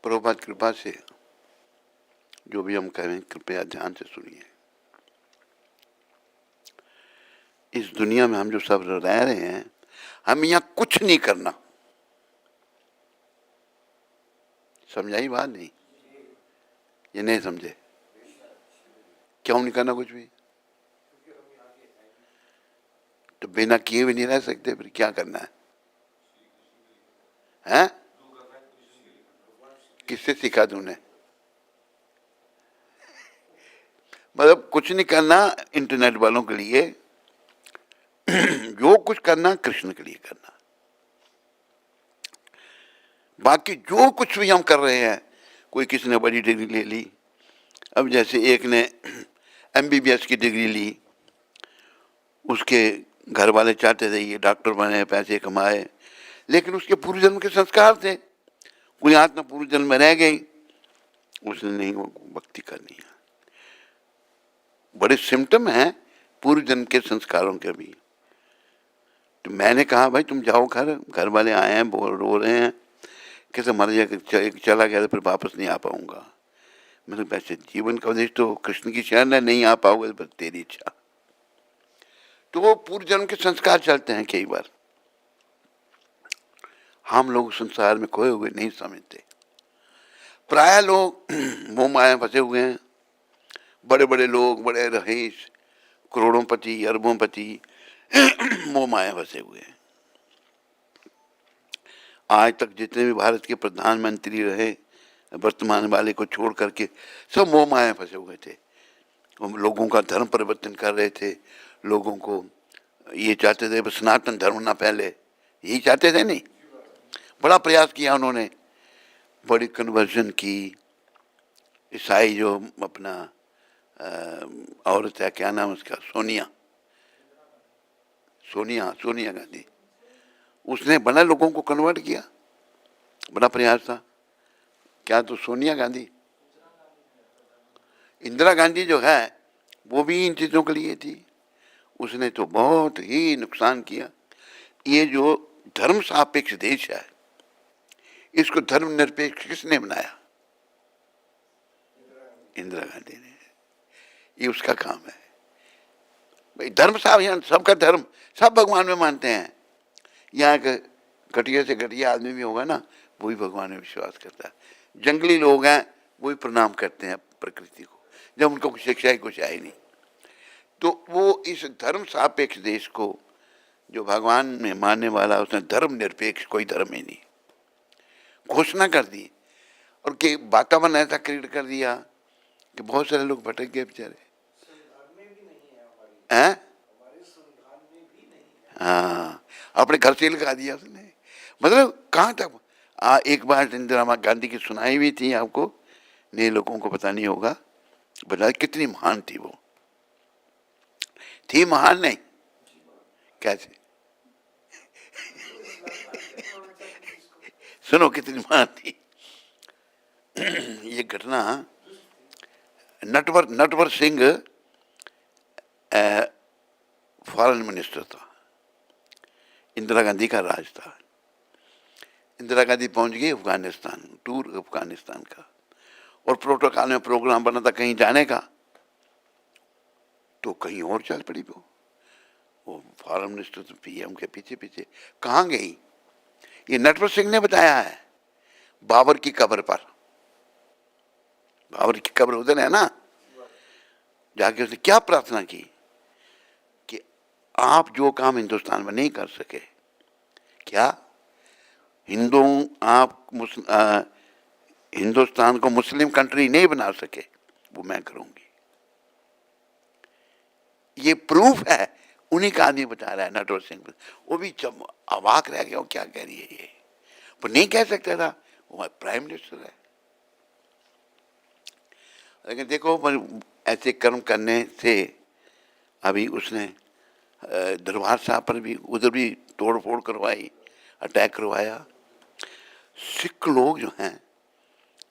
प्रभुपाद कृपा से जो भी हम कहें कृपया ध्यान से सुनिए। इस दुनिया में हम जो सब रह रहे हैं, हम यहाँ कुछ नहीं करना। समझाई बात नहीं? ये नहीं समझे? क्यों नहीं करना कुछ भी? तो बिना किए भी नहीं रह सकते, फिर क्या करना है? हैं? किससे सीखा तूने? मतलब कुछ नहीं करना इंटरनेट वालों के लिए, जो कुछ करना कृष्ण के लिए करना। बाकी जो कुछ भी हम कर रहे हैं, कोई किसी ने बड़ी डिग्री ले ली, अब जैसे एक ने एमबीबीएस की डिग्री ली, उसके घर वाले चाहते थे ये डॉक्टर बने, पैसे कमाए, लेकिन उसके पूर्व जन्म के संस्कार थे, कोई आत्मा पूर्व जन्म में रह गई, उसने नहीं वो भक्ति करनी है। बड़े सिम्टम हैं पूर्व जन्म के संस्कारों के भी। तो मैंने कहा भाई तुम जाओ घर वाले आए हैं, रो रहे हैं, कैसे मर जाए, चला गया तो फिर वापस नहीं आ पाऊंगा। मतलब वैसे जीवन का उद्देश्य तो कृष्ण की शरण है, नहीं आ पाओगे तो तेरी इच्छा। तो वो पूर्व जन्म के संस्कार चलते हैं कई बार, हम लोग संसार में खोए हुए नहीं समझते। प्राय लोग मोह माया फंसे हुए हैं, बड़े बड़े लोग, बड़े रहीस, करोड़ोंपति, अरबोंपति मोह माया फंसे हुए हैं। आज तक जितने भी भारत के प्रधानमंत्री रहे, वर्तमान वाले को छोड़ करके, सब मोह माया फंसे हुए थे। वो लोगों का धर्म परिवर्तन कर रहे थे, लोगों को ये चाहते थे सनातन धर्म ना फैले, यही चाहते थे। नहीं, बड़ा प्रयास किया उन्होंने, बड़ी कन्वर्जन की। ईसाई जो अपना औरत है, क्या नाम उसका, सोनिया गांधी, उसने बड़ा लोगों को कन्वर्ट किया, बड़ा प्रयास था। क्या तो सोनिया गांधी, इंदिरा गांधी जो है वो भी इन चीज़ों के लिए थी, उसने तो बहुत ही नुकसान किया। ये जो धर्म सापेक्ष देश है, इसको धर्म निरपेक्ष किसने बनाया? इंदिरा गांधी ने। ये उसका काम है भाई। धर्म साहब, यहाँ सबका धर्म, सब भगवान में मानते हैं। यहाँ के घटिया से घटिया आदमी भी होगा ना, वो भी भगवान में विश्वास करता है। जंगली लोग हैं, वो भी प्रणाम करते हैं प्रकृति को, जब उनको कुछ शिक्षा ही कुछ आई नहीं। तो वो इस धर्म सापेक्ष देश को, जो भगवान में मानने वाला, उसने धर्म निरपेक्ष कोई धर्म ही नहीं घोषणा कर दी, और कि वातावरण ऐसा क्रिएट कर दिया कि बहुत सारे लोग भटक गए बेचारे। हैं? हाँ, अपने घर से लगा दिया उसने। मतलब कहाँ तक? एक बार इंदिरा गांधी की सुनाई भी थी आपको, नए लोगों को पता नहीं होगा, बता कितनी महान थी वो। थी महान नहीं? कैसे? सुनो कितनी महान थी। ये घटना, नटवर सिंह फॉरेन मिनिस्टर था, इंदिरा गांधी का राज था। इंदिरा गांधी पहुंच गई अफगानिस्तान, टूर अफगानिस्तान का, और प्रोटोकॉल में प्रोग्राम बना था कहीं जाने का, तो कहीं और चल पड़ी वो फॉरेन मिनिस्टर तो पीएम के पीछे पीछे। कहाँ गई? ये नटवर सिंह ने बताया है, बाबर की कब्र पर। बाबर की कब्र उधर है ना, जाके उसने क्या प्रार्थना की कि आप जो काम हिंदुस्तान में नहीं कर सके, क्या हिंदू आप हिंदुस्तान को मुस्लिम कंट्री नहीं बना सके, वो मैं करूंगी। ये प्रूफ है, उन्हीं का आदमी बता रहा है, नटवर सिंह। वो भी जब अवाक रह गया, क्या कह रही है ये, वो नहीं कह सकता था, वो प्राइम मिनिस्टर है। लेकिन देखो, ऐसे कर्म करने से अभी उसने दरबार साहब पर भी, उधर भी तोड़ फोड़ करवाई, अटैक करवाया। सिख लोग जो हैं,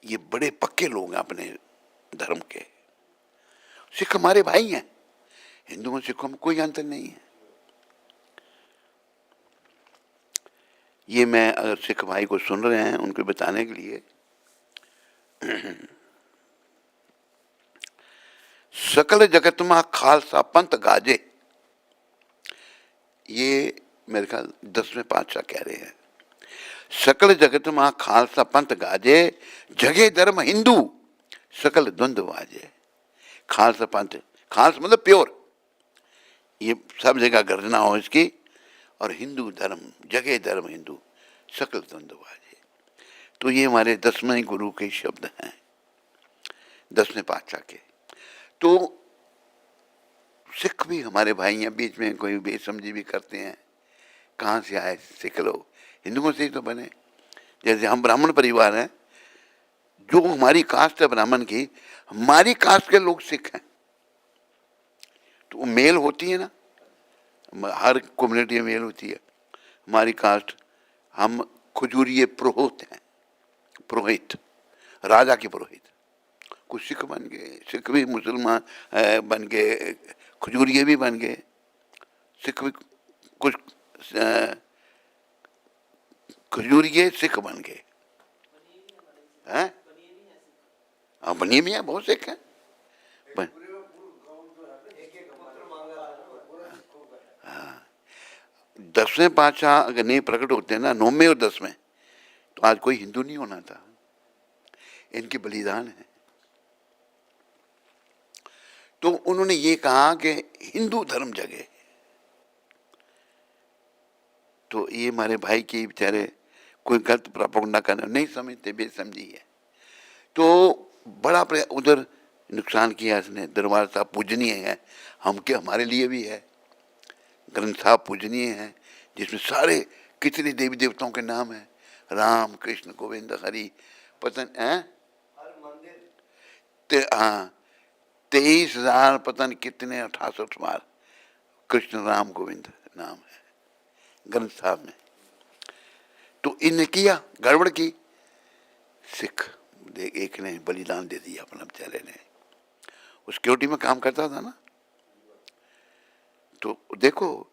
ये बड़े पक्के लोग हैं अपने धर्म के। सिख हमारे भाई हैं, हिंदुओं सिखों में कोई अंतर नहीं है। ये मैं अगर सिख भाई को सुन रहे हैं, उनको बताने के लिए सकल जगत में खालसा पंथ गाजे, ये मेरे ख्याल 10वें पातशाह कह रहे हैं। सकल जगत में खालसा पंथ गाजे, जगे धर्म हिंदू सकल द्वंद्व वाजे। खालसा पंथ, खालसा मतलब प्योर, ये सब जगह गर्जना हो इसकी, और हिंदू धर्म, जगे धर्म हिंदू सकल द्वंद्व वाजे। तो ये हमारे 10वें गुरु के शब्द हैं, 10वें पातशाह के। तो सिख भी हमारे भाई हैं, बीच में कोई बेसमझी भी करते हैं, कहाँ से आए सिख लोग, हिंदुओं से ही तो बने। जैसे हम ब्राह्मण परिवार हैं, जो हमारी कास्ट है ब्राह्मण की, हमारी कास्ट के लोग सिख हैं, तो मेल होती है ना, हर कम्युनिटी में मेल होती है। हमारी कास्ट, हम खजूरिये पुरोहित हैं, पुरोहित, राजा के पुरोहित। कुछ सिख बन गए, सिख भी मुसलमान बन गए, खजूरिये भी बन गए, सिख भी कुछ खजूरिये सिख बन गए हैं। हाँ, बनिए भी हैं, बहुत सिख हैं। हाँ, 10वें पातशाह अगर नहीं प्रकट होते ना, 9वें और 10वें, तो आज कोई हिंदू नहीं होना था। इनके बलिदान है। तो उन्होंने ये कहा कि हिंदू धर्म जगे। तो ये हमारे भाई के बेचारे कोई गलत प्रोपेगेंडा करना नहीं समझते, बेसमझी है। तो बड़ा उधर नुकसान किया इसने। दरबार साहब पूजनीय है, हम के हमारे लिए भी है। ग्रंथ साहब पूजनीय है, जिसमें सारे कितने देवी देवताओं के नाम है, राम कृष्ण गोविंद हरि, पतन है। हाँ, 23,000 पतन कितने 68 बार कृष्ण राम गोविंद नाम है ग्रंथ साहब में। तो इनने किया, गड़बड़ की, सिख एक ने बलिदान दे दिया अपना बेचारे ने। उस सिक्योरिटी में काम करता था ना। तो देखो,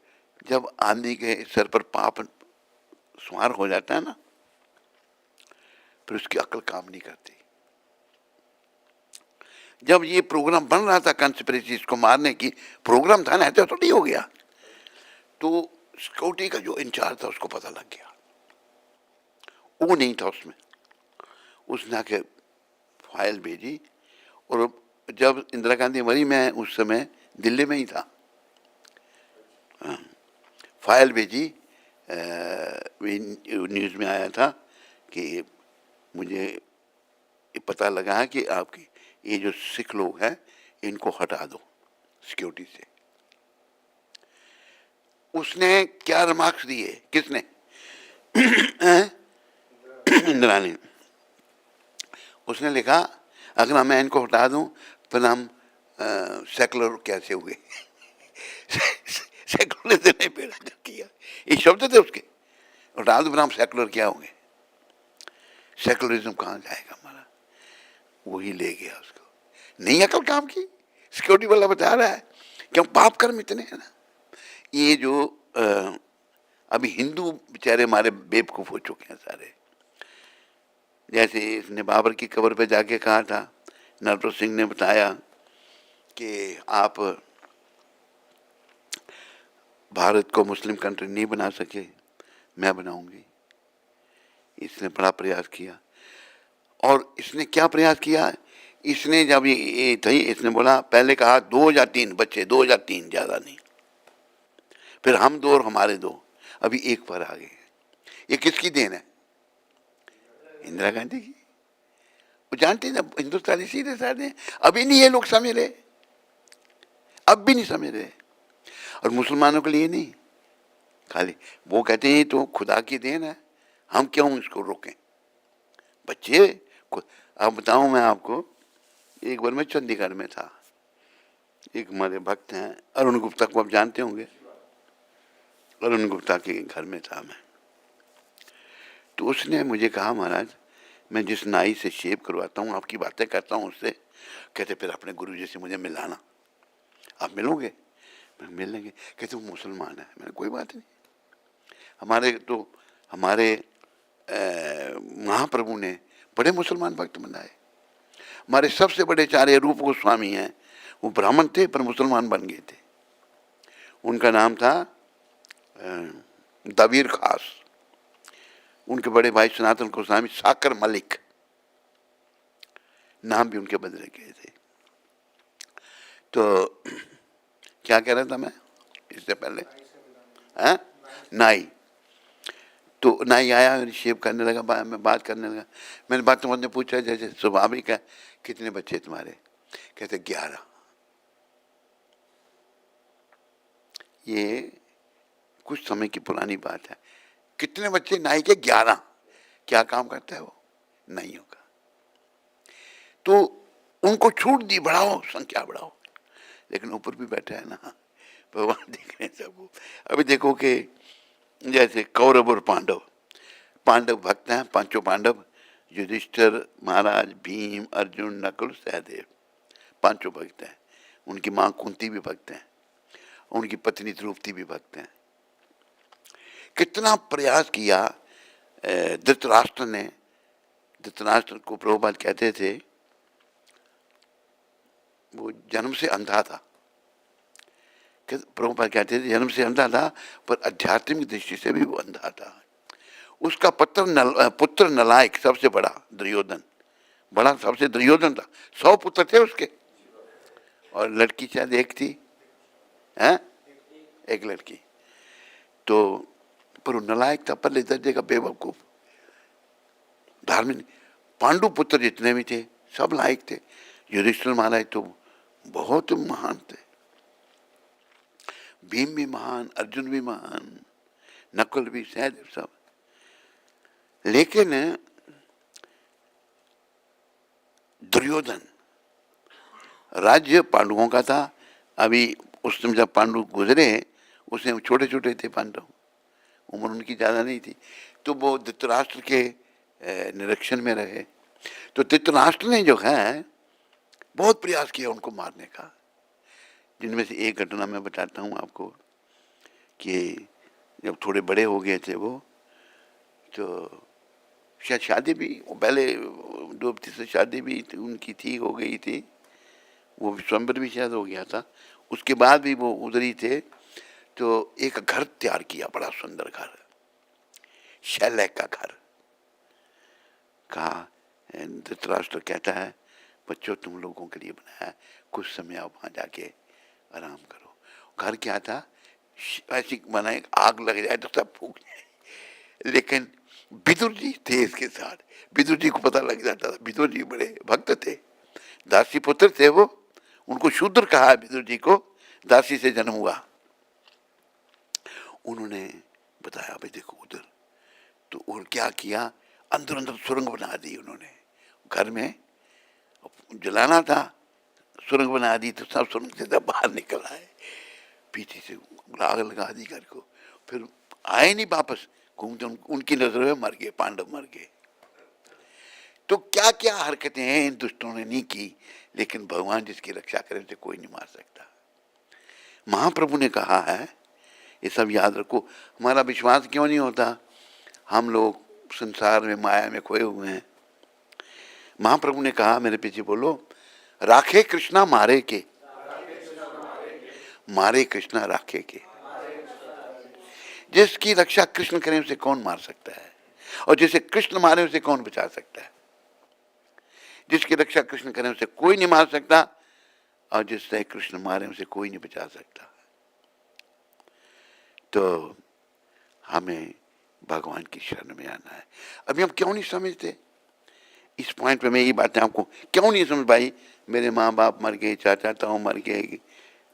जब आदमी के सर पर पाप सवार हो जाता है ना, फिर उसकी अक्ल काम नहीं करती। जब ये प्रोग्राम बन रहा था कंस्पिरेसी इसको मारने की, प्रोग्राम था ना, ऐसा थोड़ी हो गया। तो सिक्योरिटी का जो इंचार्ज था उसको पता लग गया, वो नहीं था उसमें। उसने आके फाइल भेजी, और जब इंदिरा गांधी मरी, मैं उस समय दिल्ली में ही था, फाइल भेजी, न्यूज़ में आया था कि मुझे ये पता लगा है कि आपकी ये जो सिख लोग हैं इनको हटा दो सिक्योरिटी से। उसने क्या रिमार्क्स दिए, किसने? इंदिरा ने। उसने लिखा, अगर मैं इनको हटा दूं फिर हम सेकुलर कैसे हुए? सेकुलरिज्म ने बेड़ा कर किया, ये शब्द थे उसके। हटा दो फिर हम सेकुलर क्या होंगे? सेकुलरिज्म कहाँ जाएगा हमारा? वही ले गया उसको। नहीं अकल काम की, सिक्योरिटी वाला बता रहा है, क्यों पाप कर्म इतने हैं ना। ये जो अभी हिंदू बेचारे हमारे बेवकूफ हो चुके हैं सारे। जैसे इसने बाबर की कब्र पे जाके कहा था, नरपत सिंह ने बताया कि आप भारत को मुस्लिम कंट्री नहीं बना सके, मैं बनाऊंगी। इसने बड़ा प्रयास किया। और इसने क्या प्रयास किया? इसने जब ये थी, इसने बोला, पहले कहा 2 या 3 बच्चे, 2 या 3, ज़्यादा नहीं। फिर हम 2 और हमारे 2, अभी 1 पर आ गए। ये किसकी देन है? इंदिरा गांधी की। वो जानते हैं ना, हिंदुस्तानी सीधे साधे। अभी नहीं ये लोग समझ रहे, अब भी नहीं समझ रहे। और मुसलमानों के लिए नहीं, खाली वो कहते हैं तो खुदा की देन है, हम क्यों इसको रोकें? बच्चे अब बताऊं मैं आपको, एक बार मैं चंडीगढ़ में था, एक हमारे भक्त हैं अरुण गुप्ता को आप जानते होंगे, अरुण गुप्ता के घर में था मैं। तो उसने मुझे कहा, महाराज मैं जिस नाई से शेव करवाता हूँ, आपकी बातें करता हूँ उससे, कहते फिर अपने गुरु जी से मुझे मिलाना। आप मिलोगे? मैं मिल लेंगे। कहते वो मुसलमान है। मैंने कोई बात नहीं, हमारे महाप्रभु ने बड़े मुसलमान भक्त बनाए, हमारे सबसे बड़े आचार्य रूप गोस्वामी हैं, वो ब्राह्मण थे पर मुसलमान बन गए थे। उनका नाम था दबीर खास। उनके बड़े भाई सनातन गोस्वामी साकर मलिक, नाम भी उनके बदले गए थे। तो क्या कह रहा था मैं इससे पहले? हैं? नाई। तो नाई आया, शेव करने लगा, मैं बात करने लगा। मैंने बात ने पूछा जैसे स्वाभाविक है, कितने बच्चे तुम्हारे? कहते 11। ये कुछ समय की पुरानी बात है। कितने बच्चे? नाई के 11। क्या काम करता है वो? नाइयों का। तो उनको छूट दी, बढ़ाओ, संख्या बढ़ाओ, लेकिन ऊपर भी बैठा है ना भगवान, देख रहे हैं सबको। अभी देखो कि जैसे कौरव और पांडव, पांडव भक्त हैं, पांचों पांडव, युधिष्ठिर महाराज, भीम, अर्जुन, नकुल, सहदेव, पांचों भक्त हैं। उनकी माँ कुंती भी भक्त हैं, उनकी पत्नी द्रौपदी भी भक्त हैं। कितना प्रयास किया धृतराष्ट्र ने। धृतराष्ट्र को प्रभुपाद कहते थे वो जन्म से अंधा था। प्रभुपाद कहते थे जन्म से अंधा था, पर आध्यात्मिक दृष्टि से भी वो अंधा था। उसका पुत्र नलायक सबसे बड़ा दुर्योधन, बड़ा सबसे दुर्योधन था। 100 पुत्र थे उसके, और लड़की शायद एक थी, हैं? एक लड़की। तो पर वो नलायक था, पहले दर्जे का बेवकूफ, धार्मिक। पांडु पुत्र जितने भी थे सब लायक थे। युधिष्ठिर महाराज तो बहुत महान थे, भीम भी महान, अर्जुन भी महान, नकुल भी, सहदेव, सब। लेकिन दुर्योधन, राज्य पांडवों का था। अभी उस समय जब पांडु गुजरे, उसमें छोटे छोटे थे पांडव, उम्र उनकी ज़्यादा नहीं थी। तो वो धृतराष्ट्र के निरीक्षण में रहे। तो धृतराष्ट्र ने जो है बहुत प्रयास किया उनको मारने का। जिनमें से एक घटना मैं बताता हूँ आपको कि जब थोड़े बड़े हो गए थे वो, तो शायद शादी भी, पहले द्रौपदी से शादी भी उनकी थी, हो गई थी। वो विश्वम्बर भी शायद हो गया था। उसके बाद भी वो उधर ही थे। तो एक घर तैयार किया, बड़ा सुंदर घर, शैलय का घर। कहा, धृतराष्ट्र कहता है बच्चों तुम लोगों के लिए बनाया है, कुछ समय आप वहाँ जाके आराम करो। घर क्या था, ऐसी बनाए आग लग जाए तो सब फूक जाए। लेकिन विदुर जी थे इसके साथ। विदुर जी को पता लग जाता था, विदुर जी बड़े भक्त थे, दासी पुत्र थे वो। उनको शूद्र कहा है विदुर जी को, दासी से जन्म हुआ। उन्होंने बताया भाई देखो उधर। तो और क्या किया, अंदर अंदर सुरंग बना दी उन्होंने। घर में जलाना था, सुरंग बना दी। तो सब सुरंग से जब बाहर निकल आए, पीछे से आग लगा दी घर को, फिर आए नहीं वापस। घूमते उनकी नजरों में मर गए, पांडव मर गए। तो क्या क्या हरकतें हैं इन दुष्टों ने नहीं की, लेकिन भगवान जिसकी रक्षा करे उसे कोई नहीं मार सकता। महाप्रभु ने कहा है, ये सब याद रखो। हमारा विश्वास क्यों नहीं होता? हम लोग संसार में माया में खोए हुए हैं। महाप्रभु ने कहा, मेरे पीछे बोलो, राखे कृष्णा मारे के, मारे कृष्णा राखे के। जिसकी रक्षा कृष्ण करें उसे कौन मार सकता है, और जिसे कृष्ण मारे उसे कौन बचा सकता है? जिसकी रक्षा कृष्ण करें उसे कोई नहीं मार सकता, और जिससे कृष्ण मारे उसे कोई नहीं बचा सकता। तो हमें भगवान की शरण में आना है। अभी हम क्यों नहीं समझते इस पॉइंट पे? मैं ये बातें आपको क्यों नहीं समझ पाई? मेरे माँ बाप मर गए, चाचा ताऊ मर गए,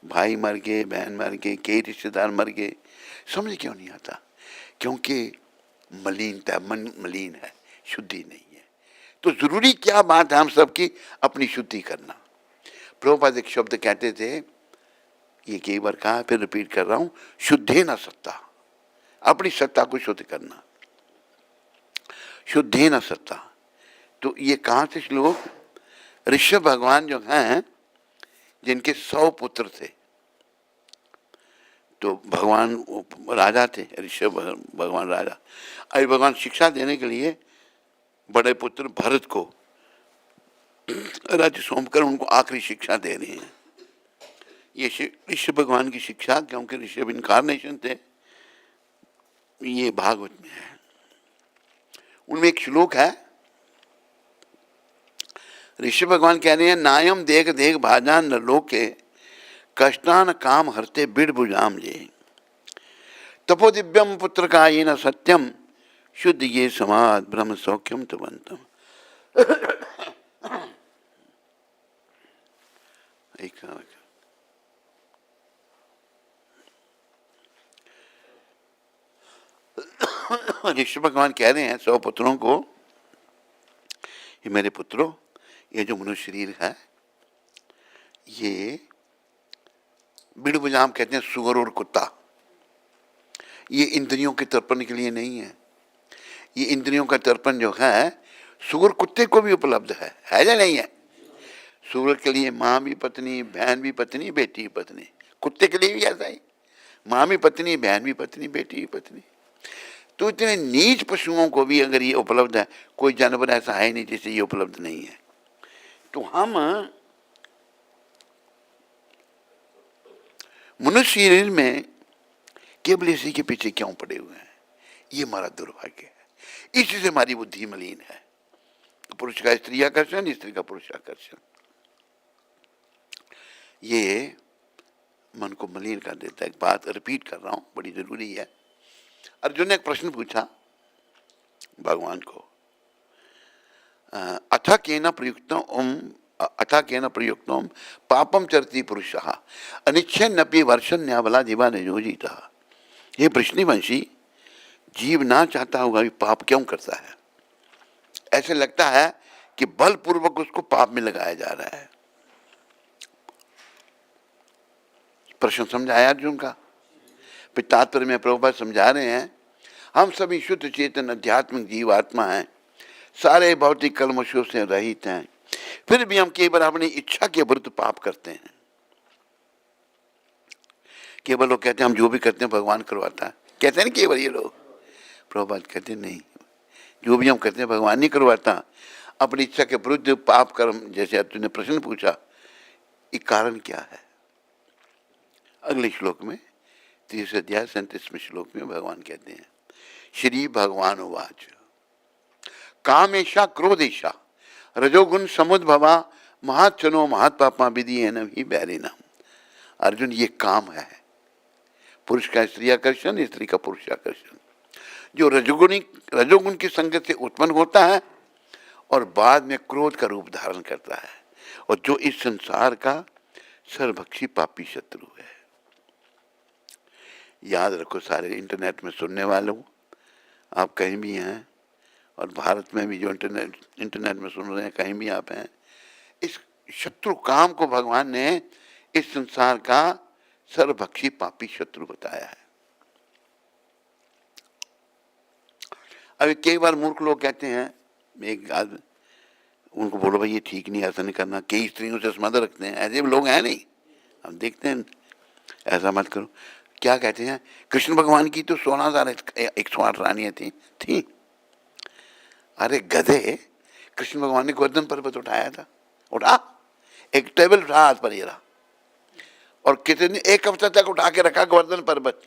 भाई मर गए, बहन मर गए, कई रिश्तेदार मर गए। समझ क्यों नहीं आता? क्योंकि मलिनता, मन मलिन है, शुद्धि नहीं है। तो जरूरी क्या बात है हम सबकी? अपनी शुद्धि करना। प्रभुपाद एक शब्द कहते थे, ये कई बार कहा, फिर रिपीट कर रहा हूं, शुद्धे न सत्ता। अपनी सत्ता को शुद्ध करना, शुद्धे न सत्ता। तो ये कहाँ से श्लोक? ऋषभ भगवान जो हैं, जिनके 100 पुत्र थे, तो भगवान राजा थे, ऋषभ भगवान राजा। अभी भगवान शिक्षा देने के लिए बड़े पुत्र भरत को राजा सोमकर उनको आखिरी शिक्षा दे रहे हैं। ये ऋषभ भगवान की शिक्षा, क्योंकि ऋषभ इनकारनेशन थे, ये भागवत में है। उनमें एक श्लोक है, ऋषभ भगवान कह रहे हैं, नायम देख देख भाजान न लोके कष्टान काम हरते बिड़ बुझाम ये तपो दिव्यम पुत्र का ये न सत्यम शुद्ध ये समाज ब्रह्म सौख्यम तबंतम। ऋषभ भगवान कह रहे हैं 100 पुत्रों को, ये मेरे पुत्रों, ये जो मनुष्य शरीर है ये बिड़ बुझाम कहते हैं सुअर और कुत्ता, ये इंद्रियों के तर्पण के लिए नहीं है। ये इंद्रियों का तर्पण जो है सुअर कुत्ते को भी उपलब्ध है या नहीं है? सुअर के लिए माँ भी पत्नी, बहन भी पत्नी, बेटी भी पत्नी। कुत्ते के लिए भी ऐसा ही, माँ भी पत्नी, बहन भी पत्नी, बेटी भी पत्नी। तो इतने नीच पशुओं को भी अगर ये उपलब्ध है, कोई जानवर ऐसा है नहीं जिसे ये उपलब्ध नहीं है। तो हम मनुष्य शरीर में केवल इसी के पीछे क्यों पड़े हुए हैं? ये हमारा दुर्भाग्य है, इसी से हमारी बुद्धि मलिन है। पुरुष का स्त्री आकर्षण, स्त्री का पुरुष आकर्षण, ये मन को मलिन कर देता है। एक बात रिपीट कर रहा हूं, बड़ी जरूरी है। अर्जुन ने एक प्रश्न पूछा भगवान को, अथ केन प्रयुक्तम पापम चरति पुरुषः अनिच्छन्नपि वर्षन्याबला जीवा नियोजितः। ये वृष्णिवंशी जीव ना चाहता हुआ भी पाप क्यों करता है? ऐसे लगता है कि बलपूर्वक उसको पाप में लगाया जा रहा है। प्रश्न समझाया अर्जुन का? फिर तात्पर्य में प्रभुपाद समझा रहे हैं, हम सभी शुद्ध चेतन अध्यात्मिक जीवात्मा हैं, सारे भौतिक कलमशों से रहित हैं, फिर भी हम केवल अपनी इच्छा के विरुद्ध पाप करते हैं। केवल लोग कहते हैं हम जो भी करते हैं भगवान करवाता है, कहते हैं ना केवल ये लोग। प्रभुपाद कहते नहीं, जो भी हम करते हैं भगवान नहीं करवाता, अपनी इच्छा के विरुद्ध पाप कर्म। जैसे अर्जुन ने प्रश्न पूछा, ये कारण क्या है? अगले श्लोक में 30 अध्याय 37वें श्लोक में भगवान कहते हैं, श्री भगवान उवाच कामेशा क्रोधेशा रजोगुण समुद्भवा महाचनो महात्पापा विधि न ही बैरिना। अर्जुन, ये काम है, पुरुष का स्त्री आकर्षण, स्त्री का पुरुष आकर्षण, जो रजोगुण की संगत से उत्पन्न होता है और बाद में क्रोध का रूप धारण करता है, और जो इस संसार का सर्वभक्षी पापी शत्रु है। याद रखो सारे इंटरनेट में सुनने वालों, आप कहीं भी हैं और भारत में भी जो इंटरनेट में सुन रहे हैं, कहीं भी आप हैं, इस शत्रु काम को भगवान ने इस संसार का सर्वभक्षी पापी शत्रु बताया है। अभी कई बार मूर्ख लोग कहते हैं, एक आदमी उनको बोलो भाई ये ठीक नहीं, ऐसा नहीं करना, कई स्त्रियों से संबंध रखते हैं, ऐसे लोग हैं नहीं, हम देखते हैं, ऐसा मत करो। क्या कहते हैं, कृष्ण भगवान की तो 16,108 रानियां थी। अरे गधे, कृष्ण भगवान ने गोवर्धन पर्वत उठाया था, उठा, एक टेबल उठा हाथ पर ये रहा, और कितने एक हफ्ते तक उठा के रखा गोवर्धन पर्वत,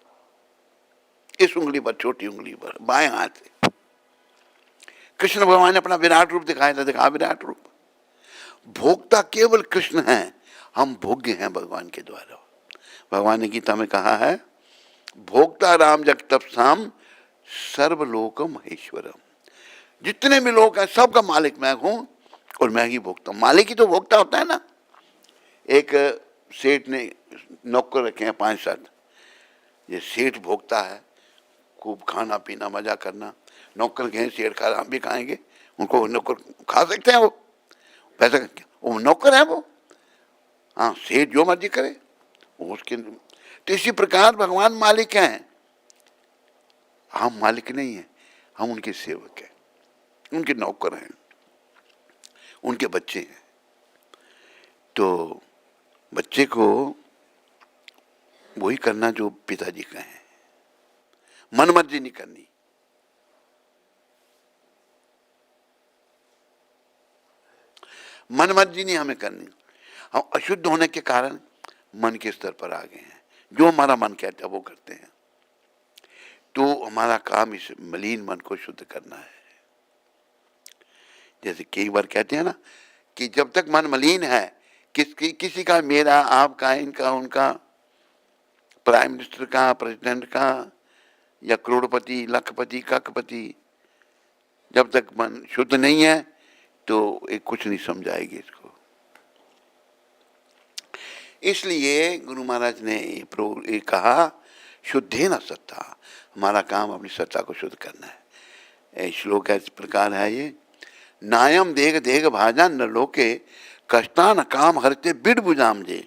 इस उंगली पर, छोटी उंगली पर, बाएं हाथ से। कृष्ण भगवान ने अपना विराट रूप दिखाया था, दिखा विराट रूप। भोक्ता केवल कृष्ण हैं, हम भोग्य हैं भगवान के द्वारा। भगवान ने गीता में कहा है, भोक्ता राम जगतपसाम सर्वलोक महेश्वरम। जितने भी लोग हैं सबका मालिक मैं हूं और मैं ही भोगता हूं। मालिक ही तो भोगता होता है ना। एक सेठ ने नौकर रखे हैं 5-7, ये सेठ भोगता है, खूब खाना पीना मजा करना। नौकर गए, सेठ खा, हम भी खाएंगे, उनको नौकर खा सकते हैं, वो पैसा, वो नौकर है वो, हाँ, सेठ जो मर्जी करे उसके। तो इसी प्रकार भगवान मालिक हैं, हम मालिक नहीं हैं, हम उनके सेवक हैं, उनके नौकर हैं, उनके बच्चे हैं। तो बच्चे को वही करना जो पिताजी कहें, मन मर्जी नहीं करनी। मन मर्जी नहीं हमें करनी। हम अशुद्ध होने के कारण मन के स्तर पर आ गए हैं, जो हमारा मन कहता है वो करते हैं। तो हमारा काम इस मलिन मन को शुद्ध करना है। जैसे कई बार कहते हैं ना कि जब तक मन मलिन है, किसी का, मेरा, आपका, इनका, उनका, प्राइम मिनिस्टर का, प्रेसिडेंट का, या करोड़पति, लखपति, कखपति, जब तक मन शुद्ध नहीं है तो एक कुछ नहीं समझाएगी इसको। इसलिए गुरु महाराज ने ये कहा, शुद्धे न सत्ता, हमारा काम अपनी सत्ता को शुद्ध करना है। श्लोक इस प्रकार है ये, नायम देग देग भाजा न लोके कष्टान काम हरते बिड बुजाम जे,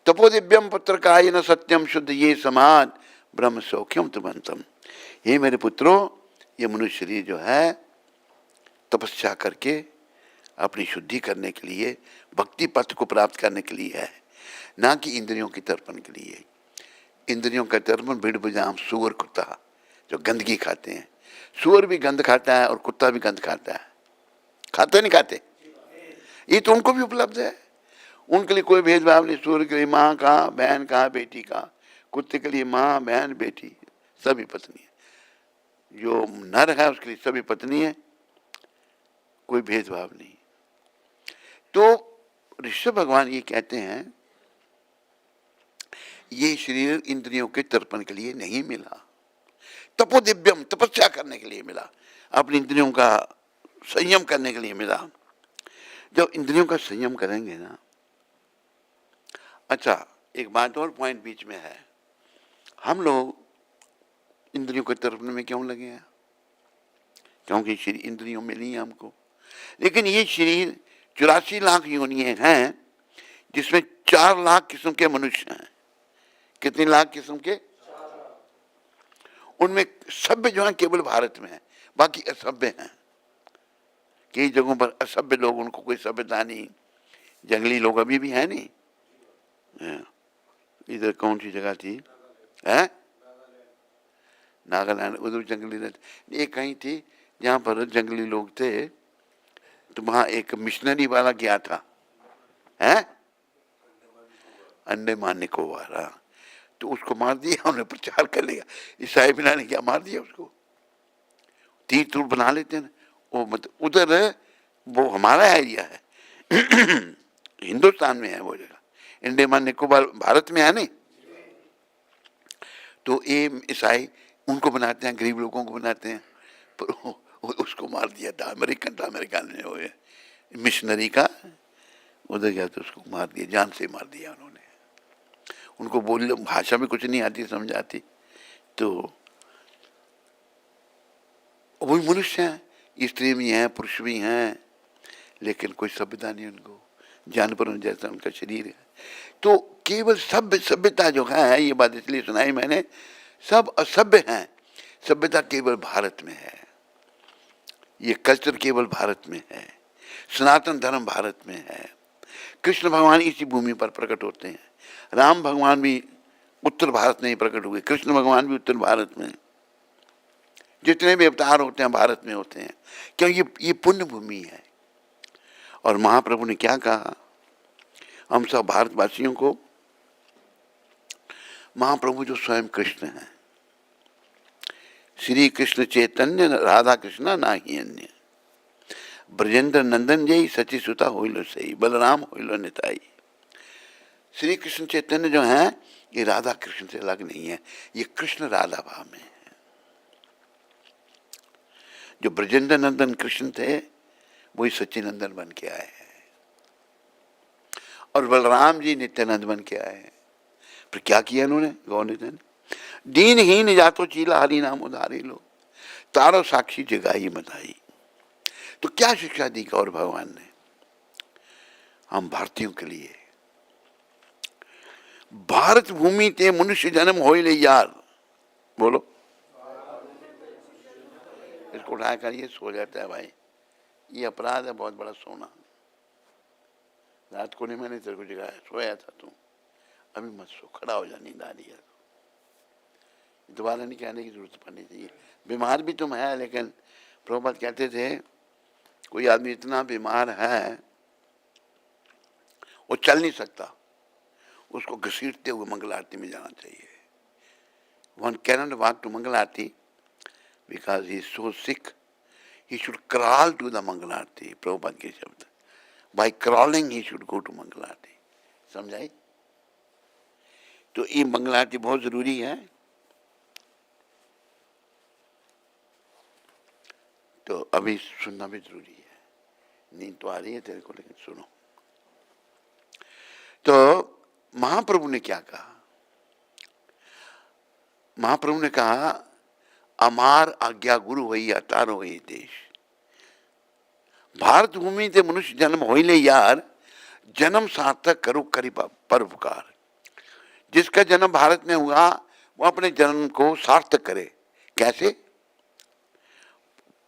तपो दिव्यम पुत्र काय न सत्यम शुद्ध ये समाज ब्रह्म सौख्यम तुमंतम। ये मेरे पुत्रों, ये मनुष्य शरीर जो है तपस्या करके अपनी शुद्धि करने के लिए, भक्ति पथ को प्राप्त करने के लिए है, ना कि इंद्रियों की तर्पण के लिए। इंद्रियों का तर्पण बिड़ बुजाम, सूअर कुत्ता जो गंदगी खाते हैं। सूअर भी गंद खाता है और कुत्ता भी गंद खाता है, खाते नहीं खाते? ये तो उनको भी उपलब्ध है, उनके लिए कोई भेदभाव नहीं। सूअर के लिए माँ कहाँ, बहन कहाँ, बेटी कहाँ, कुत्ते के लिए माँ, बहन, बेटी, सभी पत्नी है। जो नर है उसके लिए सभी पत्नी है, कोई भेदभाव नहीं। तो ऋषभ भगवान ये कहते हैं, ये शरीर इंद्रियों के तर्पण के लिए नहीं मिला, तपो दिव्यम, तपस्या करने के लिए मिला, अपनी इंद्रियों का संयम करने के लिए मिला। जब इंद्रियों का संयम करेंगे ना, अच्छा एक बात और पॉइंट बीच में है, हम लोग इंद्रियों के तर्पण में क्यों लगे हैं? क्योंकि शरीर इंद्रियों में नहीं है हमको। लेकिन ये शरीर 84 लाख योनियां हैं, जिसमें 4 लाख किस्म के मनुष्य हैं। कितने लाख किस्म के? उनमें सभ्य जो है केवल भारत में है, बाकी असभ्य हैं। कई जगहों पर असभ्य लोग, उनको कोई सभ्यता नहीं, जंगली लोग अभी भी हैं नहीं। इधर कौन सी जगह थी है? नागालैंड, उधर जंगली रहते। एक कहीं थी जहाँ पर जंगली लोग थे, तो वहाँ एक मिशनरी वाला गया था, है अंडमान निकोबार, तो उसको मार दिया, उन्हें प्रचार कर लिया। ईसाई बिना ने क्या मार दिया उसको, तीर तूर बना लेते हैं वो। मतलब उधर वो हमारा एरिया है हिंदुस्तान में है वो जगह, अंडमान निकोबार भारत में है नहीं। तो ये ईसाई उनको बनाते हैं, गरीब लोगों को बनाते हैं, पर उसको मार दिया था अमेरिकन ने, वो मिशनरी का उधर गया तो उसको मार दिया, जान से मार दिया उन्होंने। उनको बोल भाषा में कुछ नहीं आती, समझ आती, तो वही मनुष्य हैं, स्त्री भी हैं, पुरुष भी हैं, लेकिन कोई सभ्यता नहीं उनको, जानवरों जैसा उनका शरीर है। तो केवल सभ्यता जो है, ये बात इसलिए सुनाई मैंने, सब असभ्य हैं, सभ्यता केवल भारत में है, ये कल्चर केवल भारत में है, सनातन धर्म भारत में है। कृष्ण भगवान इसी भूमि पर प्रकट होते हैं, राम भगवान भी उत्तर भारत में ही प्रकट हुए, कृष्ण भगवान भी उत्तर भारत में, जितने भी अवतार होते हैं भारत में होते हैं, क्यों? ये पुण्य भूमि है। और महाप्रभु ने क्या कहा हम सब भारतवासियों को? महाप्रभु जो स्वयं कृष्ण हैं, श्री कृष्ण चैतन्य राधा कृष्णा ना ही अन्य, ब्रजेंद्र नंदन जय सची सुता होइलो सही, बलराम होइलो निताई। श्री कृष्ण चैतन्य जो हैं, ये राधा कृष्ण से अलग नहीं है, ये कृष्ण राधा भाव में है। जो ब्रजेंद्र नंदन कृष्ण थे, वही सच्चिनंदन बन के आए हैं, और बलराम जी नित्यानंद बन के आए हैं। पर क्या किया उन्होंने? गौनिधन दीनहीन जातो चीला हरि नाम उधारी लो, तारो साक्षी जगाई मताई। तो क्या शिक्षा दी गौर भगवान ने हम भारतीयों के लिए? भारत भूमि ते मनुष्य जन्म हो ले यार, बोलो। इसको उठा कर ये सो जाता है भाई, ये अपराध है बहुत बड़ा सोना। रात को नहीं मैंने तेरे को जगाया, सोया था तू, अभी मत सो, खड़ा हो जा, नींद आ रही है। दोबारा नहीं कहने की जरूरत पड़नी चाहिए। बीमार भी तुम है, लेकिन प्रभुपाद कहते थे कोई आदमी इतना बीमार है वो चल नहीं सकता, उसको घसीटते हुए मंगल आरती में जाना चाहिए। One cannot walk to Mangal Aarti because he is so sick, he should crawl to the Mangal Aarti. Prabhupada के शब्द, by crawling he should go to Mangal Aarti. समझाई? तो ये मंगल आरती बहुत जरूरी है। तो अभी सुनना भी जरूरी है, नींद तो आ रही है तेरे को, लेकिन सुनो। तो महाप्रभु ने क्या कहा? महाप्रभु ने कहा, अमार आज्ञा गुरु भैया तारो ये देश, भारत भूमि ते मनुष्य जन्म हो ले यार, जन्म सार्थक करो करी परोपकार। जिसका जन्म भारत में हुआ वो अपने जन्म को सार्थक करे। कैसे?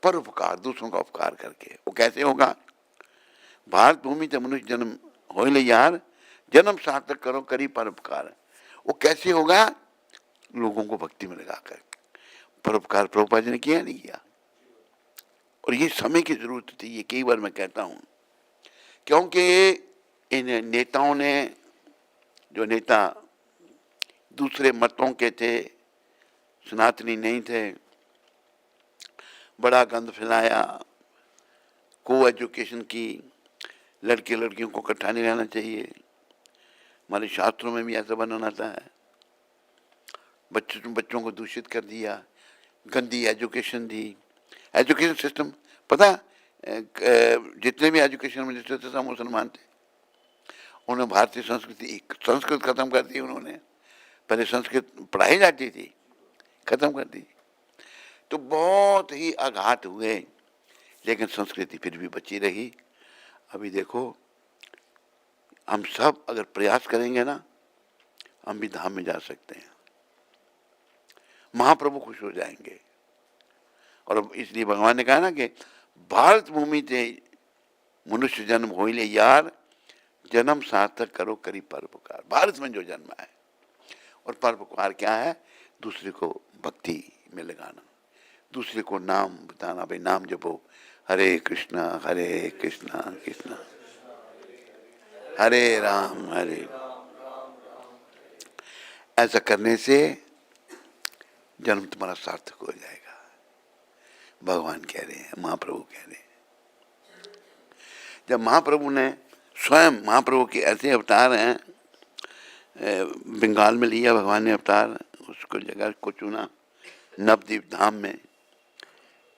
परोपकार, दूसरों का उपकार करके। वो कैसे होगा? भारत भूमि ते मनुष्य जन्म हो ले यार, जन्म सार्थक करो करी परोपकार। वो कैसे होगा? लोगों को भक्ति में लगाकर। परोपकार प्रभुपाद जी ने किया नहीं किया? और ये समय की जरूरत थी, ये कई बार मैं कहता हूं, क्योंकि इन नेताओं ने, जो नेता दूसरे मतों के थे, सनातनी नहीं थे, बड़ा गंद फैलाया, को एजुकेशन की, लड़के लड़कियों को इकट्ठा नहीं रहना चाहिए, हमारे शास्त्रों में भी ऐसा वर्णन आता है। बच्चों को दूषित कर दिया, गंदी एजुकेशन दी। एजुकेशन सिस्टम पता, जितने भी एजुकेशन मिनिस्टर थे सब मुसलमान थे। उन्होंने भारतीय संस्कृत खत्म कर दी। उन्होंने पहले संस्कृत पढ़ाई जाती थी, खत्म कर दी। तो बहुत ही आघात हुए, लेकिन संस्कृति फिर भी बची रही। अभी देखो, हम सब अगर प्रयास करेंगे ना, हम भी धाम में जा सकते हैं, महाप्रभु खुश हो जाएंगे। और इसलिए भगवान ने कहा ना कि भारत भूमि से मनुष्य जन्म हो ले यार, जन्म सार्थक करो करी परोपकार। भारत में जो जन्म है, और परोपकार क्या है? दूसरे को भक्ति में लगाना, दूसरे को नाम बताना। भाई नाम जपो, हरे कृष्णा कृष्णा हरे राम हरे। ऐसा करने से जन्म तुम्हारा सार्थक हो जाएगा। भगवान कह रहे हैं, महाप्रभु कह रहे हैं। जब महाप्रभु ने स्वयं, महाप्रभु के ऐसे अवतार हैं, बंगाल में लिया भगवान ने अवतार, उसको जगह को चुना नवद्वीप धाम में।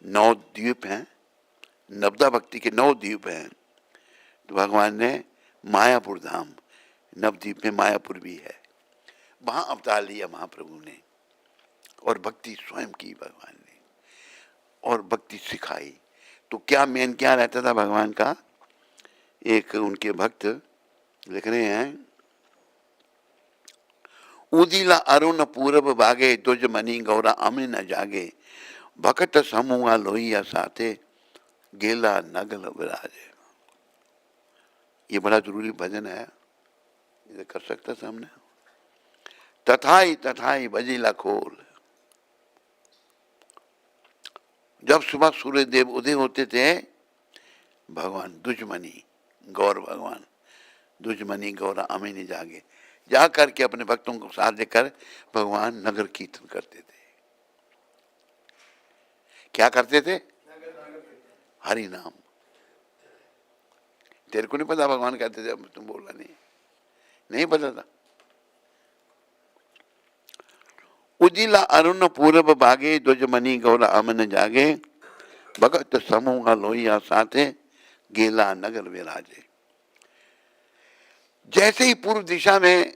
9 द्वीप हैं, नवदा भक्ति के 9 द्वीप हैं। तो भगवान ने मायापुर धाम, नवद्वीप में मायापुर भी है, वहां अवतार लिया महाप्रभु ने, और भक्ति स्वयं की भगवान ने, और भक्ति सिखाई। तो क्या मेन क्या रहता था भगवान का? एक उनके भक्त लिख रहे हैं, उदिला अरुण पूरब भागे, तुझ मनी गौरा अमिन न जागे, भक्त समूह लोहिया साथे, गेला नगल विराजे। ये बड़ा जरूरी भजन है, ये कर सकता सामने। तथाई बजीला खोल। जब सुबह सूर्य देव उदय होते थे, भगवान दुश्मनी गौर, भगवान दुश्मनी गौरा अमीनी जागे, जा करके अपने भक्तों को साथ लेकर भगवान नगर कीर्तन करते थे। क्या करते थे? हरि नाम। तेरे को नहीं पता भगवान कहते थे? तुम बोला नहीं पता था। उजिला अरुण पूरब भागे, दुजमनी गौरा अमन जागे, भगत समूह लोहिया साथे, गेला नगर विराजे। जैसे ही पूर्व दिशा में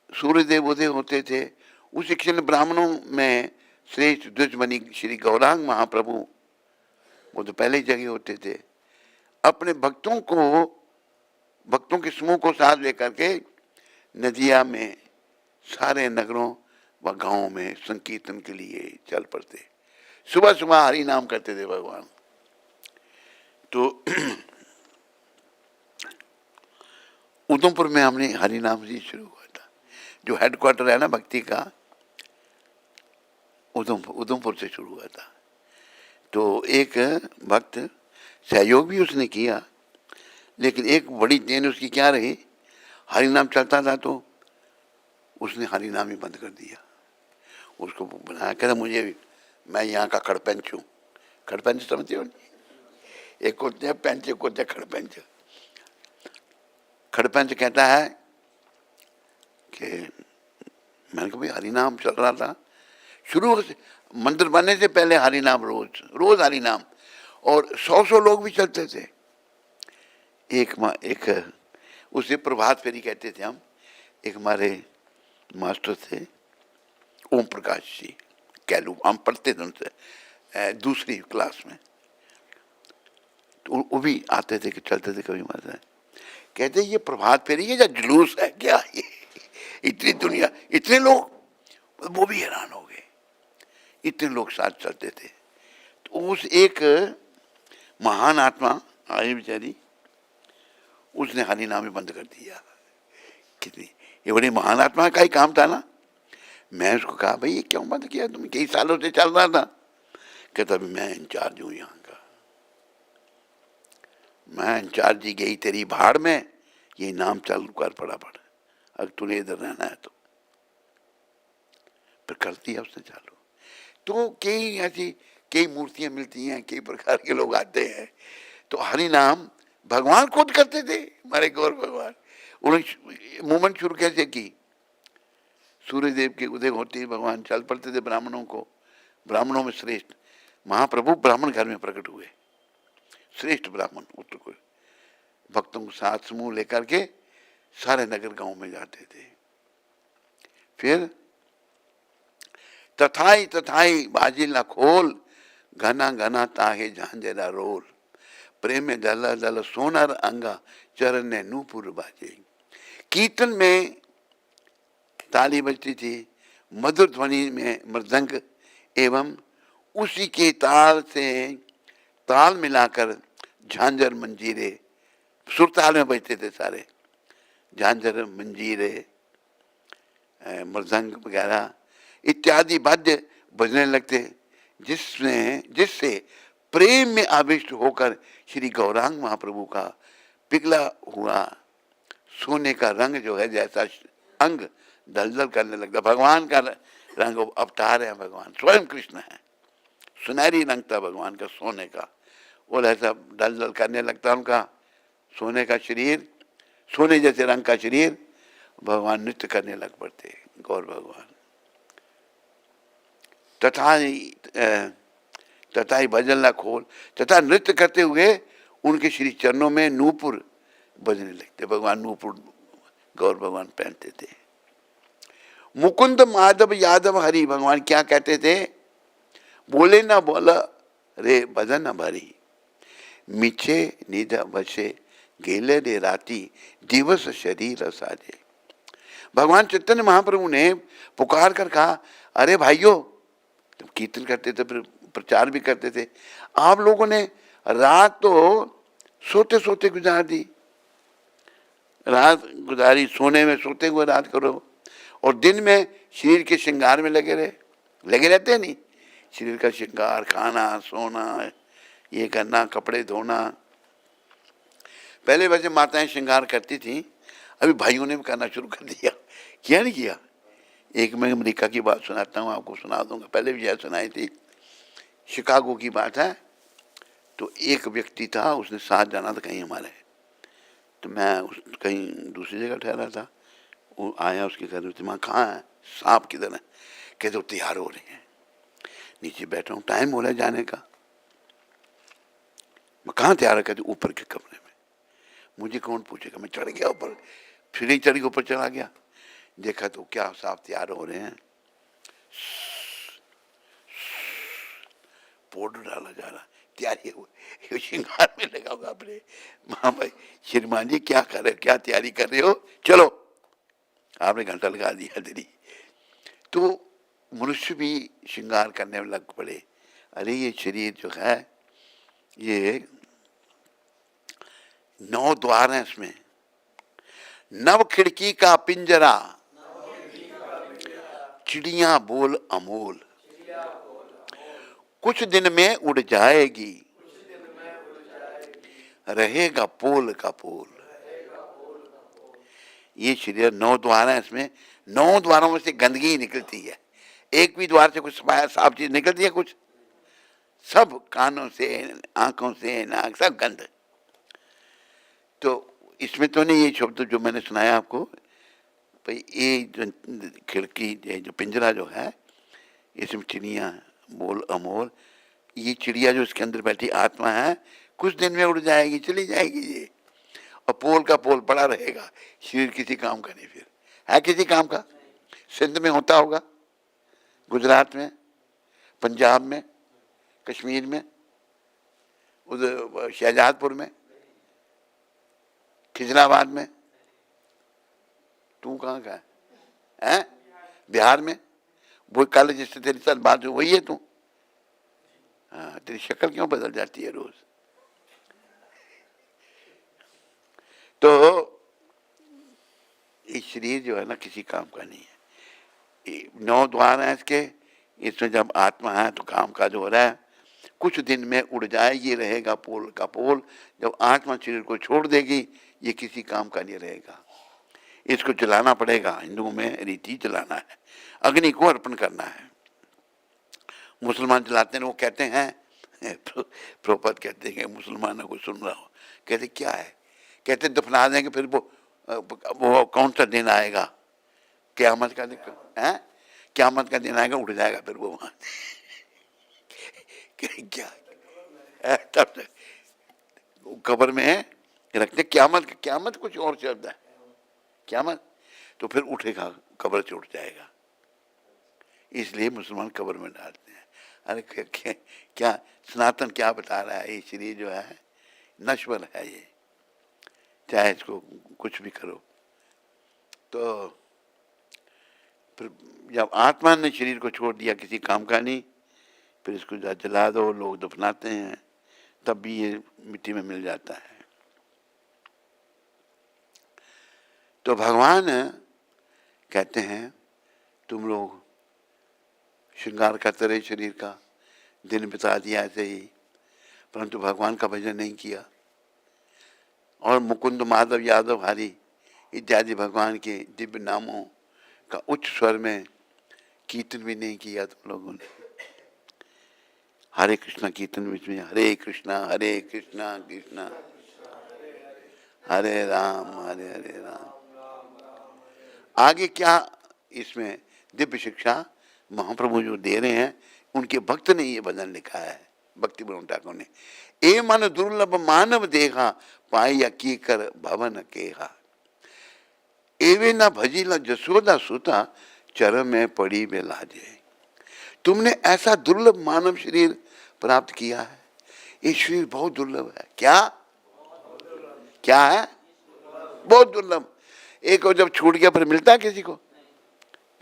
सूर्यदेव उदय होते थे, उस क्षण ब्राह्मणों में श्रेष्ठ दुजमनी श्री गौरांग महाप्रभु, वो तो पहले ही जगह होते थे, अपने भक्तों के समूह को साथ लेकर के नदिया में सारे नगरों व गांवों में संकीर्तन के लिए चल पड़ते। सुबह सुबह हरि नाम करते थे भगवान। तो उधमपुर में हमने हरि नाम से शुरू हुआ था, जो हेडक्वार्टर है ना भक्ति का, उधमपुर से शुरू हुआ था। तो एक भक्त सहयोग भी उसने किया, लेकिन एक बड़ी देन उसकी क्या रही हरि नाम चलता था तो उसने हरि नाम ही बंद कर दिया। उसको बनाया, कहता मुझे भी, मैं यहाँ का खड़पंच हूँ। खड़पंच समझते हो? एक होते हैं पंच, एक होते हैं खड़पंच। खड़पंच कहता है कि मैंने कहा भाई हरि नाम चल रहा था शुरू से, मंदिर बनने से पहले हरि नाम, रोज रोज हरि नाम, और 100 लोग भी चलते थे। एक उसे प्रभात फेरी कहते थे हम। एक हमारे मास्टर थे ओम प्रकाश जी कैलू, हम पढ़ते थे उनसे दूसरी क्लास में, तो वो भी आते थे कि चलते थे कभी माता, कहते ये प्रभात फेरी है या जुलूस है क्या ये, इतनी दुनिया, इतने लोग। वो भी हैरान हो गए, इतने लोग साथ चलते थे। तो उस एक महान आत्मा आई बेचारी, उसने हरि नाम ही बंद कर दिया। कितनी ये बड़ी महान आत्मा का ही काम था ना। मैं उसको कहा भाई ये क्यों बंद किया, तुम कई सालों से चल रहा था। कहता अभी मैं इंचार्ज हूं यहाँ का, मैं इंचार्ज जी गई तेरी भाड़ में, ये नाम चालू कर फटाफट, अगर तूने इधर रहना है तो। फिर कर दिया उसने चालू। तो कई ऐसी कई मूर्तियां मिलती हैं, कई प्रकार के लोग आते हैं। तो हरि नाम भगवान खुद करते थे, हमारे गौर भगवान। उन्होंने मूवमेंट शुरू कैसे की, सूर्य देव के उदय होते ही भगवान चल पड़ते थे ब्राह्मणों को, ब्राह्मणों में श्रेष्ठ महाप्रभु ब्राह्मण घर में प्रकट हुए, श्रेष्ठ ब्राह्मण उत्तर को भक्तों को साथ समूह लेकर के सारे नगर गांव में जाते थे। फिर तथाई तथाई बाजिला खोल, घना घना ताहे झांझरा रोल, प्रेम दल दल सोनर अंगा, चरण नूपुर बाजे। कीर्तन में ताली बजती थी, मधुर ध्वनि में मृदंग, एवं उसी के ताल से ताल मिलाकर झांझर मंजीरे, सुर ताल में बजते थे सारे, झांझर मंजीरे मृदंग वगैरह इत्यादि वाद्य बजने लगते, जिससे प्रेम में आविष्ट होकर श्री गौरांग महाप्रभु का पिघला हुआ सोने का रंग जो है जैसा अंग दलदल करने लगता। भगवान का रंग अवतार है, भगवान स्वयं कृष्ण है, सुनहरी रंग था भगवान का सोने का, वो ऐसा दलदल करने लगता उनका सोने का शरीर, सोने जैसे रंग का शरीर। भगवान नृत्य करने लग पड़ते गौर भगवान। तथा भजन ला खोल, तथा नृत्य करते हुए उनके श्री चरणों में नूपुर बजने लगते। भगवान नूपुर गौर भगवान पहनते थे। मुकुंद माधव यादव हरि, भगवान क्या कहते थे, बोले ना बोला रे बदन भरी, मीछे निध बसे गेले रे राती, दिवस शरीर साजे। भगवान चैतन्य महाप्रभु ने पुकार कर कहा, अरे भाइयों, तुम कीर्तन करते थे, फिर प्रचार भी करते थे, आप लोगों ने रात तो सोते सोते गुजार दी, रात गुजारी सोने में, सोते हुए रात करो, और दिन में शरीर के श्रृंगार में लगे रहते हैं नहीं, शरीर का श्रृंगार, खाना सोना, ये करना, कपड़े धोना। पहले वैसे माताएं श्रृंगार करती थी, अभी भाइयों ने भी करना शुरू कर दिया। किया नहीं किया? एक मैं अमेरिका की बात सुनाता हूँ, आपको सुना दूंगा, पहले भी यह सुनाई थी। शिकागो की बात है। तो एक व्यक्ति था, उसने साथ जाना था कहीं हमारे, तो मैं कहीं दूसरी जगह ठहरा था, वो आया उसके घर में, वहाँ कहाँ है, सांप किधर है, कहते तैयार हो रहे हैं, नीचे बैठा हूँ, टाइम हो रहा है जाने का। मैं कहाँ तैयार है, कहते ऊपर के कमरे में। मुझे कौन पूछेगा, मैं चढ़ गया ऊपर, फिर ही चढ़ के ऊपर चला गया, देखा तो क्या साहब तैयार हो रहे हैं, पाउडर डाला जा रहा, तैयारी हो, श्रृंगार में लगा होगा अपने। हाँ भाई श्रीमान जी क्या कर रहे हो, क्या तैयारी कर रहे हो, चलो, आपने घंटा लगा दिया तेरी। तो मनुष्य भी श्रृंगार करने में लग पड़े। अरे ये शरीर जो है, ये 9 द्वार हैं, इसमें नव खिड़की का पिंजरा, चिड़िया बोल अमोल, कुछ दिन में उड़ जाएगी, रहेगा पोल का पोल। ये शरीर 9 द्वार है, इसमें 9 द्वारों में से गंदगी ही निकलती है। एक भी द्वार से कुछ साफ चीज निकलती है? कुछ, सब कानों से, आंखों से, नाक, सब गंद। तो इसमें तो नहीं ये शब्द जो मैंने सुनाया आपको, भाई ये जो खिड़की, ये जो पिंजरा जो है, इसमें चिड़िया बोल अमोल, ये चिड़िया जो इसके अंदर बैठी आत्मा है, कुछ दिन में उड़ जाएगी, चली जाएगी ये, और पोल का पोल पड़ा रहेगा। शरीर किसी काम का नहीं, फिर है किसी काम का? सिंध में होता होगा, गुजरात में, पंजाब में, कश्मीर में, उधर शाहजहांपुर में, खिजराबाद में। तू कहाँ का है? बिहार में। वो कल जिससे तेरे साथ बात हुई वही है तू? हाँ, तेरी शक्ल क्यों बदल जाती है रोज? तो ये शरीर जो है ना किसी काम का नहीं है। 9 द्वार है इसके, इसमें जब आत्मा है तो काम काज हो रहा है, कुछ दिन में उड़ जाए, ये रहेगा पोल का पोल। जब आत्मा शरीर को छोड़ देगी, ये किसी काम का नहीं रहेगा। इसको जलाना पड़ेगा, हिंदुओं में रीति जलाना है, अग्नि को अर्पण करना है। मुसलमान जलाते हैं, वो कहते हैं प्रोपत कहते हैं, मुसलमानों को सुन रहा हो, कहते क्या है, कहते दफना देंगे, फिर वो कौन सा दिन आएगा, क़यामत का दिन है, क़यामत का दिन आएगा, उठ जाएगा फिर वो वहां क्या तब कब्र में रखते। क़यामत कुछ और शब्द है, क़यामत तो फिर उठेगा, कब्र से उठ जाएगा, इसलिए मुसलमान कब्र में डालते हैं। अरे क्या सनातन क्या बता रहा है, ये शरीर जो है नश्वर है, ये चाहे इसको कुछ भी करो। तो फिर जब आत्मा ने शरीर को छोड़ दिया, किसी काम का नहीं, फिर इसको जला दो, लोग दफनाते हैं, तब भी ये मिट्टी में मिल जाता है। तो भगवान कहते हैं तुम लोग श्रृंगार करते रहे शरीर का, दिन बिता दिया ऐसे ही, परंतु भगवान का भजन नहीं किया, और मुकुंद माधव यादव हरि इत्यादि भगवान के दिव्य नामों का उच्च स्वर में कीर्तन भी नहीं किया तुम लोगों ने। हरे कृष्णा कीर्तन बीच में हरे कृष्णा कृष्णा हरे राम राम। आगे क्या इसमें दिव्य शिक्षा महाप्रभु जो दे रहे हैं, उनके भक्त ने ये भजन लिखा है, भक्ति विनोद ठाकुर ने। ए मन दुर्लभ मानव देखा, पाया की कर भवन केहा, एवे न भजीला जसोदा सुता, चरण में पड़ी वे लाजे। तुमने ऐसा दुर्लभ मानव शरीर प्राप्त किया है, ये शरीर बहुत दुर्लभ है। क्या क्या है? बहुत दुर्लभ। एक और जब छूट गया फिर मिलता है किसी को?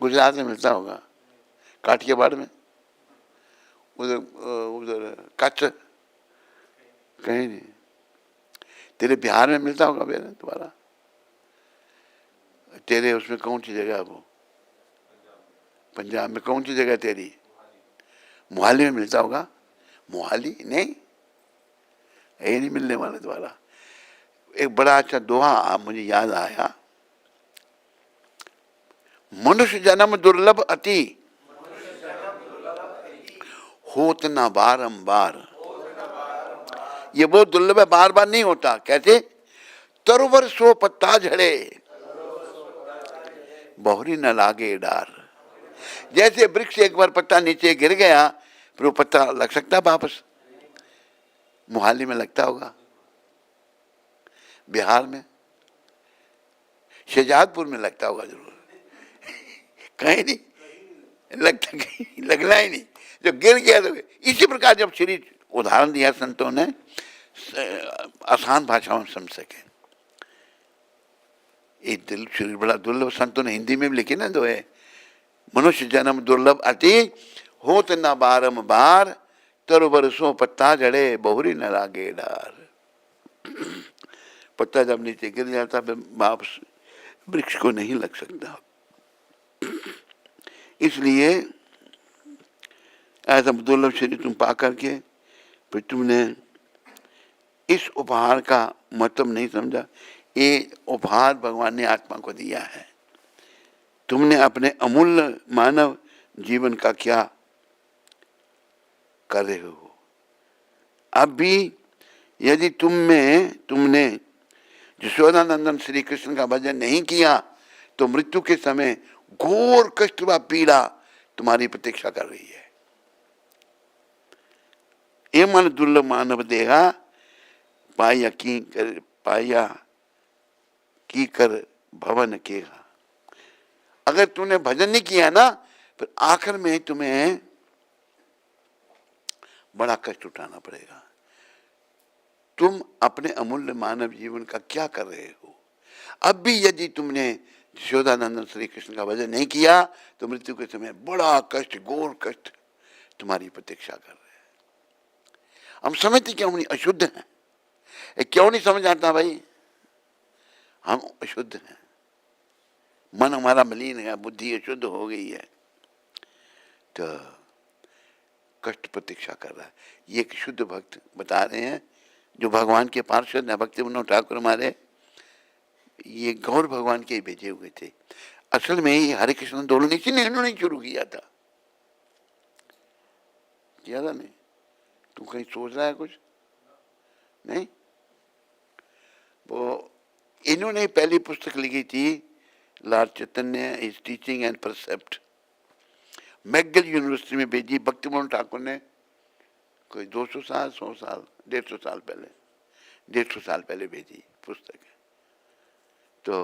गुजरात में मिलता होगा, काठियावाड़ में, उधर उधर कच्छ, कहीं नहीं। तेरे बिहार में मिलता होगा मेरे तुम्हारा, तेरे उसमें कौन सी जगह है वो? पंजाब में कौन सी जगह तेरी? मोहाली में मिलता होगा। मोहाली नहीं, यही नहीं मिलने वाला तुम्हारा। एक बड़ा अच्छा दोहा मुझे याद आया, मनुष्य जन्म दुर्लभ अति, होत न बारंबार। ये बहुत दुर्लभ है, बार बार नहीं होता। कैसे? तरुवर सो पत्ता झड़े, बहुरी न लागे डार। जैसे वृक्ष एक बार पत्ता नीचे गिर गया, फिर वो पत्ता लग सकता वापस? मोहाली में लगता होगा, बिहार में, शाहजहांपुर में लगता होगा जरूर, कहीं नहीं लगता, कहीं लगना ही नहीं, जो गिर गया तो। इसी प्रकार जब शरीर, उदाहरण दिया संतों ने आसान भाषा में समझ सके। एक दिल शरीर बड़ा दुर्लभ, संतों ने हिंदी में भी लिखे ना, दो है, मनुष्य जन्म दुर्लभ अति, होत न बारंबार, तरु बरसों पत्ता झड़े, बहुरी न लागे डार। पत्ता जब नीचे गिर जाता फिर वापस वृक्ष को नहीं लग सकता। इसलिए ऐसा दुर्लभ शरीर तुम पा करके फिर तुमने इस उपहार का मतलब नहीं समझा। ये उपहार भगवान ने आत्मा को दिया है। तुमने अपने अमूल्य मानव जीवन का क्या कर रहे हो? अब भी यदि तुमने यशोदानंदन श्री कृष्ण का भजन नहीं किया तो मृत्यु के समय घोर कष्ट व पीड़ा तुम्हारी प्रतीक्षा कर रही है। ये मन दुर्लभ मानव देगा पाया की कर भवन केगा। अगर तूने भजन नहीं किया ना, फिर आखिर में तुम्हें बड़ा कष्ट उठाना पड़ेगा। तुम अपने अमूल्य मानव जीवन का क्या कर रहे हो? अब भी यदि तुमने यशोदानंदन श्री कृष्ण का भजन नहीं किया तो मृत्यु के समय बड़ा कष्ट, घोर कष्ट तुम्हारी प्रतीक्षा कर रहे हैं। हम समझते क्यों नहीं? अशुद्ध हैं। क्यों नहीं समझ आता भाई? हम अशुद्ध हैं, मन हमारा मलिन है, बुद्धि अशुद्ध हो गई है, तो कष्ट प्रतीक्षा कर रहा है। ये एक शुद्ध भक्त बता रहे हैं जो भगवान के पार्षद है, भक्ति विनोद ठाकुर हमारे, ये गौर भगवान के भेजे हुए थे। असल में ये हरे कृष्ण आंदोलन इन्होंने शुरू किया था, नहीं? तू कहीं सोच रहा है कुछ? नहीं, वो इन्होंने पहली पुस्तक लिखी थी, Lord Chaitanya is teaching and precept, McGill University में भेजी। भक्ति विनोद ठाकुर ने कोई 200 साल 100 साल 150 साल पहले 150 साल पहले भेजी पुस्तक। तो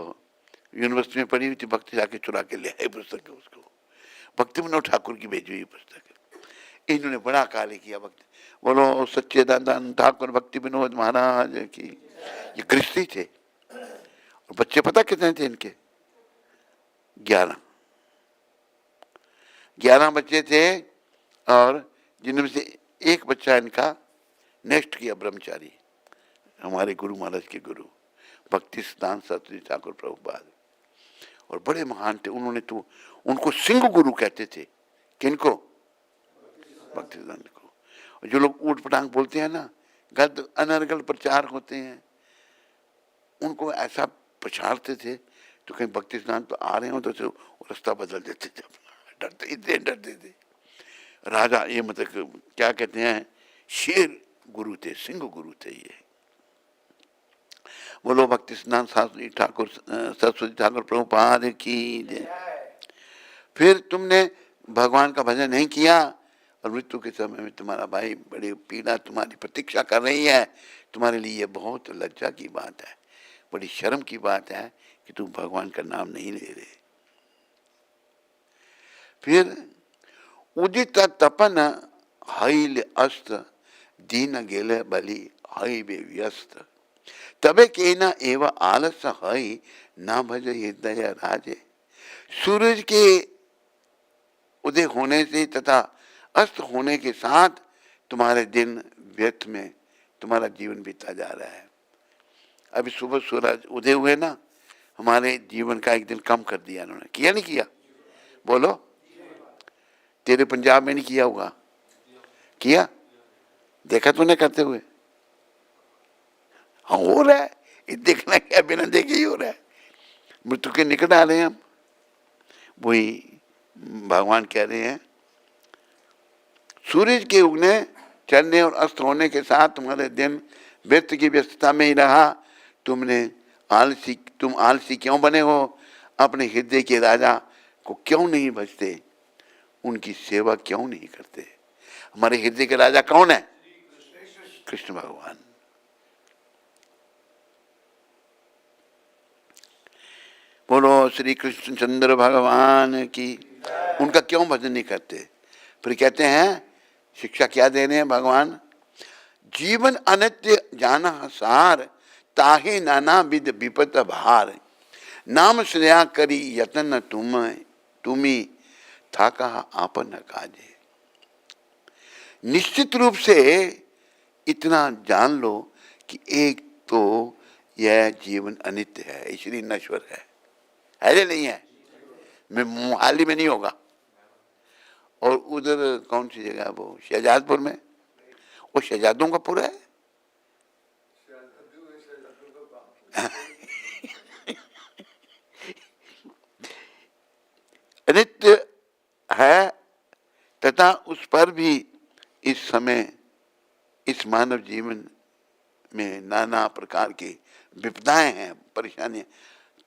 यूनिवर्सिटी में पढ़ी हुई थी, भक्ति जाके चुरा के ले आए पुस्तक उसको। भक्ति विनोद ठाकुर की भेजी हुई पुस्तक। इन्होंने बड़ा कार्य किया। भक्ति बोलो सच्चिदानंद ठाकुर भक्ति विनोद महाराज की। ये गृहस्थी थे और बच्चे पता कितने थे इनके? 11 बच्चे थे, और जिनमें से एक बच्चा इनका नेक्स्ट किया ब्रह्मचारी, हमारे गुरु महाराज के गुरु भक्ति सिद्धांत सरस्वती ठाकुर प्रभुपाद, और बड़े महान थे। उन्होंने तो उनको सिंह गुरु कहते थे। किनको? भक्ति सिद्धांत को। और जो लोग ऊट पटांग बोलते हैं ना, गलत अनर्गल प्रचार होते हैं, उनको ऐसा प्रचारते थे तो कहीं भक्ति सिद्धांत तो आ रहे हो तो रास्ता बदल देते थे, डरते थे। राजा, ये मतलब क्या कहते हैं, शेर गुरु थे, सिंह गुरु थे ये। बोलो भक्ति सिद्धांत सरस्वती ठाकुर प्रभुपाद की जय। फिर तुमने भगवान का भजन नहीं किया और मृत्यु के समय में तुम्हारा भाई बड़ी पीड़ा तुम्हारी प्रतीक्षा कर रही है। तुम्हारे लिए ये बहुत लज्जा की बात है, बड़ी शर्म की बात है कि तुम भगवान का नाम नहीं ले रहे। फिर उदित तपन हईल अस्त दीन गेले बलि हई बे व्यस्त तबे केना एवं आलस हई ना भज हृदय राजे। सूरज के उदय होने से तथा अस्त होने के साथ तुम्हारे दिन व्यर्थ में तुम्हारा जीवन बीता जा रहा है। अभी सुबह सूरज उदय हुए ना, हमारे जीवन का एक दिन कम कर दिया उन्होंने। किया नहीं किया? बोलो। तेरे पंजाब में नहीं किया होगा? किया? देखा तूने करते हुए? हाँ, हो रहा है। ये देखना क्या, बिना देखे ही हो रहा है। मृत्यु के निकट आ रहे हैं हम। वही भगवान कह रहे हैं, सूरज के उगने चढ़ने और अस्त होने के साथ तुम्हारे दिन व्यर्थ की व्यस्तता में ही रहा। तुम आलसी क्यों बने हो? अपने हृदय के राजा को क्यों नहीं भजते? उनकी सेवा क्यों नहीं करते? हमारे हृदय के राजा कौन है? कृष्ण भगवान। बोलो श्री कृष्ण चंद्र भगवान की। उनका क्यों भजन नहीं करते? फिर कहते हैं, शिक्षा क्या दे रहे हैं भगवान? जीवन अनित्य जाना सार ताहे नाना विध विपत भार नाम श्रेया करी यतन तुम्ही था कहा आपन काजे। निश्चित रूप से इतना जान लो कि एक तो यह जीवन अनित्य है, इसलिए नश्वर है या नहीं है? मैं मोहाली में नहीं होगा, और उधर कौन सी जगह वो शहजादपुर में, वो शहजादों का पुर है। पिता उस पर भी इस समय इस मानव जीवन में नाना प्रकार की विपदाएं हैं, परेशानियां,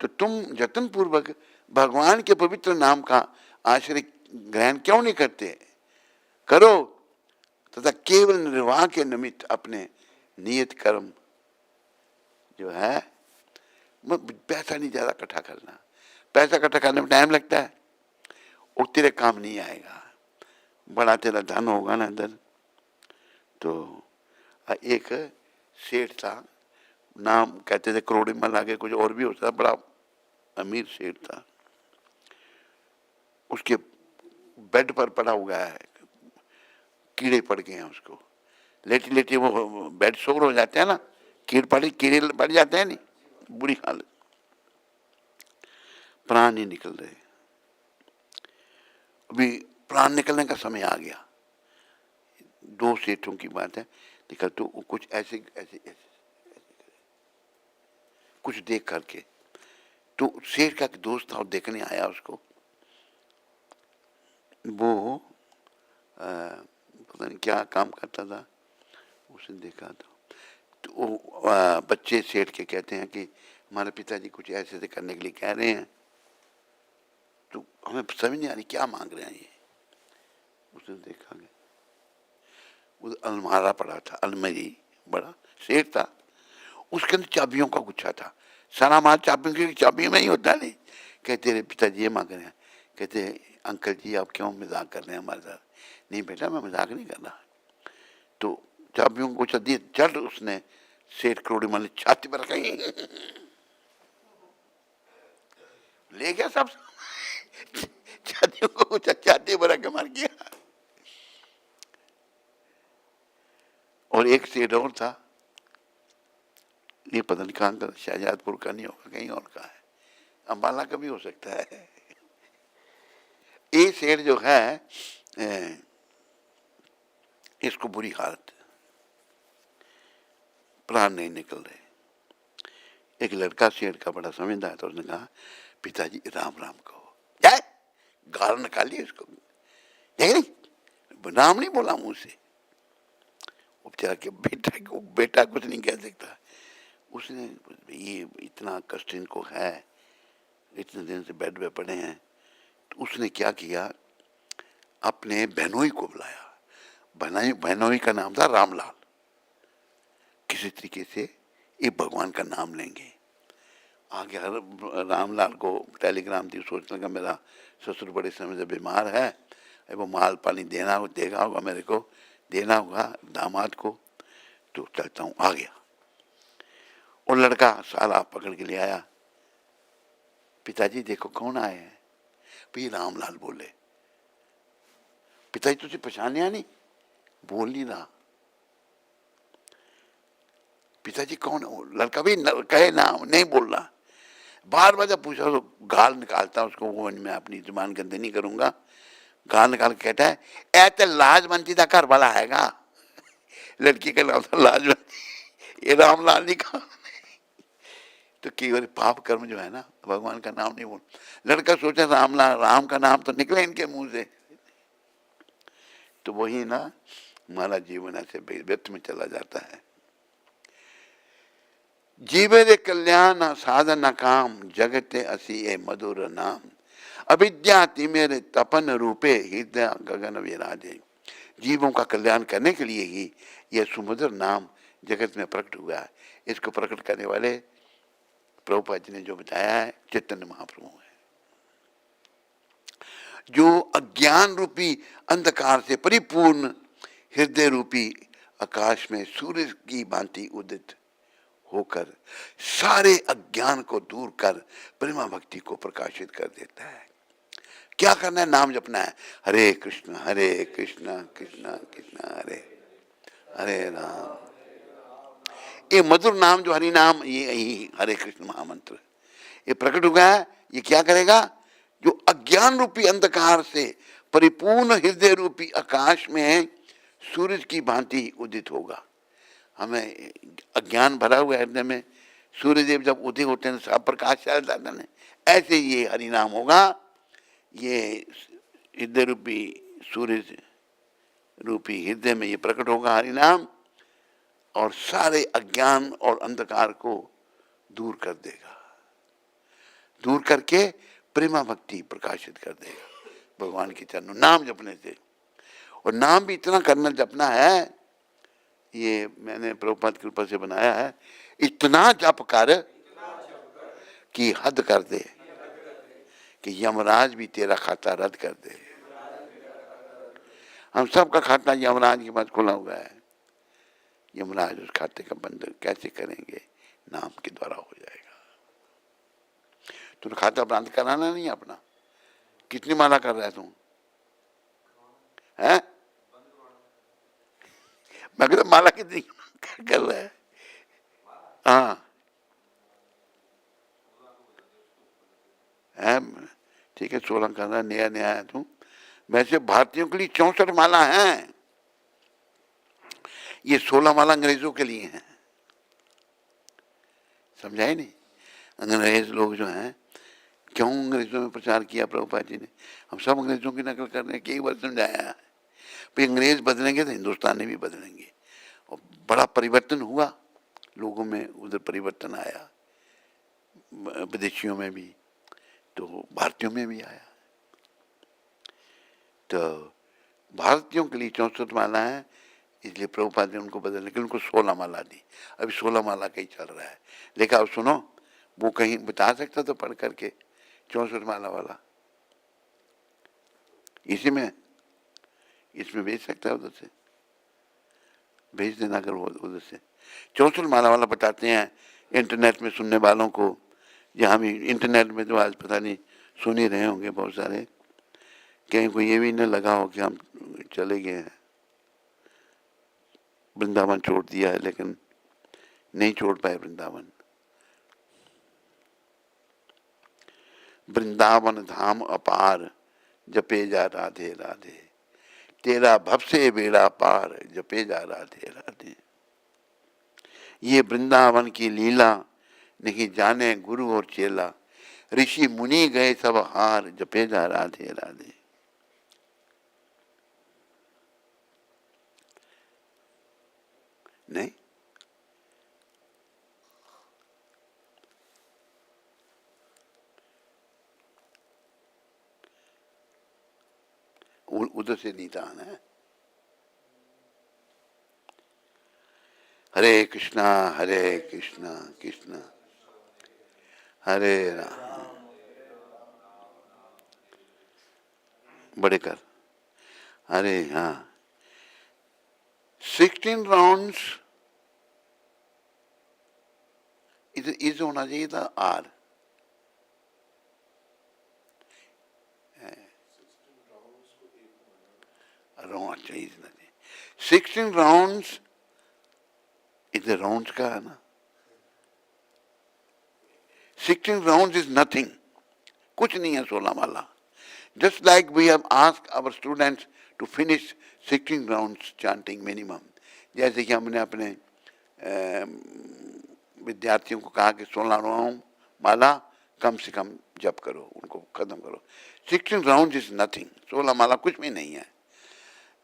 तो तुम जतन पूर्वक भगवान के पवित्र नाम का आश्रय ग्रहण क्यों नहीं करते? करो तथा केवल निर्वाह के निमित्त अपने नियत कर्म जो है, पैसा नहीं ज्यादा इकट्ठा करना। पैसा इकट्ठा करने में टाइम लगता है, वो तेरे काम नहीं आएगा। बड़ा तेरा धन होगा ना अंदर। तो एक सेठ था, नाम कहते थे करोड़ीमल, आगे कुछ और भी होता, बड़ा अमीर सेठ था। उसके बेड पर पड़ा हुआ है, कीड़े पड़ गए हैं उसको, लेटे लेटे वो बेड सोर हो जाते हैं ना, कीड़े पड़ जाते हैं, नहीं बुरी हालत, प्राण नहीं निकल रहे। अभी प्राण निकलने का समय आ गया। दो सेठों की बात है, निकल तो कुछ ऐसे ऐसे ऐसे कुछ देख करके, तो सेठ का दोस्त था, देखने आया उसको। वो पता नहीं क्या काम करता था, उसने देखा तो वो बच्चे सेठ के कहते हैं कि हमारे पिताजी कुछ ऐसे ऐसे करने के लिए कह रहे हैं, तो हमें समझ नहीं आ रही क्या मांग रहे हैं ये। उसने देखा गया, उस अलमारा पड़ा था, अलमारी, बड़ा सेठ था, उसके अंदर चाबियों का गुच्छा था। सारा माल चाबियों की चाबी में ही होता नहीं। कहते तेरे पिताजी ये मांग रहे हैं। कहते अंकल जी आप क्यों मजाक कर रहे हैं हमारे साथ? नहीं बेटा मैं मजाक नहीं कर रहा। तो चाबियों को गुच्छा दिए, चढ़ उसने सेठ करोड़ीमल ने छाती पर रखा, ले गया सब छातियों को गुच्छा छाती पर रख मार गया। और एक सेठ और था, ये पता नहीं कहाँ का, शाहजहादपुर का नहीं होगा, कहीं और का है, अम्बाला का भी हो सकता है। ये सेठ जो है इसको बुरी हालत, प्राण नहीं निकल रहे। एक लड़का सेठ का बड़ा समझदार है, तो उसने कहा पिताजी राम राम कहो। जाए गाल निकाली उसको, नहीं नाम नहीं बोला मुंह से। बेचारा के बेटा कुछ नहीं कह सकता। उसने ये इतना कष्ट इनको है, इतने दिन से बेड पे पड़े हैं, तो उसने क्या किया, अपने बहनोई को बुलाया। बहनोई का नाम था रामलाल। किसी तरीके से ये भगवान का नाम लेंगे। आगे रामलाल को टेलीग्राम दी, सोचने का मेरा ससुर बड़े समय से बीमार है, वो माल पानी देगा होगा, मेरे को देना होगा दामाद को, तो चलता हूँ। आ गया और लड़का साला पकड़ के ले आया। पिताजी देखो कौन आए हैं। भाई रामलाल बोले। पिताजी तुझे पहचानिया नहीं? बोल नहीं रहा। पिताजी कौन है? लड़का भी कहे नाम नहीं बोल रहा। बार बार जब पूछा तो गाल निकालता उसको, वो मैं अपनी जुबान गंदी नहीं करूंगा, गाल निकाल के कहता है ऐसे लाजवंती का घर वाला हैगा। लड़की का नाम था लाजवंती, ये रामलाल नहीं कहा। तो केवल पाप कर्म जो है ना, भगवान का नाम नहीं बोल। लड़का सोचा रामलाल, राम का नाम तो निकले इनके मुंह से। तो वही ना हमारा जीवन ऐसे व्यर्थ में चला जाता है। जीवे कल्याण साधन काम जगते असी ए मधुर नाम, अविद्या तिमेरे तपन रूपे हृदय गगन विराजे। जीवों का कल्याण करने के लिए ही यह सुमधुर नाम जगत में प्रकट हुआ है। इसको प्रकट करने वाले प्रभुपाद जी ने जो बताया है चैतन्य महाप्रभु है। जो अज्ञान रूपी अंधकार से परिपूर्ण हृदय रूपी आकाश में सूर्य की भांति उदित होकर सारे अज्ञान को दूर कर प्रेमा भक्ति को प्रकाशित कर देता है। क्या करना है? नाम जपना है। हरे कृष्ण कृष्ण कृष्ण हरे हरे राम। ये मधुर नाम जो हरि नाम, ये यही हरे कृष्ण महामंत्र ये प्रकट हुआ है। ये क्या करेगा? जो अज्ञान रूपी अंधकार से परिपूर्ण हृदय रूपी आकाश में सूरज की भांति उदित होगा। हमें अज्ञान भरा हुआ हृदय में, सूर्यदेव जब उदय होते हैं सब प्रकाश चल जाता है। ऐसे ये हरि नाम होगा। ये हृदय रूपी सूरज रूपी हृदय में ये प्रकट होगा हरि नाम, और सारे अज्ञान और अंधकार को दूर कर देगा, दूर करके प्रेमा भक्ति प्रकाशित कर देगा भगवान के चरणों नाम जपने से। और नाम भी इतना करना जपना है, ये मैंने प्रभुपाद की कृपा से बनाया है, इतना जप कर कि हद कर दे, कि यमराज भी तेरा खाता रद्द कर दे। हम सबका खाता यमराज के पास खुला हुआ है, यमराज उस खाते का बंद कैसे करेंगे? नाम के द्वारा हो जाएगा। तो खाता बंद कराना नहीं अपना। कितनी माला कर रहा है तू? है मगर माला कितनी कर रहा है? हाँ है, ठीक है, 16 कर रहा है, नया नया है तू। वैसे भारतीयों के लिए 64 माला हैं, ये 16 माला अंग्रेजों के लिए हैं। समझाए नहीं? अंग्रेज लोग जो हैं, क्यों अंग्रेजों में प्रचार किया प्रभुपाद जी ने? हम सब अंग्रेजों की नकल कर रहे हैं, कई बार समझाया है। भाई अंग्रेज बदलेंगे तो हिंदुस्तानी भी बदलेंगे, और बड़ा परिवर्तन हुआ लोगों में, उधर परिवर्तन आया, विदेशियों में भी, तो भारतीयों में भी आया। तो भारतीयों के लिए 64 माला है, इसलिए प्रभुपाद ने उनको बदलने के लिए उनको 16 माला दी। अभी 16 माला का ही चल रहा है। लेकिन अब सुनो, वो कहीं बता सकता तो पढ़ करके 64 माला वाला इसी में, इसमें भेज सकता है, उधर से भेज देना अगर वो उधर से। 64 माला वाला बताते हैं इंटरनेट में सुनने वालों को, जहाँ भी इंटरनेट में तो आज पता नहीं सुन ही रहे होंगे बहुत सारे, कहीं को ये भी न लगा हो कि हम चले गए हैं, वृंदावन छोड़ दिया है, लेकिन नहीं छोड़ पाए वृंदावन। वृंदावन धाम अपार, जपे जा राधे राधे, तेरा भव से बेड़ा पार, जपे जा राधे राधे। ये वृंदावन की लीला नहीं जाने गुरु और चेला, ऋषि मुनि गए सब हार, जपे जा राधे राधे। नहीं, उधर से नीता आना है। हरे कृष्णा कृष्णा हरे राम। बड़े कर, अरे हाँ, 16 राउंड्स इज होना चाहिए था आर, राउंड चाहिए ना। 16 राउंड्स इधर राउंड्स का है ना, 16 राउंड्स इज नथिंग, कुछ नहीं है 16 माला। Just like we have asked our students to finish 16 rounds chanting minimum, जैसे कि हमने अपने विद्यार्थियों को कहा कि 16 राउंड माला कम से कम जप करो, उनको खत्म करो। 16 राउंड इज नथिंग, 16 माला कुछ भी नहीं है।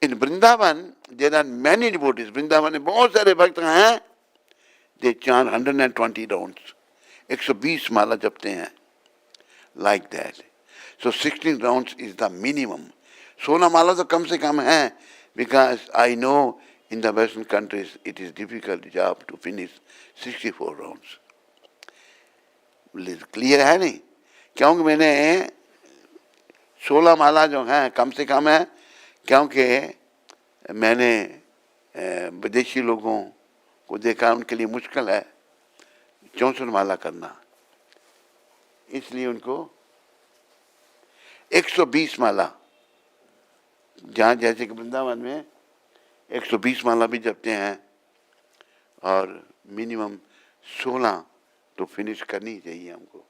In Vrindavan there are many devotees, Vrindavan में बहुत सारे भक्त हैं, दे चांट 120 राउंड्स, 120 माला जपते हैं, like that. So 16 rounds is the minimum. 16 माला तो कम से कम है, because I know in the Western countries it is difficult job to finish 64 rounds. Clear है नहीं? क्योंकि मैंने 16 माला जो है कम से कम है, क्योंकि मैंने विदेशी लोगों को देखा, उनके लिए मुश्किल है 64 माला करना, इसलिए उनको 120 माला, जहाँ जैसे कि वृंदावन में 120 माला भी जपते हैं, और मिनिमम 16 तो फिनिश करनी चाहिए हमको।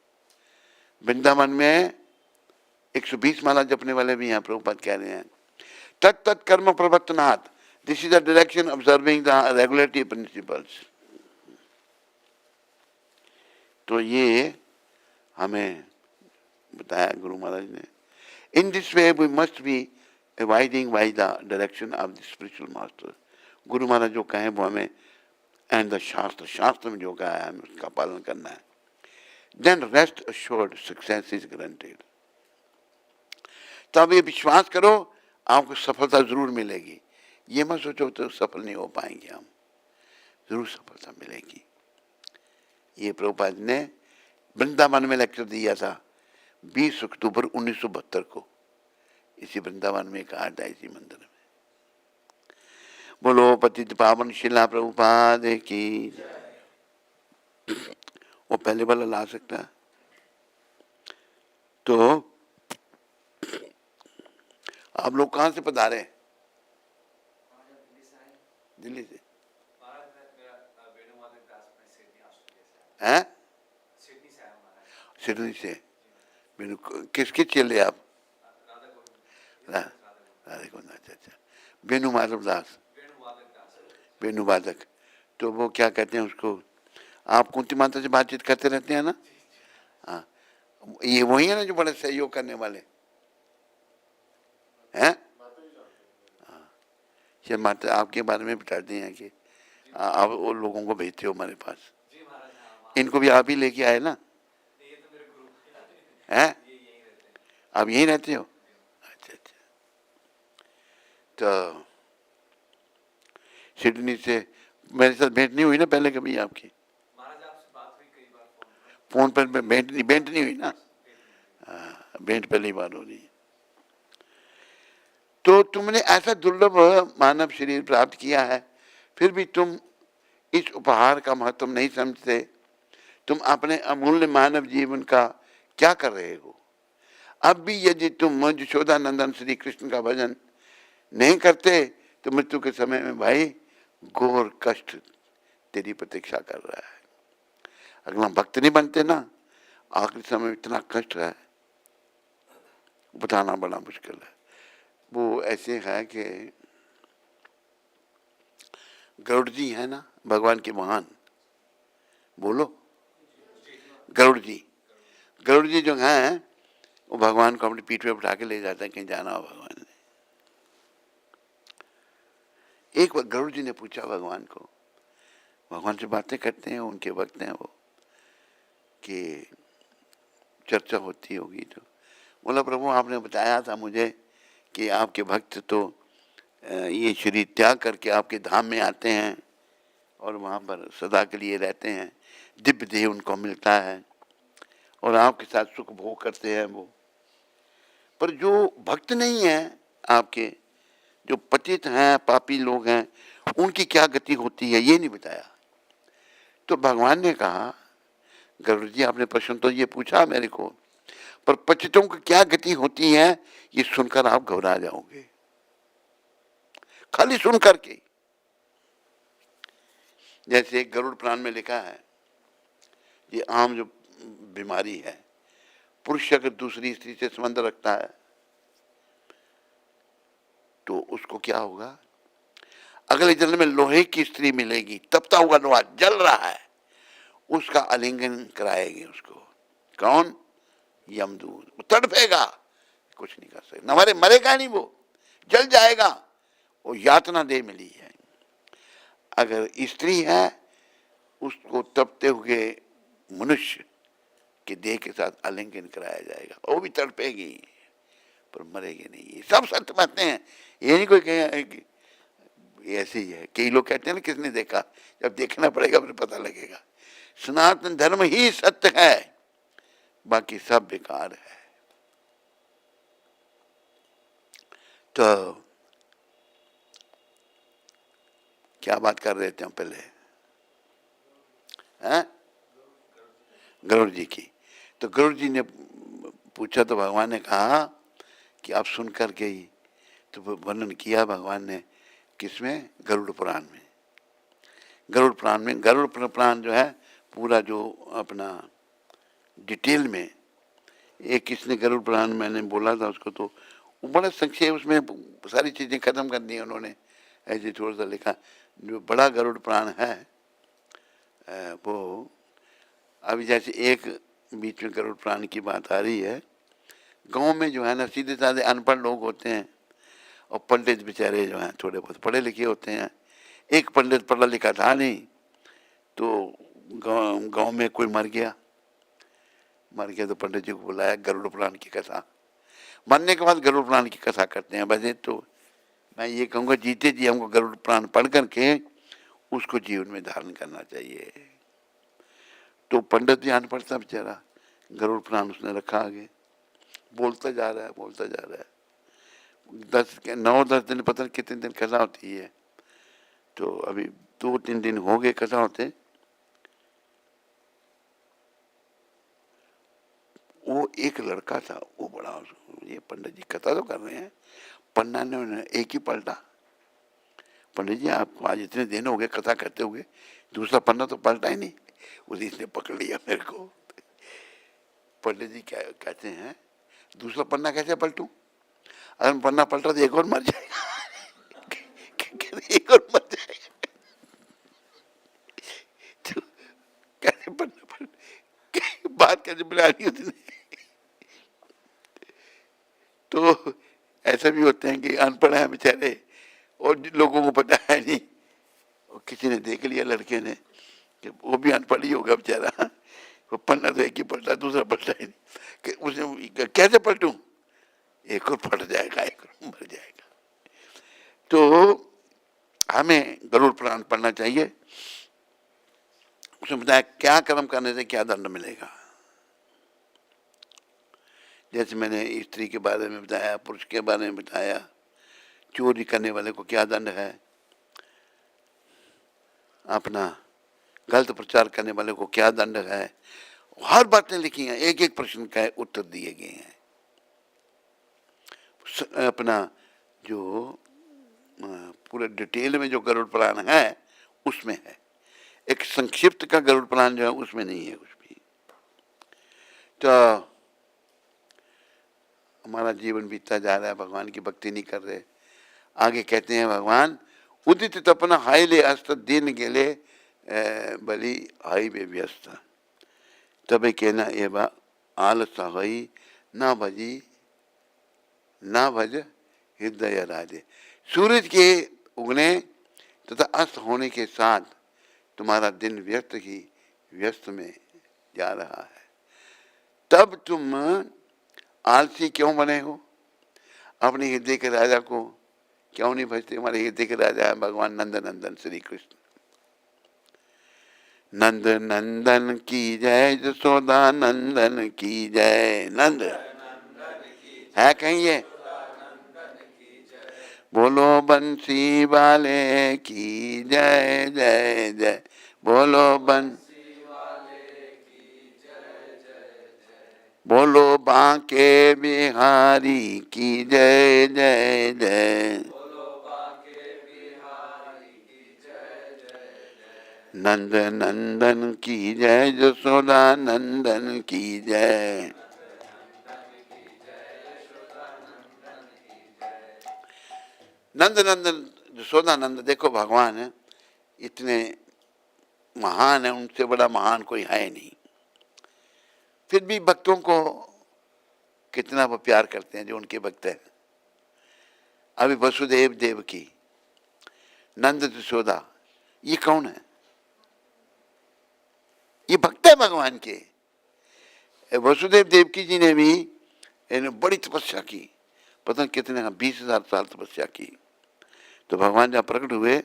वृंदावन में 120 माला जपने वाले भी हैं, प्रभुपाद कह रहे हैं तत् तत् कर्म प्रवर्तनात्, this is the direction observing the regulatory principles. तो ये हमें बताया गुरु महाराज ने। In this way we must be avoiding by the direction of the spiritual master. Guru Maharaj जो कहें वो हमें, एंड द शास्त्र, शास्त्र में जो कहा है हमें उसका पालन करना है। Then rest assured success is guaranteed. तब ये विश्वास करो आपको सफलता जरूर मिलेगी। ये मत सोचो तो सफल नहीं हो पाएंगे हम, जरूर सफलता मिलेगी। ये प्रभुपाद ने वृंदावन में लेक्चर दिया था 20 अक्टूबर 1972 को, इसी वृंदावन में एक आठ इसी मंदिर में। बोलो पतित पावन शिला प्रभुपाद की। वो पहले वाला ला सकता है तो। आप लोग कहाँ से पधारे? दिल्ली से हैं? सिडनी से। किसके चले आप? राधे गोविंद। अच्छा अच्छा। वेणु माधव दास, वेणु वादक। तो वो क्या कहते हैं उसको, आप कुंती माता से बातचीत करते रहते हैं ना? हाँ, ये वही है ना जो बड़े सहयोग करने वाले हैं? ये माता आपके बारे में बताते हैं कि आप वो लोगों को भेजते हो हमारे पास। इनको भी आप ही लेके आए ना? हैं? आप यहीं रहते हो? अच्छा अच्छा। तो सिडनी से मेरे साथ भेंट नहीं हुई ना पहले कभी आपकी? फोन पर भेंट नहीं हुई ना? भेंट पहली बार हो रही है। तो तुमने ऐसा दुर्लभ मानव शरीर प्राप्त किया है, फिर भी तुम इस उपहार का महत्व नहीं समझते। तुम अपने अमूल्य मानव जीवन का क्या कर रहे हो? अब भी यदि तुम यशोदानंदन श्री कृष्ण का भजन नहीं करते तो मृत्यु के समय में भाई घोर कष्ट तेरी प्रतीक्षा कर रहा है। अगर हम भक्त नहीं बनते ना, आखिरी समय में इतना कष्ट है बताना बड़ा मुश्किल है। वो ऐसे है कि गरुड़ जी है ना भगवान के महान, बोलो गरुड़ जी। गरुड़ जी जो हैं वो भगवान को अपनी पीठ पे उठा के ले जाते हैं कहीं जाना हो भगवान ने। एक बार गरुड़ जी ने पूछा भगवान को, भगवान से बातें करते हैं, उनके भक्त हैं वो, कि चर्चा होती होगी तो बोला प्रभु आपने बताया था मुझे कि आपके भक्त तो ये शरीर त्याग करके आपके धाम में आते हैं और वहाँ पर सदा के लिए रहते हैं, दिव्य देह उनको मिलता है और आपके साथ सुख भोग करते हैं वो। पर जो भक्त नहीं है आपके, जो पतित हैं पापी लोग हैं, उनकी क्या गति होती है ये नहीं बताया। तो भगवान ने कहा गरुड़ जी आपने प्रश्न तो ये पूछा मेरे को, पर पतितों की क्या गति होती है ये सुनकर आप घबरा जाओगे, खाली सुन करके। जैसे गरुड़ पुराण में लिखा है, ये आम जो बीमारी है, पुरुष अगर दूसरी स्त्री से संबंध रखता है तो उसको क्या होगा, अगले जन्म में लोहे की स्त्री मिलेगी, तपता हुआ लोहा जल रहा है, उसका आलिंगन कराएगी उसको। कौन? यमदूत। वो तड़पेगा, कुछ नहीं कर सकता, हमारे मरेगा नहीं, वो जल जाएगा, वो यातना दे मिली है। अगर स्त्री है उसको तपते हुए मनुष्य के देह के साथ आलिंगन कराया जाएगा, वो भी तड़पेगी पर मरेगी नहीं। ये सब सत्य बातें हैं, ये नहीं कोई कहे ऐसे ही है। कई लोग कहते हैं ना किसने देखा, जब देखना पड़ेगा फिर पता लगेगा। सनातन धर्म ही सत्य है, बाकी सब बेकार है। तो क्या बात कर रहे थे हम पहले, हैं? गरुड़ जी की। तो गरुड़ जी ने पूछा तो भगवान ने कहा कि आप सुन कर के ही, तो वर्णन किया भगवान ने किसमें? गरुड़ पुराण में। गरुड़ पुराण में, गरुड़ पुराण जो है पूरा जो अपना डिटेल में, एक किसने गरुड़ पुराण मैंने बोला था उसको, तो वो बड़ा संक्षेप उसमें सारी चीज़ें खत्म कर दी उन्होंने, ऐसे थोड़ा सा लिखा। जो बड़ा गरुड़ पुराण है वो अभी जैसे एक बीच में गरुड़ पुराण की बात आ रही है, गांव में जो है ना सीधे साधे अनपढ़ लोग होते हैं, और पंडित बेचारे जो हैं थोड़े बहुत पढ़े लिखे होते हैं। एक पंडित पढ़ा लिखा था नहीं, तो गांव में कोई मर गया तो पंडित जी को बुलाया, गरुड़ पुराण की कथा। मरने के बाद गरुड़ पुराण की कथा करते हैं। वैसे तो मैं ये कहूँगा जीते जी हमको गरुड़ पुराण पढ़ करके उसको जीवन में धारण करना चाहिए। तो पंडित जी अनपढ़ था बेचारा, गरुड़ पुराण उसने रखा आगे, बोलता जा रहा है। 9-10 दिन, पता नहीं कितने दिन कथा होती है, तो अभी 2-3 दिन हो गए कथा होते। वो एक लड़का था, वो बड़ा, ये पंडित जी कथा तो कर रहे हैं, पन्ना ने एक ही पलटा। पंडित जी आपको आज इतने दिन हो गए कथा करते हुए, दूसरा पन्ना तो पलटा ही नहीं। उसी ने पकड़ लिया मेरे को। पंडित जी क्या कहते हैं, दूसरा पन्ना कैसे पलटूं? अगर पन्ना पलटा तो एक और मर जाएगा। एक और मर जाएगा। तो कैसे पन्ना पलट बात कैसे बुलानी उसने? तो ऐसा भी होते हैं कि अनपढ़ है बेचारे और लोगों को पता है नहीं, और किसी ने देख लिया लड़के ने कि वो भी अनपढ़ ही होगा बेचारा, वो पन्ना तो एक ही पलटा, दूसरा पलटा ही नहीं, कि उसने कैसे पलटूं? एक और फट जाएगा, एक और मर जाएगा। तो हमें गरुड़ पुराण पढ़ना चाहिए। उसमें बताया क्या कर्म करने से क्या दंड मिलेगा। जैसे मैंने स्त्री के बारे में बताया, पुरुष के बारे में बताया, चोरी करने वाले को क्या दंड है, अपना गलत प्रचार करने वाले को क्या दंड है, हर बातें लिखी हैं, एक एक प्रश्न का उत्तर दिए गए हैं। अपना जो पूरे डिटेल में जो गरुड़ पुराण है उसमें है, एक संक्षिप्त का गरुड़ पुराण जो है उसमें नहीं है कुछ भी। तो हमारा जीवन बीतता जा रहा है, भगवान की भक्ति नहीं कर रहे। आगे कहते हैं भगवान, उदित तपन हाइले अस्त दिन गेले बलि हाई बे व्यस्त, तबे कहना एवं आलस हई ना भज हृदय राजे। सूरज के उगने तथा अस्त होने के साथ तुम्हारा दिन व्यस्त में जा रहा है, तब तुम आलसी क्यों बने हो? अपने हृदय के राजा को क्यों नहीं भजते? हमारे हृदय के राजा है भगवान नंद नंदन श्री कृष्ण। नंद नंदन की जय, यशोदा नंदन की जय। नंद है कहीं ये? बोलो बंसी वाले की जय जय जय, बोलो बोलो बांके बिहारी की जय जय जय। नंद नंदन की जय, यशोदा नंदन की जय। नंद नंदन यशोदा नंद, देखो भगवान है इतने महान है, उनसे बड़ा महान कोई है नहीं, फिर भी भक्तों को कितना वो प्यार करते हैं जो उनके भक्त हैं। अभी वसुदेव देव की, नंद यशोदा, ये कौन है? ये भक्त है भगवान के। वसुदेव देवकी जी ने भी बड़ी तपस्या की, पता नहीं कितने 20,000 साल तपस्या की। तो भगवान जब प्रकट हुए,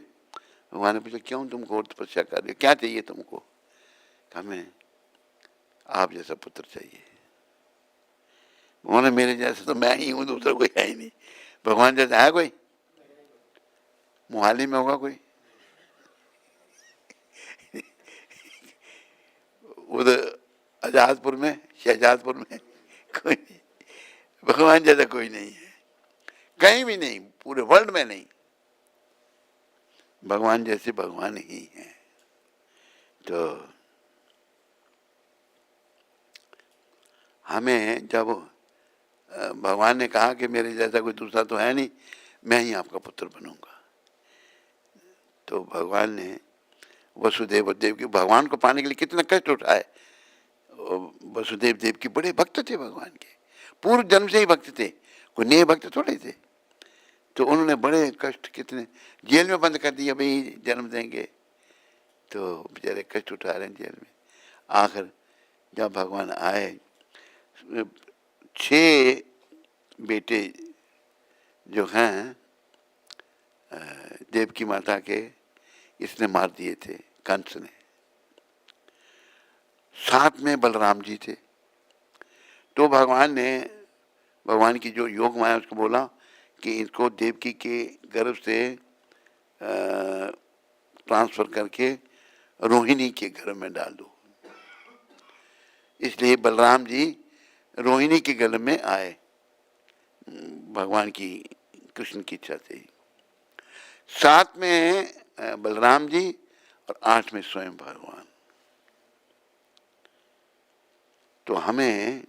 भगवान ने पूछा क्यों तुम घोर तपस्या कर रहे हो, क्या चाहिए तुमको? हमें आप जैसा पुत्र चाहिए। उन्होंने मेरे जैसा तो मैं ही हूं, दूसरा कोई है ही नहीं। भगवान जैसा है कोई? मोहाली में होगा कोई? उधर आजादपुर में, शहजादपुर में कोई नहीं। भगवान जैसा कोई नहीं है, कहीं भी नहीं, पूरे वर्ल्ड में नहीं। भगवान जैसे भगवान ही हैं। तो हमें जब भगवान ने कहा कि मेरे जैसा कोई दूसरा तो है नहीं, मैं ही आपका पुत्र बनूंगा, तो भगवान ने वसुदेव और देवकी, भगवान को पाने के लिए कितना कष्ट उठाए। वसुदेव देवकी बड़े भक्त थे भगवान के, पूर्व जन्म से ही भक्त थे, कोई नए भक्त थोड़े थे। तो उन्होंने बड़े कष्ट, कितने जेल में बंद कर दिया, भाई जन्म देंगे, तो बेचारे कष्ट उठा रहे हैं जेल में। आखिर जब भगवान आए, 6 बेटे जो हैं देवकी माता के, इसने मार दिए थे कंस ने। साथ में बलराम जी थे। तो भगवान ने, भगवान की जो योग माया, उसको बोला कि इनको देवकी के गर्भ से ट्रांसफर करके रोहिणी के गर्भ में डाल दो। इसलिए बलराम जी रोहिणी के गर्भ में आए, भगवान की, कृष्ण की इच्छा से। 7 में बलराम जी और 8 में स्वयं भगवान। तो हमें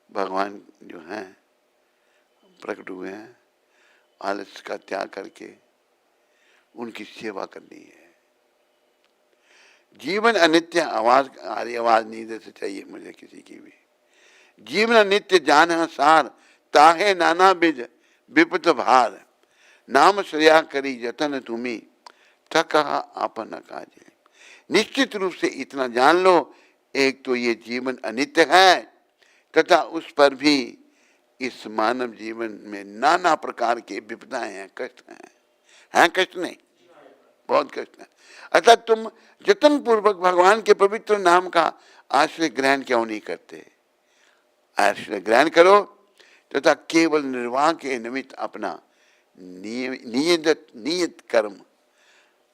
भगवान जो हैं प्रकट हुए हैं, आलस्य का त्याग करके उनकी सेवा करनी है। जीवन अनित्य, आवाज आ रही, आवाज नहीं दे से चाहिए मुझे किसी की भी। जीवन अनित्य जान सार, ताहे नाना बिज विपत भार, नाम श्रेया करी जतन तुम्ही, थक आपन काजे। निश्चित रूप से इतना जान लो, एक तो ये जीवन अनित्य है, तथा उस पर भी इस मानव जीवन में नाना प्रकार के विपदाएं हैं, कष्ट हैं कष्ट नहीं, बहुत कष्ट है। अर्थात तुम जतन पूर्वक भगवान के पवित्र नाम का आश्रय ग्रहण क्यों नहीं करते? आश्रय ग्रहण करो तथा केवल निर्वाह के निमित्त अपना नियत कर्म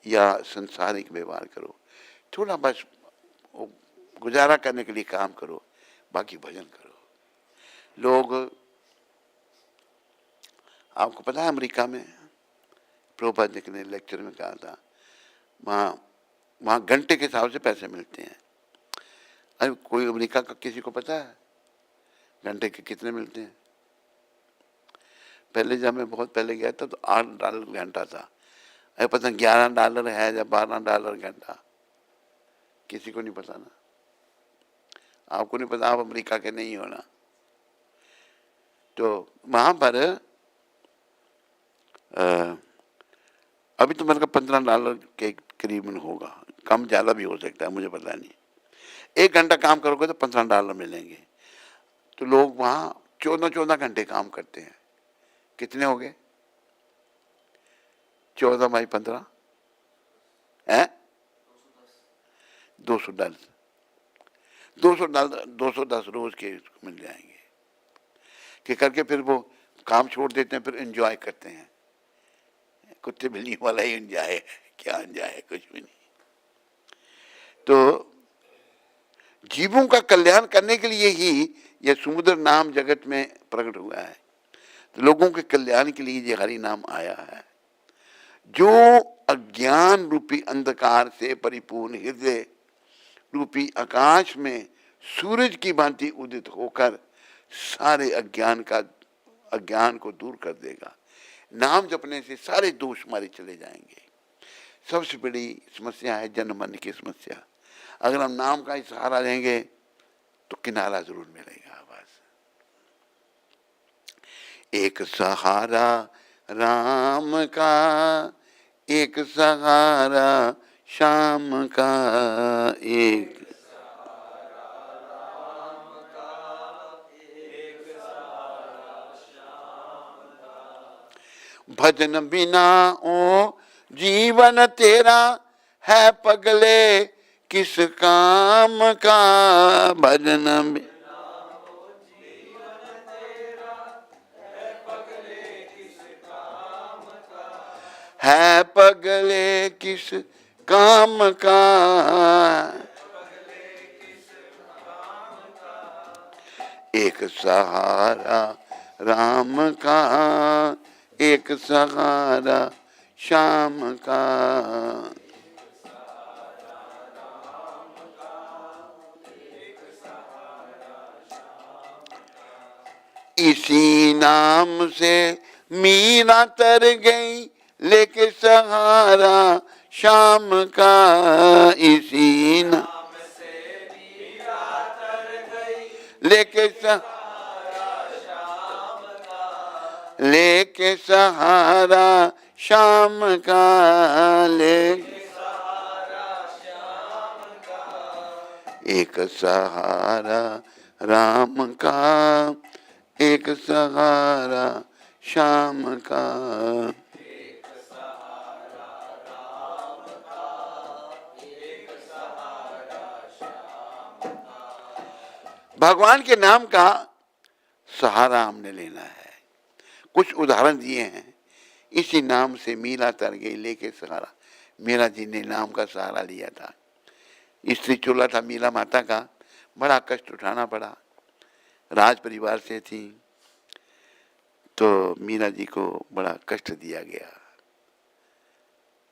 या संसारिक व्यवहार करो। थोड़ा बस गुजारा करने के लिए काम करो, बाकी भजन करो। लोग, आपको पता है अमेरिका में प्रभुपाद जी ने लेक्चर में कहा था, वहाँ घंटे के हिसाब से पैसे मिलते हैं। अरे कोई अमेरिका का किसी को पता है घंटे के कितने मिलते हैं? पहले जब मैं बहुत पहले गया था तो $8 घंटा था। अरे पता नहीं $11 है या $12 घंटा, किसी को नहीं पता ना। आपको नहीं पता, आप अमेरिका के नहीं हो ना। तो वहाँ पर अभी तो मेरे को $15 के करीबन होगा, कम ज़्यादा भी हो सकता है, मुझे पता नहीं। 1 घंटा काम करोगे तो $15 मिलेंगे। तो लोग वहाँ 14 घंटे काम करते हैं। कितने हो गए? 14 बाई 15 है $210। 210 रोज के मिल जाएंगे कि करके फिर वो काम छोड़ देते हैं, फिर एंजॉय करते हैं। कुत्ते बिल्ली वाला ही एंजॉय है, क्या एंजॉय है, कुछ भी नहीं। तो जीवों का कल्याण करने के लिए ही यह समुद्र नाम जगत में प्रकट हुआ है। तो लोगों के कल्याण के लिए ये हरि नाम आया है। जो अज्ञान रूपी अंधकार से परिपूर्ण हृदय रूपी आकाश में सूरज की भांति उदित होकर सारे अज्ञान को दूर कर देगा। नाम जपने से सारे दोष मारे चले जाएंगे। सबसे बड़ी समस्या है जन्म मरण की समस्या। अगर हम नाम का ही सहारा लेंगे तो किनारा जरूर मिलेगा। बस एक सहारा राम का, एक सहारा शाम का, एक भजन बिना ओ जीवन तेरा, है पगले किस काम का। भजन बिना ओ जीवन तेरा, है पगले किस काम का, है पगले किस काम का। एक सहारा राम का, एक सहारा शाम का। इसी नाम से मीरा तर गई लेके सहारा शाम का। इसी नाम से मीरा तर गई लेके सहारा शाम का, लेके सहारा शाम का, एक सहारा राम का, एक सहारा शाम का। भगवान के नाम का सहारा हमने लेना है। कुछ उदाहरण दिए हैं। इसी नाम से मीरा तर गई लेके सहारा। मीरा जी ने नाम का सहारा लिया था। स्त्री चोला था मीरा माता का, बड़ा कष्ट उठाना पड़ा। राज परिवार से थी तो मीरा जी को बड़ा कष्ट दिया गया,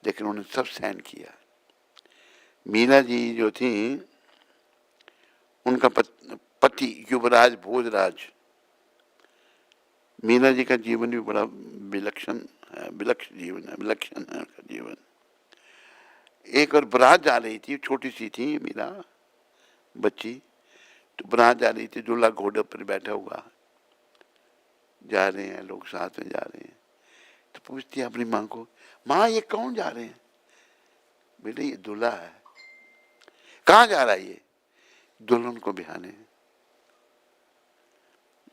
लेकिन उन्होंने सब सहन किया। मीरा जी जो थी, उनका पति युवराज भोजराज। मीरा जी का जीवन भी बड़ा विलक्षण है, विलक्षण जीवन है, विलक्षण है उनका जीवन। एक और बारात जा रही थी, छोटी सी थी मीरा बच्ची, तो बारात जा रही थी, दूल्हा घोड़े पर बैठा हुआ, जा रहे हैं लोग, साथ में जा रहे हैं। तो पूछती है अपनी माँ को, माँ ये कौन जा रहे हैं? बेटे ये दूल्हा है। कहाँ जा रहा है ये? दुल्हन को बिहाने।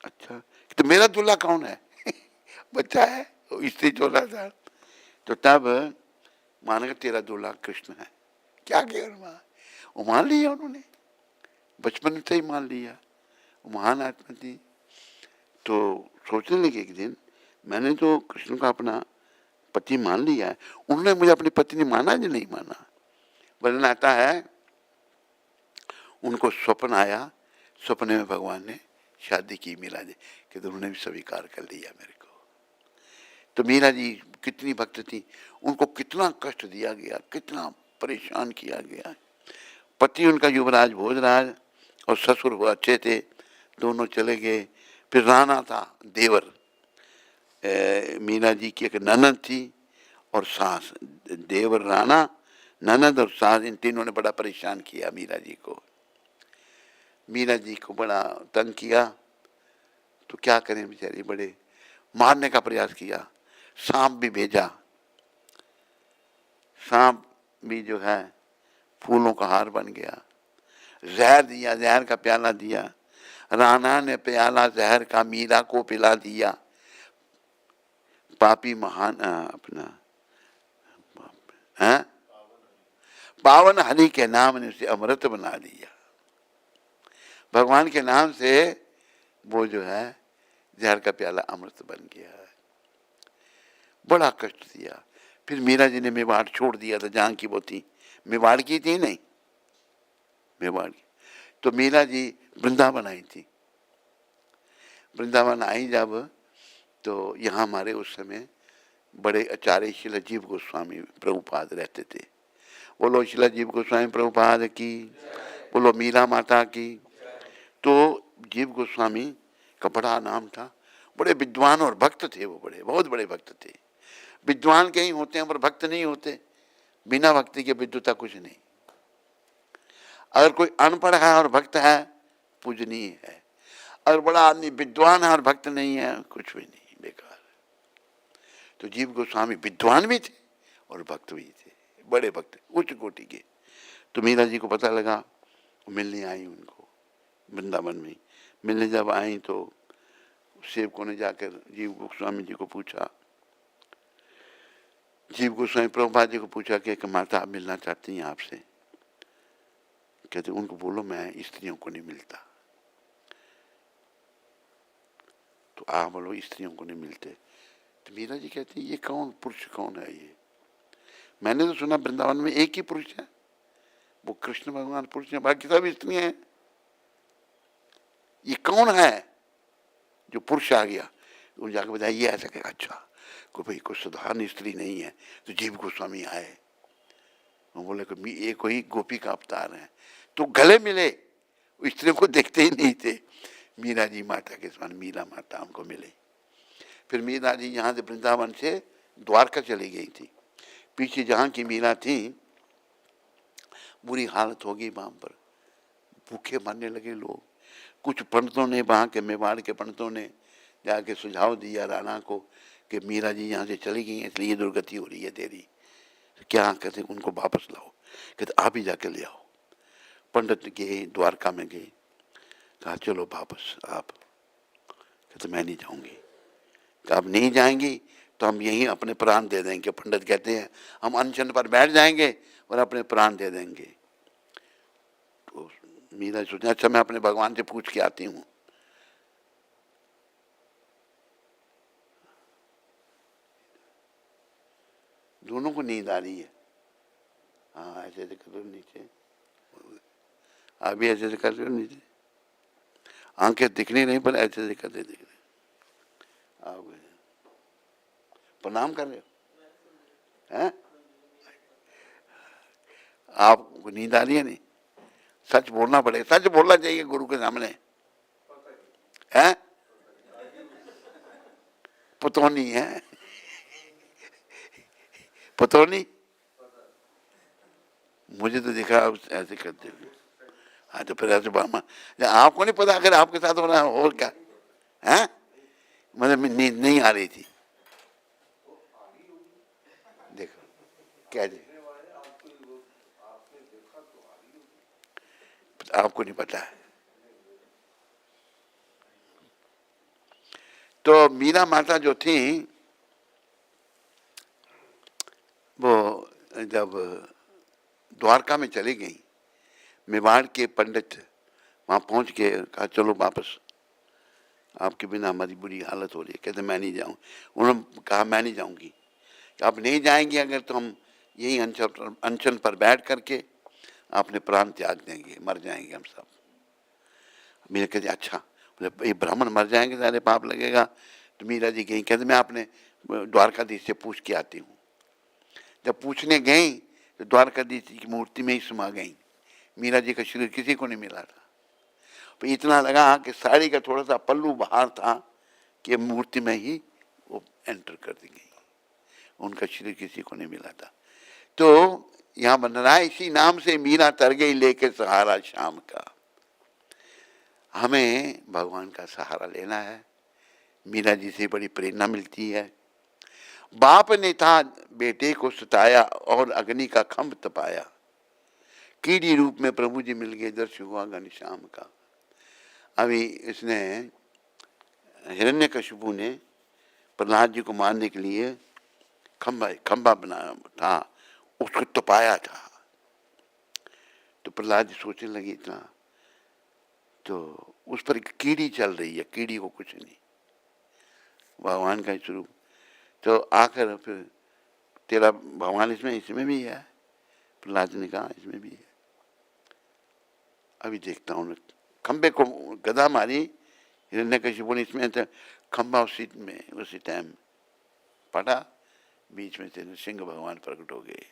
अच्छा, तो मेरा दूल्हा कौन है? बच्चा है, स्त्री चोला था। तो तब मान का तेरा दूल्हा कृष्ण है। क्या किया माँ? वो मान लिया उन्होंने, बचपन से ही मान लिया। वो महान आत्मा थी। तो सोचने लगे एक दिन, मैंने तो कृष्ण को अपना पति मान लिया है, उन्होंने मुझे अपनी पत्नी माना या नहीं माना? वर्णन आता है, उनको स्वप्न आया, सपने में भगवान ने शादी की मीरा जी कि तो उन्होंने भी स्वीकार कर लिया मेरे को। तो मीरा जी कितनी भक्त थी, उनको कितना कष्ट दिया गया, कितना परेशान किया गया। पति उनका युवराज भोजराज और ससुर वो अच्छे थे, दोनों चले गए। फिर राणा था देवर, मीरा जी की एक ननद थी और सास। देवर, राणा, ननद और सास, इन तीनों ने बड़ा परेशान किया मीरा जी को। मीरा जी को बड़ा तंग किया। तो क्या करें बेचारी, बड़े मारने का प्रयास किया, सांप भी भेजा। सांप भी जो है फूलों का हार बन गया। जहर दिया, जहर का प्याला दिया। राणा ने प्याला जहर का मीरा को पिला दिया। पापी महान अपना है, पावन हरि के नाम ने उसे अमृत बना दिया। भगवान के नाम से वो जो है जहर का प्याला अमृत बन गया है। बड़ा कष्ट दिया। फिर मीरा जी ने मेवाड़ छोड़ दिया था, जहाँ की वो थी। मेवाड़ की थी नहीं, मेवाड़ की। तो मीरा जी वृंदावन आई थी। वृंदावन आई जब, तो यहाँ हमारे उस समय बड़े आचार्य शिला जीव गोस्वामी प्रभुपाद रहते थे। बोलो शिला जीव गोस्वामी प्रभुपाद की, बोलो मीरा माता की। तो जीव गोस्वामी का बड़ा नाम था, बड़े विद्वान और भक्त थे वो, बड़े बहुत बड़े भक्त थे। विद्वान कहीं होते हैं पर भक्त नहीं होते। बिना भक्ति के विद्वता कुछ नहीं। अगर कोई अनपढ़ है और भक्त है, पूजनीय है। अगर बड़ा आदमी विद्वान है और भक्त नहीं है, कुछ भी नहीं, बेकार। तो जीव गोस्वामी विद्वान भी थे और भक्त भी थे, बड़े भक्त, उच्च कोटि के। तो मीरा जी को पता लगा, मिलने आई उनको वृंदावन में। मिलने जब आई तो सेवकों ने जाकर जीव गोस्वामी जी को पूछा, जीव गोस्वामी प्रभुपाद जी को पूछा कि माता मिलना चाहती हैं आपसे। कहते उनको बोलो मैं स्त्रियों को नहीं मिलता। तो आप बोलो स्त्रियों को नहीं मिलते। तो मीरा जी कहती ये कौन पुरुष कौन है ये? मैंने तो सुना वृंदावन में एक ही पुरुष है, वो कृष्ण भगवान पुरुष है, बाकी सब स्त्रियां हैं। ये कौन है जो पुरुष आ गया? तो जाकर बताया ये ऐसा कहेगा, अच्छा कोई भाई कोई साधारण स्त्री नहीं है। तो जीव गोस्वामी आए, वो बोले कि ये कोई गोपी का अवतार है। तो गले मिले, स्त्रियों को देखते ही नहीं थे। मीरा जी माता के समान मीरा माता हमको मिले। फिर मीरा जी यहाँ से वृंदावन से द्वारका चली गई थी। पीछे जहाँ की मीरा थी, बुरी हालत हो गई वहाँ पर, भूखे मरने लगे लोग। कुछ पंडितों ने, वहाँ के मेवाड़ के पंडितों ने जाके सुझाव दिया राणा को कि मीरा जी यहाँ से चली गई हैं, इसलिए ये दुर्गति हो रही है तेरी। क्या कहते उनको वापस लाओ, कहते आप ही जाके ले आओ। पंडित गए, द्वारका में गए, कहा चलो वापस आप, कहते मैं नहीं जाऊंगी। आप नहीं जाएंगी तो हम यहीं अपने प्राण दे देंगे। पंडित कहते हैं हम अनशन पर बैठ जाएंगे और अपने प्राण दे देंगे। तो मीरा सोचा अच्छा मैं अपने भगवान से पूछ के आती हूँ। दोनों को नींद आ रही है। हाँ ऐसे ऐसे कर लो नीचे, अभी ऐसे ऐसे कर लो नीचे, आंखें दिखनी नहीं पर ऐसे ऐसे करते दिख रहे। आप प्रणाम कर रहे हो हैं? आपको नींद आ रही है? नहीं, सच बोलना पड़ेगा, सच बोलना चाहिए गुरु के सामने है। पुतौनी है, पुतौनी मुझे तो दिखा आप ऐसे करते हो। हाँ तो फिर ऐसे आपको नहीं पता अगर आपके साथ हो रहा है और क्या है? मतलब नींद नहीं आ रही थी। देखो क्या जी, आपको नहीं पता है। तो मीरा माता जो थी वो जब द्वारका में चली गई, मेवाड़ के पंडित वहाँ पहुँच के कहा चलो वापस, आपके बिना हमारी बुरी हालत हो रही है। कहते मैं नहीं जाऊँ। उन्होंने कहा मैं नहीं जाऊँगी। आप नहीं जाएंगी अगर तो हम यही अनशन पर बैठ करके अपने प्राण त्याग देंगे, मर जाएंगे हम सब। मीरा कहती अच्छा, बोले ये ब्राह्मण मर जाएंगे सारे पाप लगेगा। तो मीरा जी गई, कहते मैं अपने द्वारकाधीश से पूछ के आती हूँ। जब पूछने गई तो द्वारकाधीश की मूर्ति में ही समा गई। मीरा जी का शरीर किसी को नहीं मिला था। तो इतना लगा कि साड़ी का थोड़ा सा पल्लू बाहर था कि मूर्ति में ही वो एंटर कर दी गई, उनका शरीर किसी को नहीं मिला था। तो यहाँ बन रहा है इसी नाम से मीरा तर गई लेके सहारा शाम का। हमें भगवान का सहारा लेना है। मीरा जी से बड़ी प्रेरणा मिलती है। बाप ने था बेटे को सताया और अग्नि का खंभ तपाया, कीड़ी रूप में प्रभु जी मिल गए, दर्शन हुआ घनश्याम का। अभी इसने हिरण्यकशिपु ने प्रहलाद जी को मारने के लिए खंभा बनाया था, उसको तपाया था। तो प्रहलाद जी सोचने लगे इतना, तो उस पर कीड़ी चल रही है, कीड़ी को कुछ नहीं, भगवान का स्वरूप। तो आकर फिर तेरा भगवान इसमें भी है। प्रहलाद ने कहा इसमें भी है। अभी देखता हूँ, खंबे को गदा मारी हिरण्यकशिपु ने, इसमें तो खंबा उसी टाइम पड़ा, बीच में से नृसिंह भगवान प्रकट हो गए।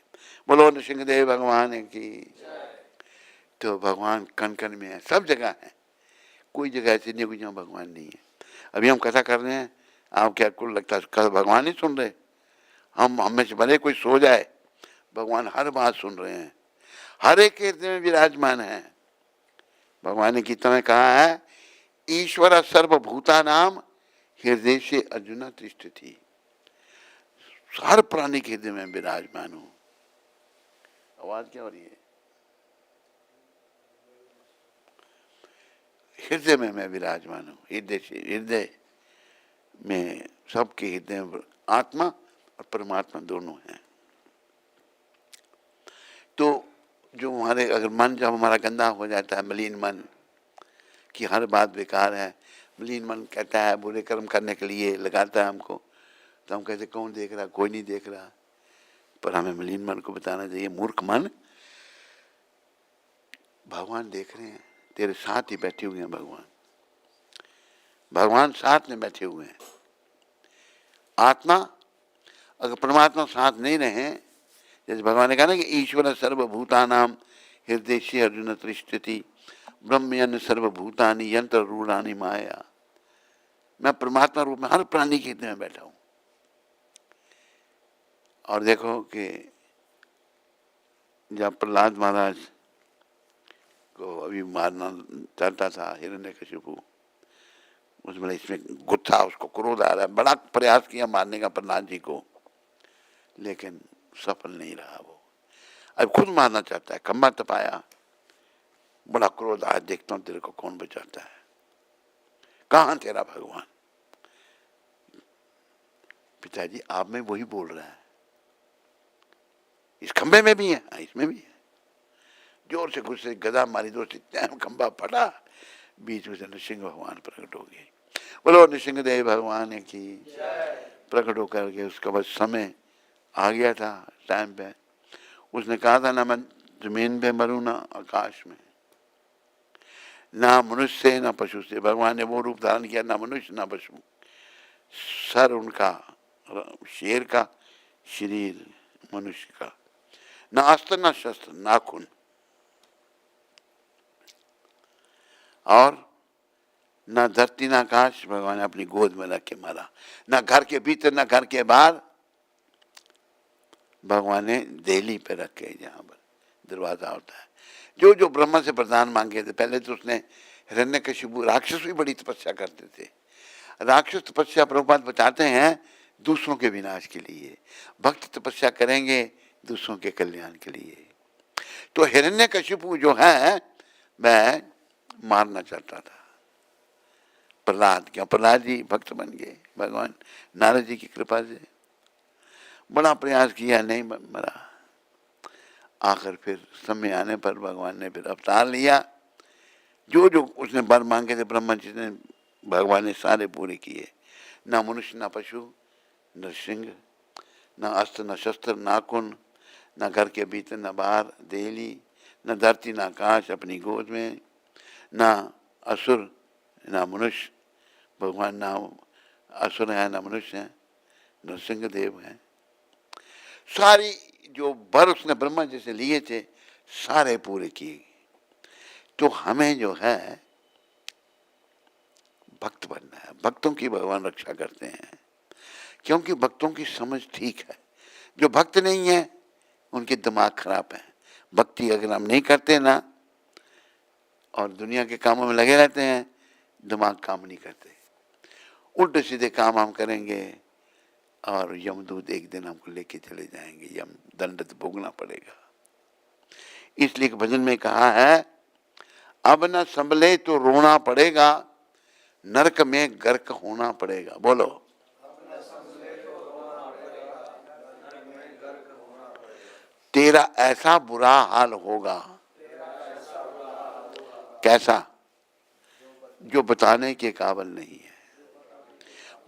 बोलो नृसिंहदेव भगवान की। तो भगवान कण कण में है, सब जगह है, कोई जगह ऐसी नहीं जहाँ भगवान नहीं है। अभी हम कथा कर रहे हैं, आप क्या को लगता है भगवान नहीं सुन रहे? हम में से भले कोई सो जाए, भगवान हर बात सुन रहे हैं, हर एक हृदय में विराजमान है। भगवान ने गीता में कहा है ईश्वर सर्वभूता नाम हृदय से अर्जुन तिष्ठति। हर प्राणी के हृदय में विराजमान हूं। आवाज क्या हो रही है? हृदय में मैं विराजमान हूं। हृदय में, सबके हृदय में आत्मा और परमात्मा दोनों हैं। तो जो हमारे अगर मन जब हमारा गंदा हो जाता है, मलिन मन कि हर बात बेकार है, मलिन मन कहता है बुरे कर्म करने के लिए लगाता है हमको, तो हम कहते कौन देख रहा? कोई नहीं देख रहा। पर हमें मलिन मन को बताना चाहिए मूर्ख मन, भगवान देख रहे हैं, तेरे साथ ही बैठे हुए हैं भगवान। भगवान साथ में बैठे हुए हैं। आत्मा अगर परमात्मा साथ नहीं रहे, जैसे भगवान ने कहा ना कि ईश्वर सर्वभूतानाम हृदय से अर्जुन तिष्ठति ब्रह्मयन सर्वभूतानि यंत्र रूढ़ानि माया। मैं परमात्मा रूप में हर प्राणी के हृदय में बैठा हूं। और देखो कि जब प्रहलाद महाराज को अभी मारना चाहता था हिरण्यकशिपु, उसमें इसमें गुस्सा, उसको क्रोध आ रहा है, बड़ा प्रयास किया मारने का प्रहलाद जी को, लेकिन सफल नहीं रहा। वो अब खुद मारना चाहता है, खंबा तपाया, बड़ा क्रोध, आज देखता हूं तेरे को कौन बचाता है, कहां तेरा भगवान। पिताजी आप में वही बोल रहा है, इस खंबे में भी है, इसमें भी है। जोर से गुस्से गदा मारी, जोर से खंबा फटा, बीच में से नृसिंह भगवान प्रकट हो गए। बोलो नृसिंह देव भगवान की। प्रकट होकर के उसका बस समय आ गया था, टाइम पे। उसने कहा था ना मैं जमीन पे मरूं ना आकाश में, ना मनुष्य से ना पशु से। भगवान ने वो रूप धारण किया, ना मनुष्य ना पशु, सर उनका शेर का, शरीर मनुष्य का, ना अस्त्र ना शस्त्र, नाखून, और ना धरती ना आकाश। भगवान ने अपनी गोद में रख के मारा, ना घर के भीतर ना घर के बाहर। भगवान ने देहली पे रखे, जहां पर दरवाजा होता है। जो जो ब्रह्मा से वरदान मांगे थे, पहले तो उसने हिरण्यकशिपु, राक्षस भी बड़ी तपस्या करते थे। राक्षस तपस्या प्रभुपाद बताते हैं दूसरों के विनाश के लिए, भक्त तपस्या करेंगे दूसरों के कल्याण के लिए। तो हिरण्यकशिपु जो है वह मारना चाहता था प्रहलाद। क्यों? प्रहलाद जी भक्त बन गए भगवान नारद जी की कृपा से। बड़ा प्रयास किया, नहीं मरा। आखिर फिर समय आने पर भगवान ने फिर अवतार लिया। जो जो उसने वर मांगे थे ब्रह्मा जी ने, भगवान ने सारे पूरे किए। ना मनुष्य ना पशु, न सिंह, न अस्त्र न शस्त्र, नाखून, न घर के भीतर न बाहर देहली, न धरती न आकाश अपनी गोद में, न असुर न मनुष्य। भगवान ना असुर है ना मनुष्य है, नरसिंह देव है। सारी जो वर उसने ब्रह्मा जी से लिए थे सारे पूरे किए। तो हमें जो है भक्त बनना है, भक्तों की भगवान रक्षा करते हैं, क्योंकि भक्तों की समझ ठीक है। जो भक्त नहीं है उनके दिमाग खराब है। भक्ति अगर हम नहीं करते ना और दुनिया के कामों में लगे रहते हैं, दिमाग काम नहीं करते, उल्टे सीधे काम हम करेंगे और यमदूत एक दिन हमको लेके चले जाएंगे, यम दंड भोगना पड़ेगा। इसलिए भजन में कहा है, अब न संभले तो रोना पड़ेगा, नरक में गर्क होना पड़ेगा। बोलो, तेरा ऐसा बुरा हाल होगा। कैसा? जो बताने के काबिल नहीं है।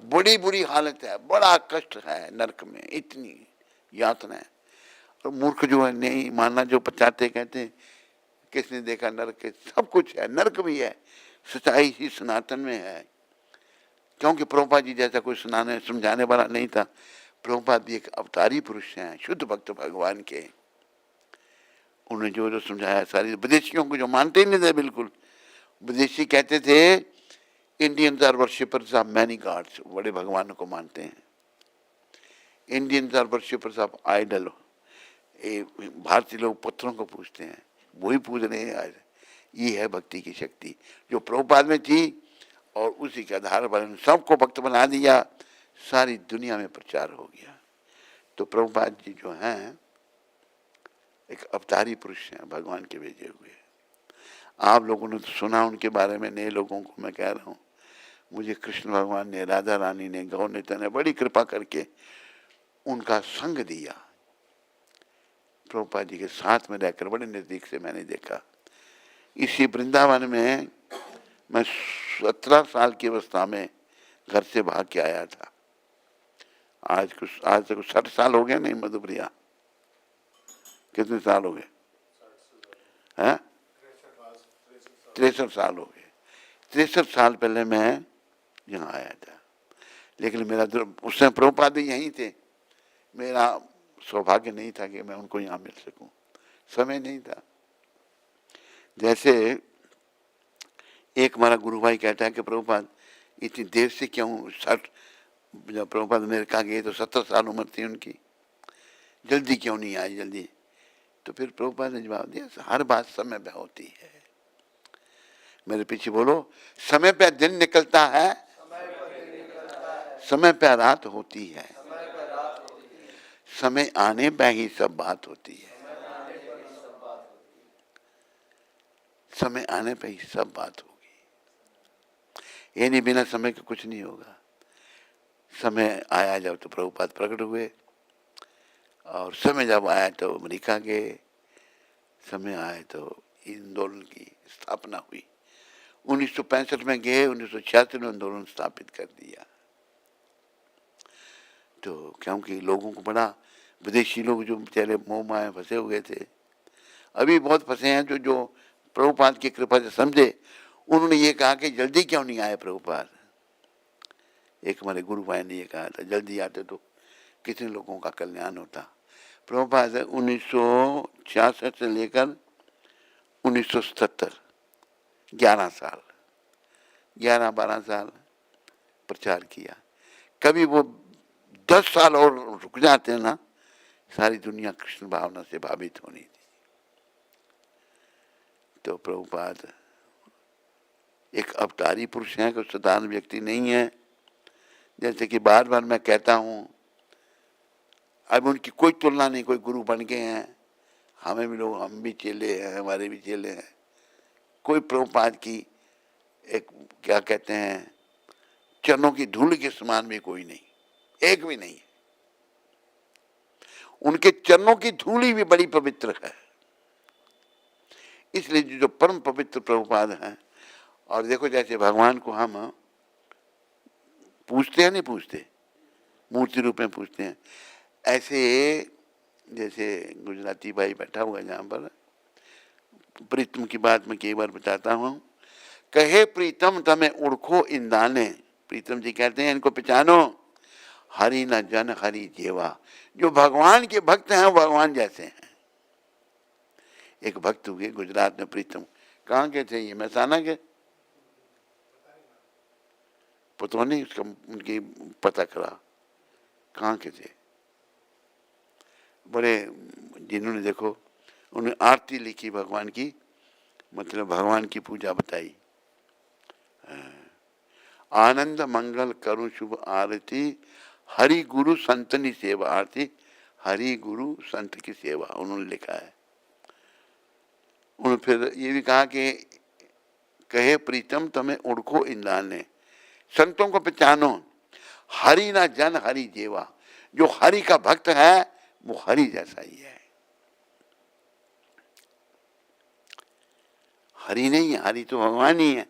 बड़ी बुरी हालत है, बड़ा कष्ट है नरक में, इतनी यातना है। और मूर्ख जो है नहीं मानना, जो पचाते कहते हैं किसने देखा नरक के, सब कुछ है, नरक भी है, सच्चाई ही सनातन में है। क्योंकि प्रभुपाद जी जैसा कोई सुनाने समझाने वाला नहीं था। प्रभुपाद भी एक अवतारी पुरुष हैं, शुद्ध भक्त भगवान के। उन्होंने जो जो समझाया सारी, विदेशियों को जो मानते ही नहीं थे बिल्कुल। विदेशी कहते थे Indians are worshippers of many gods, बड़े भगवानों को मानते हैं। Indians are worshippers of idol, भारतीय लोग पत्थरों को पूजते हैं, वही पूज रहे हैं आज। ये है भक्ति की शक्ति जो प्रभुपाद में थी, और उसी के आधार पर सबको भक्त बना दिया, सारी दुनिया में प्रचार हो गया। तो प्रभुपाद जी जो हैं एक अवतारी पुरुष हैं, भगवान के भेजे हुए। आप लोगों ने तो सुना उनके बारे में, नए लोगों को मैं कह रहा हूँ। मुझे कृष्ण भगवान ने, राधा रानी ने, गौ नेता ने बड़ी कृपा करके उनका संग दिया। प्रभुपाद जी के साथ में रहकर बड़े नजदीक से मैंने देखा। इसी वृंदावन में मैं 17 साल की अवस्था में घर से भाग के आया था। आज से कुछ 60 साल हो गए नहीं मधुप्रिया? कितने साल हो गए हैं? 63 साल हो गए। 63 साल पहले मैं यहाँ आया था। लेकिन मेरा उस समय प्रभुपाद भी यहीं थे। मेरा सौभाग्य नहीं था कि मैं उनको यहाँ मिल सकूं, समय नहीं था। जैसे एक हमारा गुरु भाई कहता है कि प्रभुपाद इतनी देर से क्यों, 60, जब प्रभुपाद अमेरिका गए तो 70 साल उम्र थी उनकी, जल्दी क्यों नहीं आई जल्दी? तो फिर प्रभुपाद ने जवाब दिया, हर बात समय पे होती है। मेरे पीछे बोलो, समय पे दिन निकलता है समय पे रात होती है, समय आने पे ही सब बात होती है, समय आने पे ही सब बात होगी। ये नहीं बिना समय के कुछ नहीं होगा। समय आया जब तो प्रभुपाद प्रकट हुए, और समय जब आया तो अमेरिका गए, समय आया तो आंदोलन की स्थापना हुई। 1965 में गए, 1966 में आंदोलन स्थापित कर दिया। तो क्योंकि लोगों को बड़ा, विदेशी लोग जो बेचारे मोह माया फंसे हुए थे, अभी बहुत फंसे हैं, जो प्रभुपाद की कृपा से समझे, उन्होंने ये कहा कि जल्दी क्यों नहीं आए प्रभुपाद। एक हमारे गुरु भाई ने ये कहा था, जल्दी आते तो कितने लोगों का कल्याण होता। प्रभुपाद 1966 से लेकर 1977 11 साल 11-12 साल प्रचार किया। कभी वो 10 साल और रुक जाते ना, सारी दुनिया कृष्ण भावना से भावित होनी थी। तो प्रभुपाद एक अवतारी पुरुष हैं, कोई साधारण व्यक्ति नहीं है। जैसे कि बार बार मैं कहता हूँ, अब उनकी कोई तुलना नहीं, कोई गुरु बन गए हैं, हमें भी लोग, हम भी चेले हैं, हमारे भी चेले हैं। कोई प्रभुपाद की एक क्या कहते हैं, चरणों की धूल के समान भी कोई नहीं, एक भी नहीं। उनके चरणों की धूल भी बड़ी पवित्र है। इसलिए जो परम पवित्र प्रभुपाद हैं, और देखो जैसे भगवान को हम पूछते हैं, नहीं पूछते, मूर्ति रूप में पूछते हैं, ऐसे जैसे गुजराती भाई बैठा हुआ है जहाँ पर, प्रीतम की बात मैं कई बार बताता हूँ। कहे प्रीतम तमें उड़खो इंदाने, प्रीतम जी कहते हैं इनको पहचानो, हरि न जन हरि जेवा। जो भगवान के भक्त हैं वो भगवान जैसे हैं। एक भक्त हुए गुजरात में, प्रीतम, कहाँ के थे ये, महसाना के, पता नहीं उसका, उनकी पता करा कहाँ के थे। बड़े, जिन्होंने देखो उन्हें आरती लिखी भगवान की, मतलब भगवान की पूजा बताई। आनंद मंगल करूं शुभ आरती, हरि गुरु संतनी सेवा आरती, हरि गुरु संत की सेवा उन्होंने लिखा है। उन्होंने फिर ये भी कहा कि कहे प्रीतम तमें उड़को इंदान ने, संतों को पहचानो, हरि ना जन हरि जेवा। जो हरि का भक्त है वो हरि जैसा ही है। हरि नहीं है, हरि तो भगवान ही है,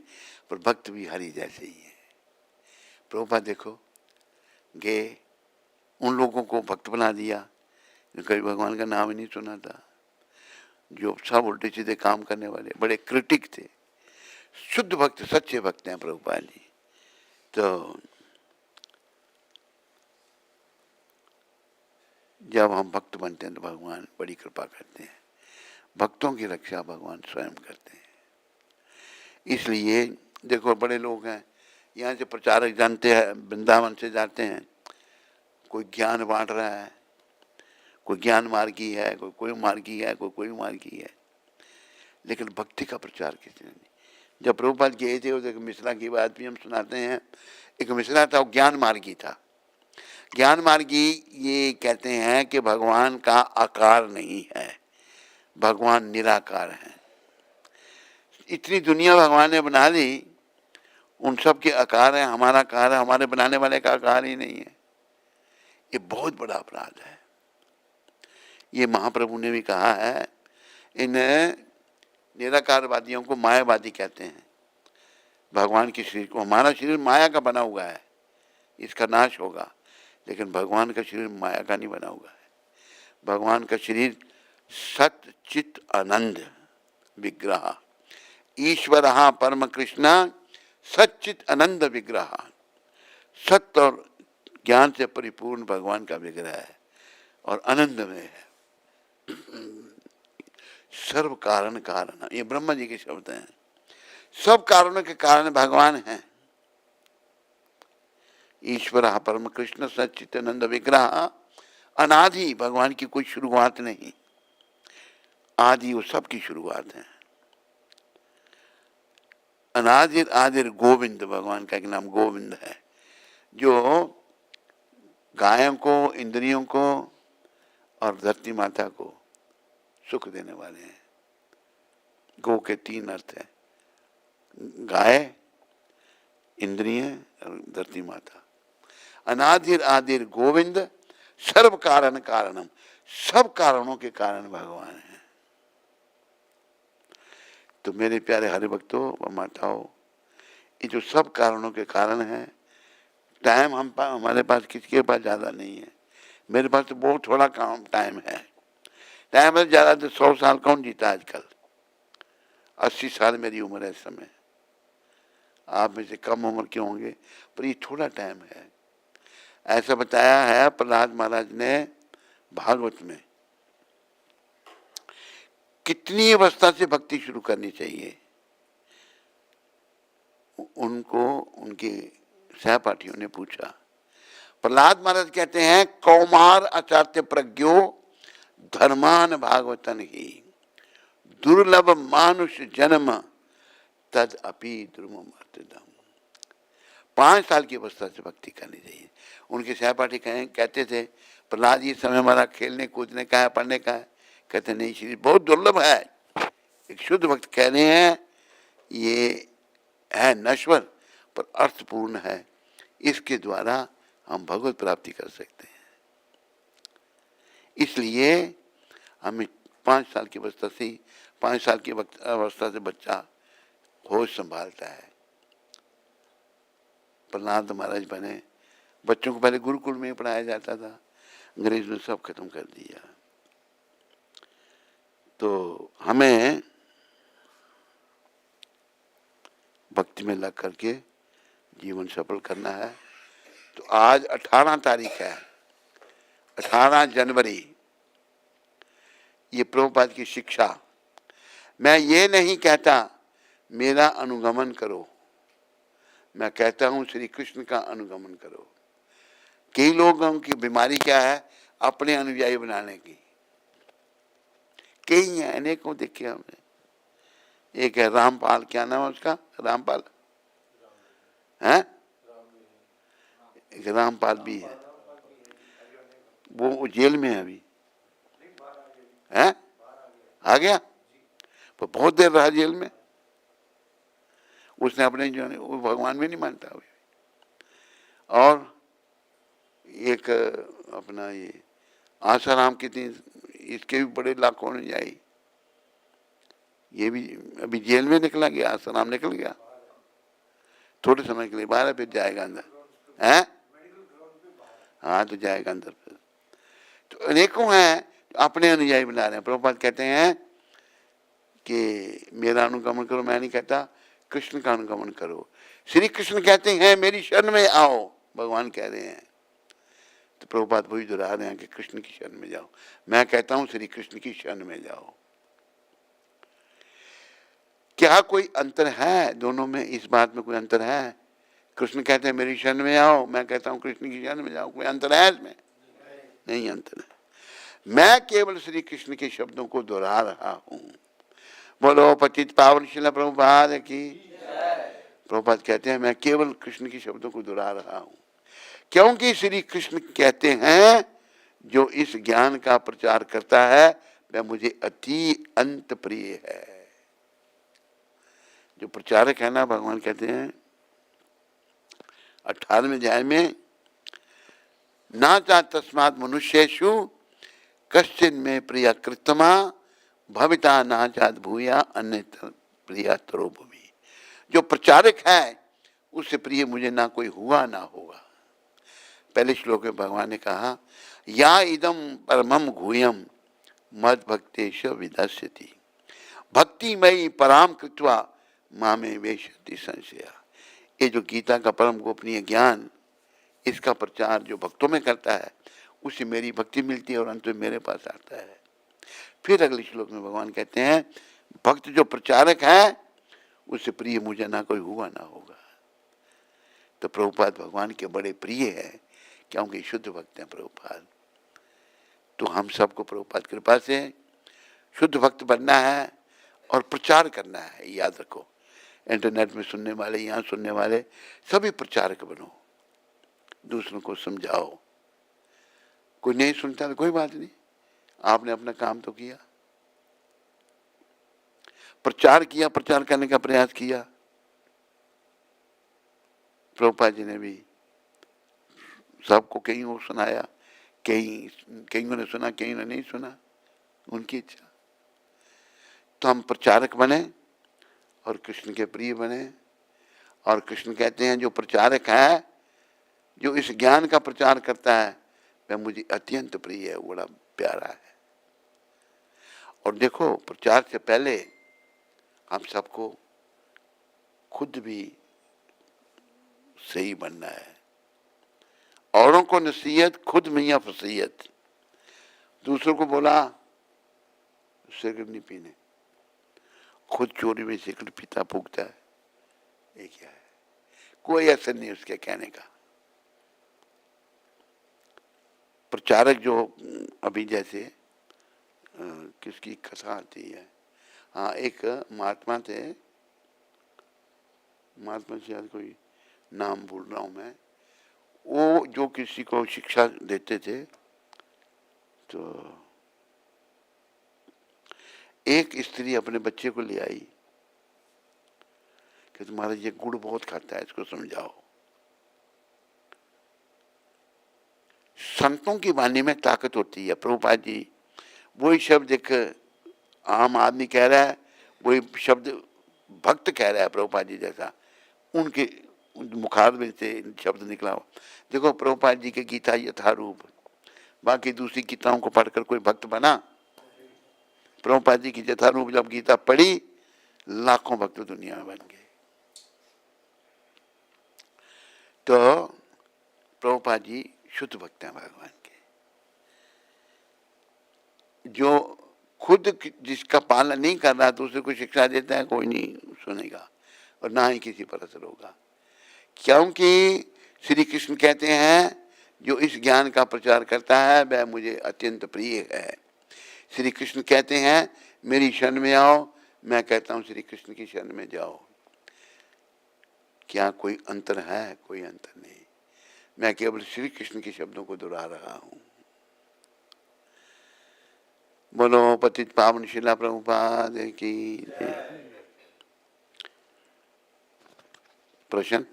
पर भक्त भी हरि जैसे ही है। प्रभुपाद देखो गए, उन लोगों को भक्त बना दिया जो कभी भगवान का नाम ही नहीं सुना था, जो सब उल्टे सीधे काम करने वाले बड़े क्रिटिक थे। शुद्ध भक्त, सच्चे भक्त हैं प्रभुपाद जी। तो जब हम भक्त बनते हैं तो भगवान बड़ी कृपा करते हैं। भक्तों की रक्षा भगवान स्वयं करते हैं। इसलिए देखो बड़े लोग हैं, यहाँ से प्रचारक जानते हैं, वृंदावन से जाते हैं, कोई ज्ञान बांट रहा है, कोई ज्ञान मार्गी है, कोई मार्गी है, कोई मार्गी है, लेकिन भक्ति का प्रचार किसी ने नहीं। जब प्रभुपाद गए थे, उस मिश्रा की बात भी हम सुनाते हैं। एक मिश्रा था, वो ज्ञान मार्गी था। ज्ञान मार्गी ये कहते हैं कि भगवान का आकार नहीं है, भगवान निराकार है। इतनी दुनिया भगवान ने बना दी, उन सब के आकार है, हमारा आकार है, हमारे बनाने वाले का आकार ही नहीं है। ये बहुत बड़ा अपराध है। ये महाप्रभु ने भी कहा है, इन निराकारवादियों को मायावादी कहते हैं। भगवान के शरीर को, हमारा शरीर माया का बना हुआ है, इसका नाश होगा, लेकिन भगवान का शरीर माया का नहीं बना हुआ है। भगवान का शरीर सत चित आनंद विग्रह, ईश्वर परम कृष्ण सच्चित आनंद विग्रह। सत्य और ज्ञान से परिपूर्ण भगवान का विग्रह है और आनंद में है। सर्व कारण कारण, ये ब्रह्मा जी के शब्द हैं। सब कारणों के कारण भगवान हैं। ईश्वर परम कृष्ण सच्चिदानंद विग्रह, अनादि, भगवान की कोई शुरुआत नहीं, आदि वो सबकी शुरुआत है। अनादिर आदिर गोविंद, भगवान का एक नाम गोविंद है, जो गायों को, इंद्रियों को और धरती माता को सुख देने वाले हैं। गो के 3 अर्थ हैं, गाय, इंद्रिय और धरती माता। अनादिर आदिर गोविंद, सर्व कारण कारणम, सब कारणों के कारण भगवान है। तो मेरे प्यारे हरि भक्तों व माताओं, ये जो सब कारणों के कारण है, टाइम हमारे पास किसी के पास ज़्यादा नहीं है। मेरे पास तो बहुत थोड़ा काम टाइम है। टाइम है ज़्यादा तो 100 साल कौन जीता आजकल। 80 साल मेरी उम्र है इस समय। आप में से कम उम्र के होंगे, पर ये थोड़ा टाइम है। ऐसा बताया है प्रहलाद महाराज ने भागवत में। कितनी अवस्था से भक्ति शुरू करनी चाहिए? उनको उनके सहपाठियों ने पूछा। प्रहलाद महाराज कहते हैं, कौमार आचार्य प्रज्ञो धर्मान भागवतन ही दुर्लभ मानुष जन्म तद अपी ध्रुवम अर्थदम। 5 साल की अवस्था से भक्ति करनी चाहिए। उनके सहपाठी कहते थे, प्रहलाद ये समय हमारा खेलने कूदने का है, पढ़ने का है। कहते नहीं श्री, बहुत दुर्लभ है। एक शुद्ध भक्त कह रहे हैं ये है नश्वर पर अर्थपूर्ण है, इसके द्वारा हम भगवत प्राप्ति कर सकते हैं। इसलिए हमें 5 साल की अवस्था से 5 साल की अवस्था से बच्चा होश संभालता है। प्रहलाद महाराज बने। बच्चों को पहले गुरुकुल में पढ़ाया जाता था, अंग्रेज ने सब खत्म कर दिया। तो हमें भक्ति में लग करके जीवन सफल करना है। तो आज 18 तारीख है, 18 जनवरी, ये प्रभुपाद की शिक्षा। मैं ये नहीं कहता मेरा अनुगमन करो, मैं कहता हूं श्री कृष्ण का अनुगमन करो। कई लोगों की बीमारी क्या है? अपने अनुयायी बनाने की। कई हैं, अनेकों देखे हमने। एक है रामपाल, क्या नाम है उसका? रामपाल है, एक रामपाल भी है, वो जेल में है अभी, है आ गया, पर बहुत देर रहा जेल में। उसने अपने जो है वो भगवान में नहीं मानता अभी। और एक अपना ये आसाराम कितनी, इसके भी बड़े लाखों ने जाई, ये भी अभी जेल में निकला गया। आसाराम निकल गया थोड़े समय के लिए, बाहर फिर जाएगा अंदर, है हाँ तो जाएगा अंदर फिर। तो अनेकों हैं अपने अनुयायी बना रहे हैं। प्रभुपाद कहते हैं कि मेरा अनुगमन करो, मैं नहीं कहता, कृष्ण का अनुगमन करो। श्री कृष्ण कहते हैं मेरी शरण में आओ, भगवान कह रहे हैं। तो प्रभुपाद वही दोहरा रहे हैं कि कृष्ण की शरण में जाओ। मैं कहता हूं श्री कृष्ण की शरण में जाओ। क्या कोई अंतर है दोनों में? इस बात में कोई अंतर है? कृष्ण कहते हैं मेरी शरण में आओ, मैं कहता हूं कृष्ण की शरण में जाओ। कोई अंतर है इसमें? नहीं अंतर है। मैं केवल श्री कृष्ण के शब्दों को दोहरा रहा हूं। बोलो पतित पावन शिला प्रभुपाद की। प्रभुपाद कहते हैं मैं केवल कृष्ण के शब्दों को दोहरा रहा हूं, क्योंकि श्री कृष्ण कहते हैं जो इस ज्ञान का प्रचार करता है वह मुझे अति अंत प्रिय है। जो प्रचारक है ना, भगवान कहते हैं 18वें अध्याय में, ना चा तस्मात् मनुष्येषु कश्चिन में प्रिया कृतमा भविता ना चात भूया अन्य प्रिया तरोभूमि। जो प्रचारक है उससे प्रिय मुझे ना कोई हुआ ना होगा। पहले श्लोक में भगवान ने कहा या इदम परमम गुह्यम मद भक्तेश विदस्यति भक्तिमयी पराम कृत्वा मामे वेशति संशया। ये जो गीता का परम गोपनीय ज्ञान, इसका प्रचार जो भक्तों में करता है उसे मेरी भक्ति मिलती है और अंत में मेरे पास आता है। फिर अगले श्लोक में भगवान कहते हैं भक्त जो प्रचारक है उससे प्रिय मुझे ना कोई हुआ ना होगा। तो प्रभुपाद भगवान के बड़े प्रिय है क्योंकि शुद्ध भक्त हैं प्रभुपाद। तो हम सबको प्रभुपाद कृपा से शुद्ध भक्त बनना है और प्रचार करना है। याद रखो, इंटरनेट में सुनने वाले, यहाँ सुनने वाले सभी प्रचारक बनो, दूसरों को समझाओ कोई नहीं सुनता तो कोई बात नहीं, आपने अपना काम तो किया, प्रचार किया, प्रचार करने का प्रयास किया। प्रभुपाद जी ने भी सबको कहीं को सुनाया, कईयों ने सुना, कईयों ने नहीं सुना, उनकी इच्छा। तो हम प्रचारक बने और कृष्ण के प्रिय बने। और कृष्ण कहते हैं जो प्रचारक है, जो इस ज्ञान का प्रचार करता है, वह मुझे अत्यंत प्रिय है, बड़ा प्यारा है। और देखो, प्रचार से पहले हम सबको खुद भी सही बनना है। औरों को नसीहत, खुद मियाँ फसीयत। दूसरों को बोला सिगरेट नहीं पीने, खुद चोरी में सिगरेट पीता फूकता है, ये क्या है? कोई असर नहीं उसके कहने का। प्रचारक जो अभी जैसे किसकी कथा आती है, हाँ, एक महात्मा थे, महात्मा शायद कोई नाम भूल रहा हूं मैं, वो जो किसी को शिक्षा देते थे, तो एक स्त्री अपने बच्चे को ले आई कि तुम्हारा ये गुड़ बहुत खाता है, इसको समझाओ। संतों की वाणी में ताकत होती है। प्रभुपाद जी वही शब्द एक आम आदमी कह रहा है, वही शब्द भक्त कह रहा है प्रभुपाद जी जैसा, उनके मुखार में से शब्द निकला हो। देखो, प्रभुपाद जी के गीता यथारूप, बाकी दूसरी गीताओं को पढ़कर कोई भक्त बना? प्रभुपाद जी की यथारूप जब गीता पढ़ी, लाखों भक्त दुनिया में बन गए। तो प्रभुपाद जी शुद्ध भक्त हैं भगवान के, जो खुद जिसका पालन नहीं कर रहा दूसरे को शिक्षा देता है, कोई नहीं सुनेगा और ना ही किसी पर असर होगा। क्योंकि श्री कृष्ण कहते हैं जो इस ज्ञान का प्रचार करता है वह मुझे अत्यंत प्रिय है। श्री कृष्ण कहते हैं मेरी शरण में आओ, मैं कहता हूं श्री कृष्ण की शरण में जाओ। क्या कोई अंतर है? कोई अंतर नहीं। मैं केवल श्री कृष्ण के शब्दों को दोहरा रहा हूं। बोलो पतित पावन शिला प्रभुपाद की। प्रश्न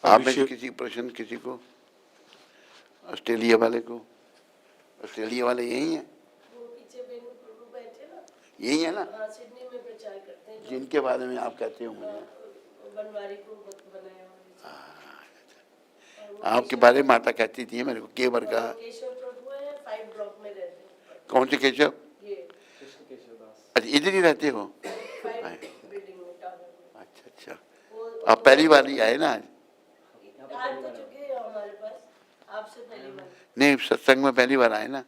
आप में से किसी प्रश्न, किसी को? ऑस्ट्रेलिया वाले को? ऑस्ट्रेलिया वाले यही है, यही है ना? हाँ, सिडनी में प्रचार करते हैं, जिनके बारे में आप कहते हो मुझे बनवारी को बनाया आपके बारे में माता कहती थी मेरे को, केवर का केशव प्रभु है, 5 ब्लॉक में रहते हैं। कौन से केशव? ये अच्छा, इधर ही रहते हो? 5 बिल्डिंग में, टावर में। अच्छा अच्छा, आप पहली बार ही आए ना आज? आज तो चुके हैं हमारे पास, आपसे पहली बार। नहीं, सत्संग में पहली बार आए ना।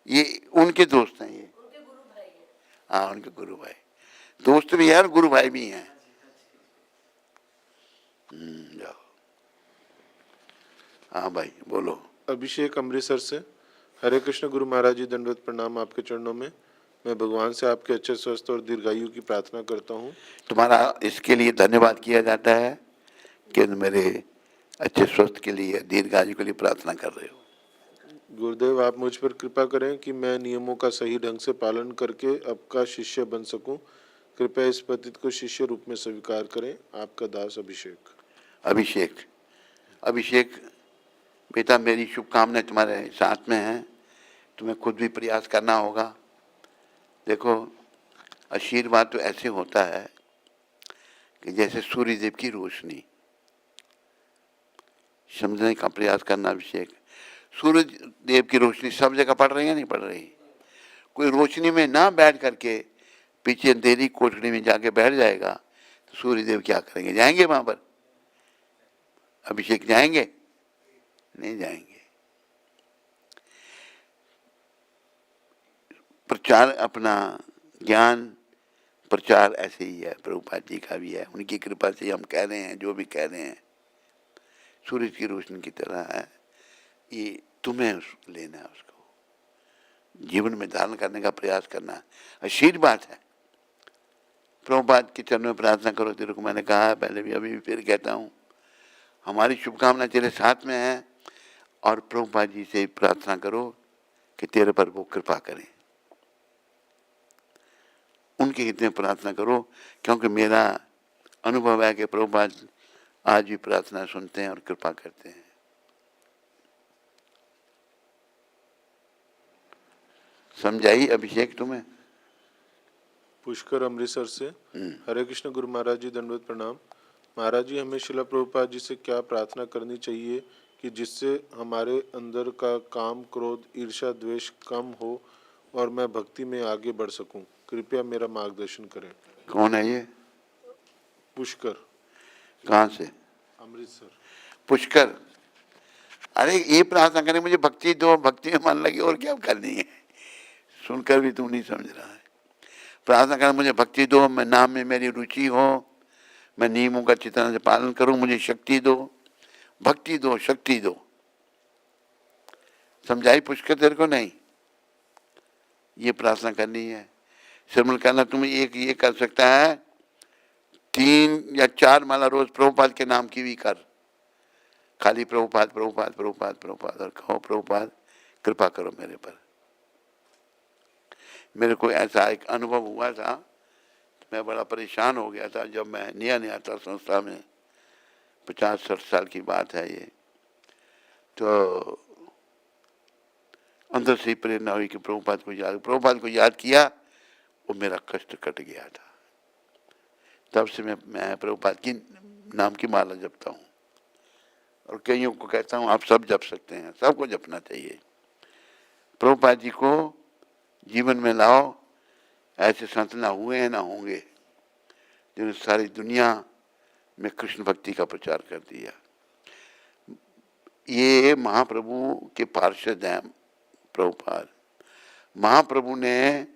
ये उनके दोस्त हैं, ये उनके गुरु भाई हैं। हाँ, उनके गुरु भाई, दोस्त भी है और गुरु भाई भी हैं। जाओ। हाँ भाई बोलो। अभिषेक अमृतसर से। हरे कृष्ण गुरु महाराज जी, दंडवत प्रणाम आपके चरणों में। मैं भगवान से आपके अच्छे स्वस्थ और दीर्घायु की प्रार्थना करता हूँ। तुम्हारा इसके लिए धन्यवाद किया जाता है कि मेरे अच्छे स्वस्थ के लिए, दीर्घायु के लिए प्रार्थना कर रहे हो। गुरुदेव, आप मुझ पर कृपा करें कि मैं नियमों का सही ढंग से पालन करके आपका शिष्य बन सकूं। कृपया इस पतित को शिष्य रूप में स्वीकार करें। आपका दास अभिषेक। अभिषेक, अभिषेक बेटा, मेरी शुभकामनाएं तुम्हारे साथ में हैं। तुम्हें खुद भी प्रयास करना होगा। देखो, आशीर्वाद तो ऐसे होता है कि जैसे सूर्य देव की रोशनी, समझने का प्रयास करना। अभिषेक, सूर्य देव की रोशनी सब जगह पड़ रही है, नहीं पड़ रही? कोई रोशनी में ना बैठ करके पीछे अंधेरी कोठरी में जाके बैठ जाएगा तो सूर्य देव क्या करेंगे? जाएंगे वहां पर? अभिषेक जाएंगे? नहीं जाएंगे। प्रचार, अपना ज्ञान प्रचार ऐसे ही है, प्रभुपाद जी का भी है। उनकी कृपा से हम कह रहे हैं जो भी कह रहे हैं, सूरज की रोशनी की तरह है। ये तुम्हें लेना है, उसको जीवन में धारण करने का प्रयास करना है। आशीर्वाद है। प्रभुपाद के चरणों में प्रार्थना करो। तेरे को मैंने कहा है पहले भी, अभी भी फिर कहता हूँ, हमारी शुभकामना तेरे साथ में है और प्रभुपाद जी से प्रार्थना करो कि तेरे पर वो कृपा करें, उनके हित में प्रार्थना करो, क्योंकि मेरा अनुभव है कि प्रभुपाद आज भी प्रार्थना सुनते हैं और कृपा करते हैं। समझाई अभिषेक तुम्हें? पुष्कर अमृतसर से। हरे कृष्ण गुरु महाराज जी, दंडवत प्रणाम। महाराज जी, हमें शिला प्रभुपाद जी से क्या प्रार्थना करनी चाहिए कि जिससे हमारे अंदर का काम, क्रोध, ईर्ष्या, द्वेष कम हो और मैं भक्ति में आगे बढ़ सकूं? कृपया मेरा मार्गदर्शन करें। कौन है ये? पुष्कर, कहाँ से? अमृतसर। पुष्कर, अरे ये प्रार्थना करें मुझे भक्ति दो, भक्ति में मन लगे, और क्या करनी है? सुनकर भी तू नहीं समझ रहा है। प्रार्थना करें मुझे भक्ति दो, मैं नाम में मेरी रुचि हो, मैं नियमों का अच्छी तरह से पालन करूं, मुझे शक्ति दो, भक्ति दो, शक्ति दो। समझाई पुष्कर तेरे को? नहीं, ये प्रार्थना करनी है। श्रवण करना तुम्हें एक ये कर सकता है, 3 या 4 माला रोज प्रभुपाद के नाम की भी कर, खाली प्रभुपाद प्रभुपाद प्रभुपाद प्रभुपाद, और कहो प्रभुपाद कृपा करो मेरे पर। मेरे को ऐसा एक अनुभव हुआ था, मैं बड़ा परेशान हो गया था जब मैं नया था संस्था में, 50-60 साल की बात है ये। तो अंदर से ही प्रेरणा हुई कि प्रभुपाद को याद किया और मेरा कष्ट कट गया था। तब से मैं प्रभुपाद की नाम की माला जपता हूँ और कईयों को कहता हूँ आप सब जप सकते हैं, सबको जपना चाहिए। प्रभुपाद जी को जीवन में लाओ। ऐसे संत ना हुए हैं ना होंगे जिन्होंने सारी दुनिया में कृष्ण भक्ति का प्रचार कर दिया। ये महाप्रभु के पार्षद हैं प्रभुपाद। महाप्रभु ने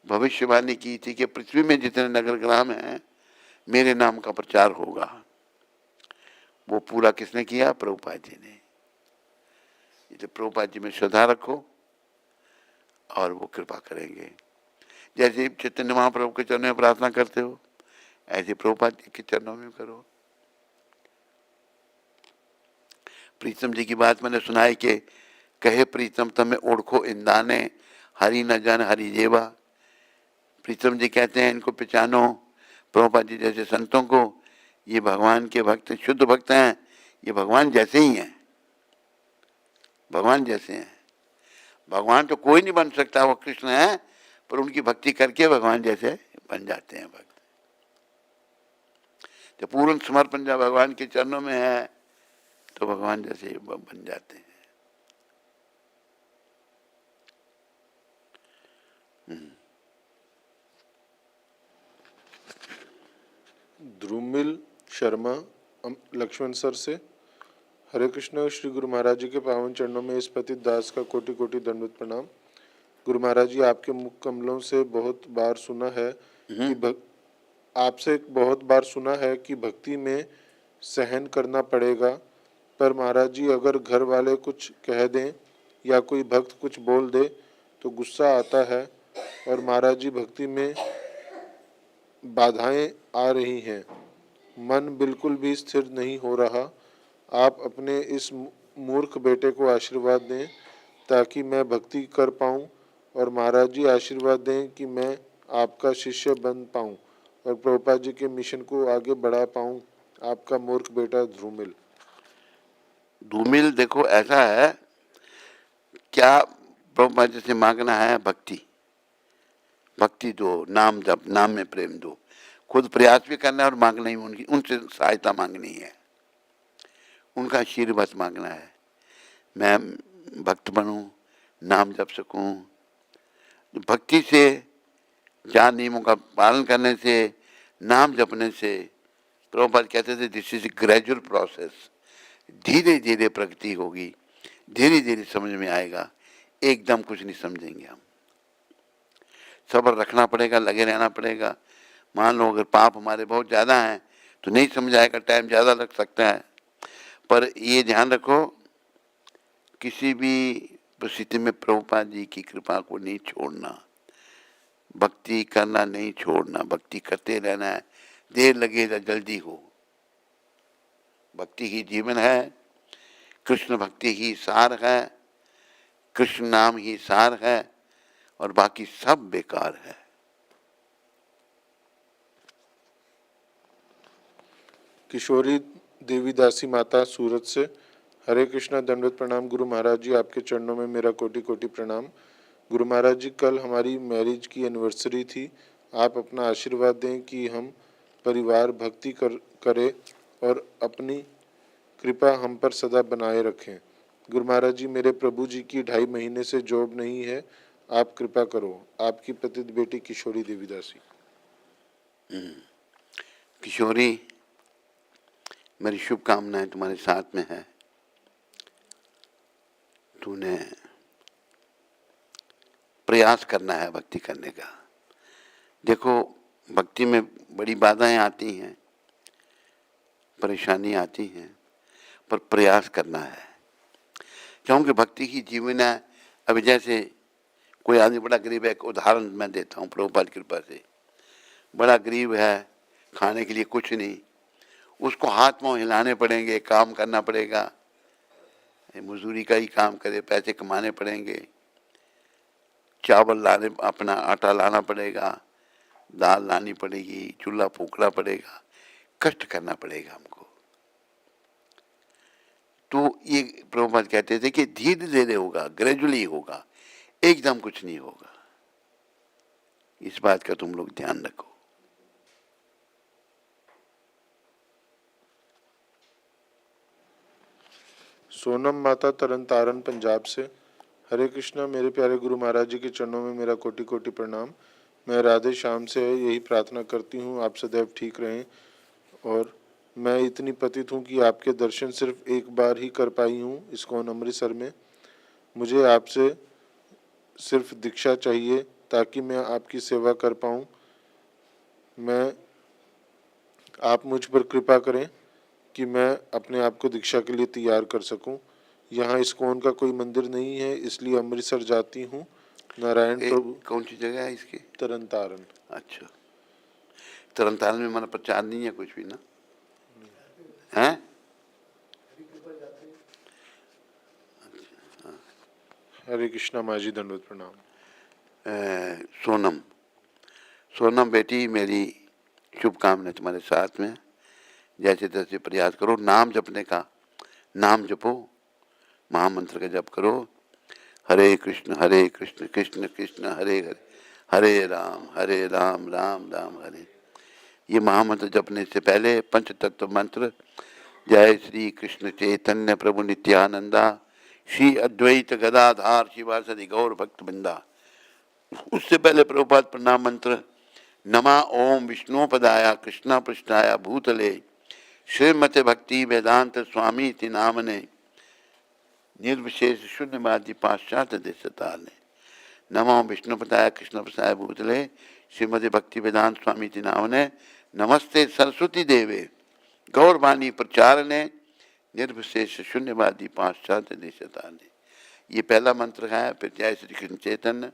भविष्यवाणी की थी कि पृथ्वी में जितने नगर ग्राम हैं मेरे नाम का प्रचार होगा। वो पूरा किसने किया? प्रभुपाद जी ने। इसलिए प्रभुपाद जी में श्रद्धा रखो और वो कृपा करेंगे। जैसे चैतन्य महाप्रभु के चरणों में प्रार्थना करते हो, ऐसे प्रभुपाद जी के चरणों में करो। प्रीतम जी की बात मैंने सुनाई कि कहे प्रीतम तमें ओढ़खो इंदाने, हरि न जान हरि जेवा। प्रीतम जी कहते हैं इनको पहचानो, प्रभुपाद जी जैसे संतों को। ये भगवान के भक्त, शुद्ध भक्त हैं, ये भगवान जैसे ही हैं, भगवान जैसे हैं। भगवान तो कोई नहीं बन सकता, वो कृष्ण है, पर उनकी भक्ति करके भगवान जैसे बन जाते हैं भक्त। जब पूर्ण समर्पण जब भगवान के चरणों में है तो भगवान जैसे बन जाते हैं। ध्रुमिल शर्मा, लक्ष्मण सर से। हरे कृष्ण, श्री गुरु महाराज जी के पावन चरणों में इस पतित दास का कोटि कोटि दंडवत प्रणाम। गुरु महाराज जी, आपके मुख कमलों से बहुत बार सुना है कि आपसे बहुत बार सुना है कि भक्ति में सहन करना पड़ेगा। पर महाराज जी, अगर घर वाले कुछ कह दें या कोई भक्त कुछ बोल दे तो गुस्सा आता है और महाराज जी भक्ति में बाधाएं आ रही हैं, मन बिल्कुल भी स्थिर नहीं हो रहा। आप अपने इस मूर्ख बेटे को आशीर्वाद दें ताकि मैं भक्ति कर पाऊं, और महाराज जी आशीर्वाद दें कि मैं आपका शिष्य बन पाऊं और प्रभुपाद जी के मिशन को आगे बढ़ा पाऊं। आपका मूर्ख बेटा ध्रुमिल। धूमिल, देखो ऐसा है, क्या प्रभुपाद जी से मांगना है? भक्ति, भक्ति दो, नाम जप, नाम में प्रेम दो। खुद प्रयास भी करना है और मांगना ही उनसे सहायता मांगनी है, उनका आशीर्वाद मांगना है। मैं भक्त बनूं, नाम जप सकूं। भक्ति से, 4 नियमों का पालन करने से, नाम जपने से, प्रभुपाद कहते थे this is a gradual process. धीरे धीरे प्रगति होगी, धीरे धीरे समझ में आएगा, एकदम कुछ नहीं समझेंगे हम। सब्र रखना पड़ेगा, लगे रहना पड़ेगा। मान लो अगर पाप हमारे बहुत ज़्यादा हैं तो नहीं समझ आएगा, टाइम ज़्यादा लग सकता है। पर ये ध्यान रखो, किसी भी परिस्थिति में प्रभुपाद जी की कृपा को नहीं छोड़ना, भक्ति करना नहीं छोड़ना, भक्ति करते रहना है। देर लगे या जल्दी हो, भक्ति ही जीवन है, कृष्ण भक्ति ही सार है, कृष्ण नाम ही सार है और बाकी सब बेकार है। किशोरी देवीदासी माता सूरत से, हरे कृष्णा, दंडवत प्रणाम गुरु महाराज जी, आपके चरणों में मेरा कोटि कोटि प्रणाम। गुरु महाराज जी, कल हमारी मैरिज की एनिवर्सरी थी। आप अपना आशीर्वाद दें कि हम परिवार भक्ति करें और अपनी कृपा हम पर सदा बनाए रखें। गुरु महाराज जी, मेरे प्रभु जी की 2.5 महीने से जॉब नहीं है, आप कृपा करो। आपकी पतित बेटी किशोरी देवीदासी। किशोरी, मेरी शुभकामनाएं तुम्हारे साथ में है। तूने प्रयास करना है भक्ति करने का। देखो, भक्ति में बड़ी बाधाएं आती हैं, परेशानी आती हैं, पर प्रयास करना है, क्योंकि भक्ति ही जीवन है। अभी जैसे कोई आदमी बड़ा गरीब है, एक उदाहरण मैं देता हूँ प्रभुपाद की कृपा से। बड़ा गरीब है, खाने के लिए कुछ नहीं, उसको हाथ पांव हिलाने पड़ेंगे, काम करना पड़ेगा, मजदूरी का ही काम करे, पैसे कमाने पड़ेंगे, चावल लाने, अपना आटा लाना पड़ेगा, दाल लानी पड़ेगी, चूल्हा फूकना पड़ेगा, कष्ट करना पड़ेगा हमको। तो ये प्रभुपाद कहते थे कि धीरे धीरे होगा, ग्रेजुअली होगा, एकदम कुछ नहीं होगा। इस बात का तुम लोग ध्यान रखो। सोनम माता तरन तारन पंजाब से, हरे कृष्णा, मेरे प्यारे गुरु महाराज जी के चरणों में मेरा कोटि कोटि प्रणाम। मैं राधे श्याम से यही प्रार्थना करती हूँ, आप सदैव ठीक रहें। और मैं इतनी पतित हूँ कि आपके दर्शन सिर्फ एक बार ही कर पाई हूँ इस्कॉन अमृतसर में। मुझे आपसे सिर्फ दीक्षा चाहिए ताकि मैं आपकी सेवा कर पाऊँ। आप मुझ पर कृपा करें कि मैं अपने आप को दीक्षा के लिए तैयार कर सकूं। यहाँ इस्कॉन का कोई मंदिर नहीं है, इसलिए अमृतसर जाती हूँ। नारायण प्रभु। कौन सी जगह है इसकी? तरन तारन। अच्छा, तरन तारन में हमारा प्रचार नहीं है कुछ भी ना, है? हरे कृष्णा माजी, दंडवत प्रणाम। सोनम, सोनम बेटी, मेरी शुभकामनाएं तुम्हारे साथ में। जैसे तैसे प्रयास करो, नाम जपने का, नाम जपो, महामंत्र का जप करो। हरे कृष्ण कृष्ण कृष्ण हरे हरे, हरे राम राम राम हरे। ये महामंत्र जपने से पहले पंचतत्व मंत्र, जय श्री कृष्ण चैतन्य प्रभु नित्यानंदा, श्री अद्वैत गदाधार शिवासदि गौर भक्त बिंदा। उससे पहले प्रभुपाद प्रणाम मंत्र, नमा ओम विष्णुपदाय कृष्णा पृष्ठाय भूतले श्रीमते भक्ति वेदांत स्वामी इति नामने, निर्विशेष शून्यवादी पाश्चात्य देशताले। नमो विष्णुपदाय कृष्ण प्रसाय भूतले श्रीमती भक्ति वेदांत स्वामी इति नामने, नमस्ते सरस्वती देवे गौरवाणी प्रचारने, निर्विशेष शून्यवादी पाश्चात्य देशताले। ये पहला मंत्र है। फिर जय श्री कृष्ण चैतन्य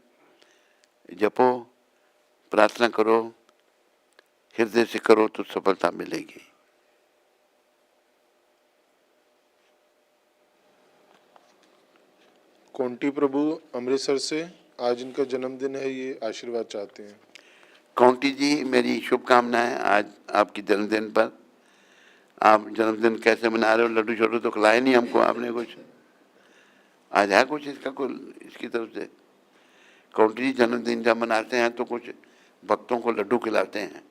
जपो, प्रार्थना करो, हृदय से करो तो सफलता मिलेगी। कोंटी प्रभु अमृतसर से, आज इनका जन्मदिन है, ये आशीर्वाद चाहते हैं। कौंटी जी, मेरी शुभकामनाएं आज आपकी जन्मदिन पर। आप जन्मदिन कैसे मना रहे हो? लड्डू शड्डू तो खिलाए नहीं हमको आपने कुछ, आज है कुछ इसका कुछ इसकी तरफ से? कौंटी जी जन्मदिन जब मनाते हैं तो कुछ भक्तों को लड्डू खिलाते हैं,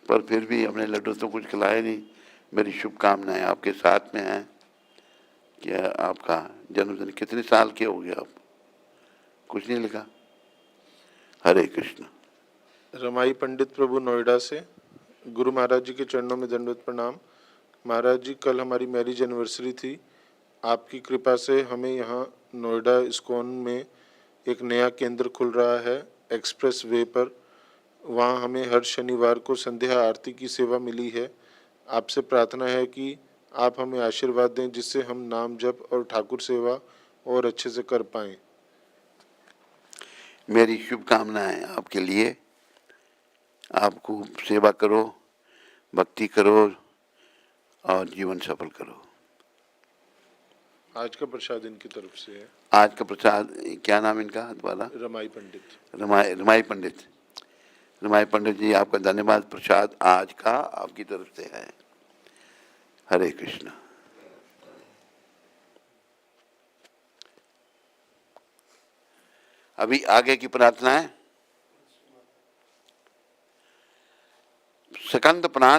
पर फिर भी हमने लड्डू तो कुछ खिलाए नहीं। मेरी शुभकामनाएं आपके साथ में हैं कि आपका जन्मदिन कितने साल के हो गए आप? कुछ नहीं लिखा। हरे कृष्ण। रमाई पंडित प्रभु नोएडा से, गुरु महाराज जी के चरणों में दंडवत प्रणाम। महाराज जी, कल हमारी मैरिज एनिवर्सरी थी। आपकी कृपा से हमें यहाँ नोएडा इस्कॉन में एक नया केंद्र खुल रहा है एक्सप्रेस वे पर। वहाँ हमें हर शनिवार को संध्या आरती की सेवा मिली है। आपसे प्रार्थना है कि आप हमें आशीर्वाद दें जिससे हम नाम जप और ठाकुर सेवा और अच्छे से कर पाएँ। मेरी शुभकामनाएं आपके लिए। आप खूब सेवा करो, भक्ति करो और जीवन सफल करो। आज का प्रसाद इनकी तरफ से है। आज का प्रसाद, क्या नाम इनका दोबारा? रमाई पंडित। रमाई पंडित। रमाई पंडित जी, आपका धन्यवाद। प्रसाद आज का आपकी तरफ से है। हरे कृष्ण। अभी आगे की प्रार्थना है। स्कंद पुराण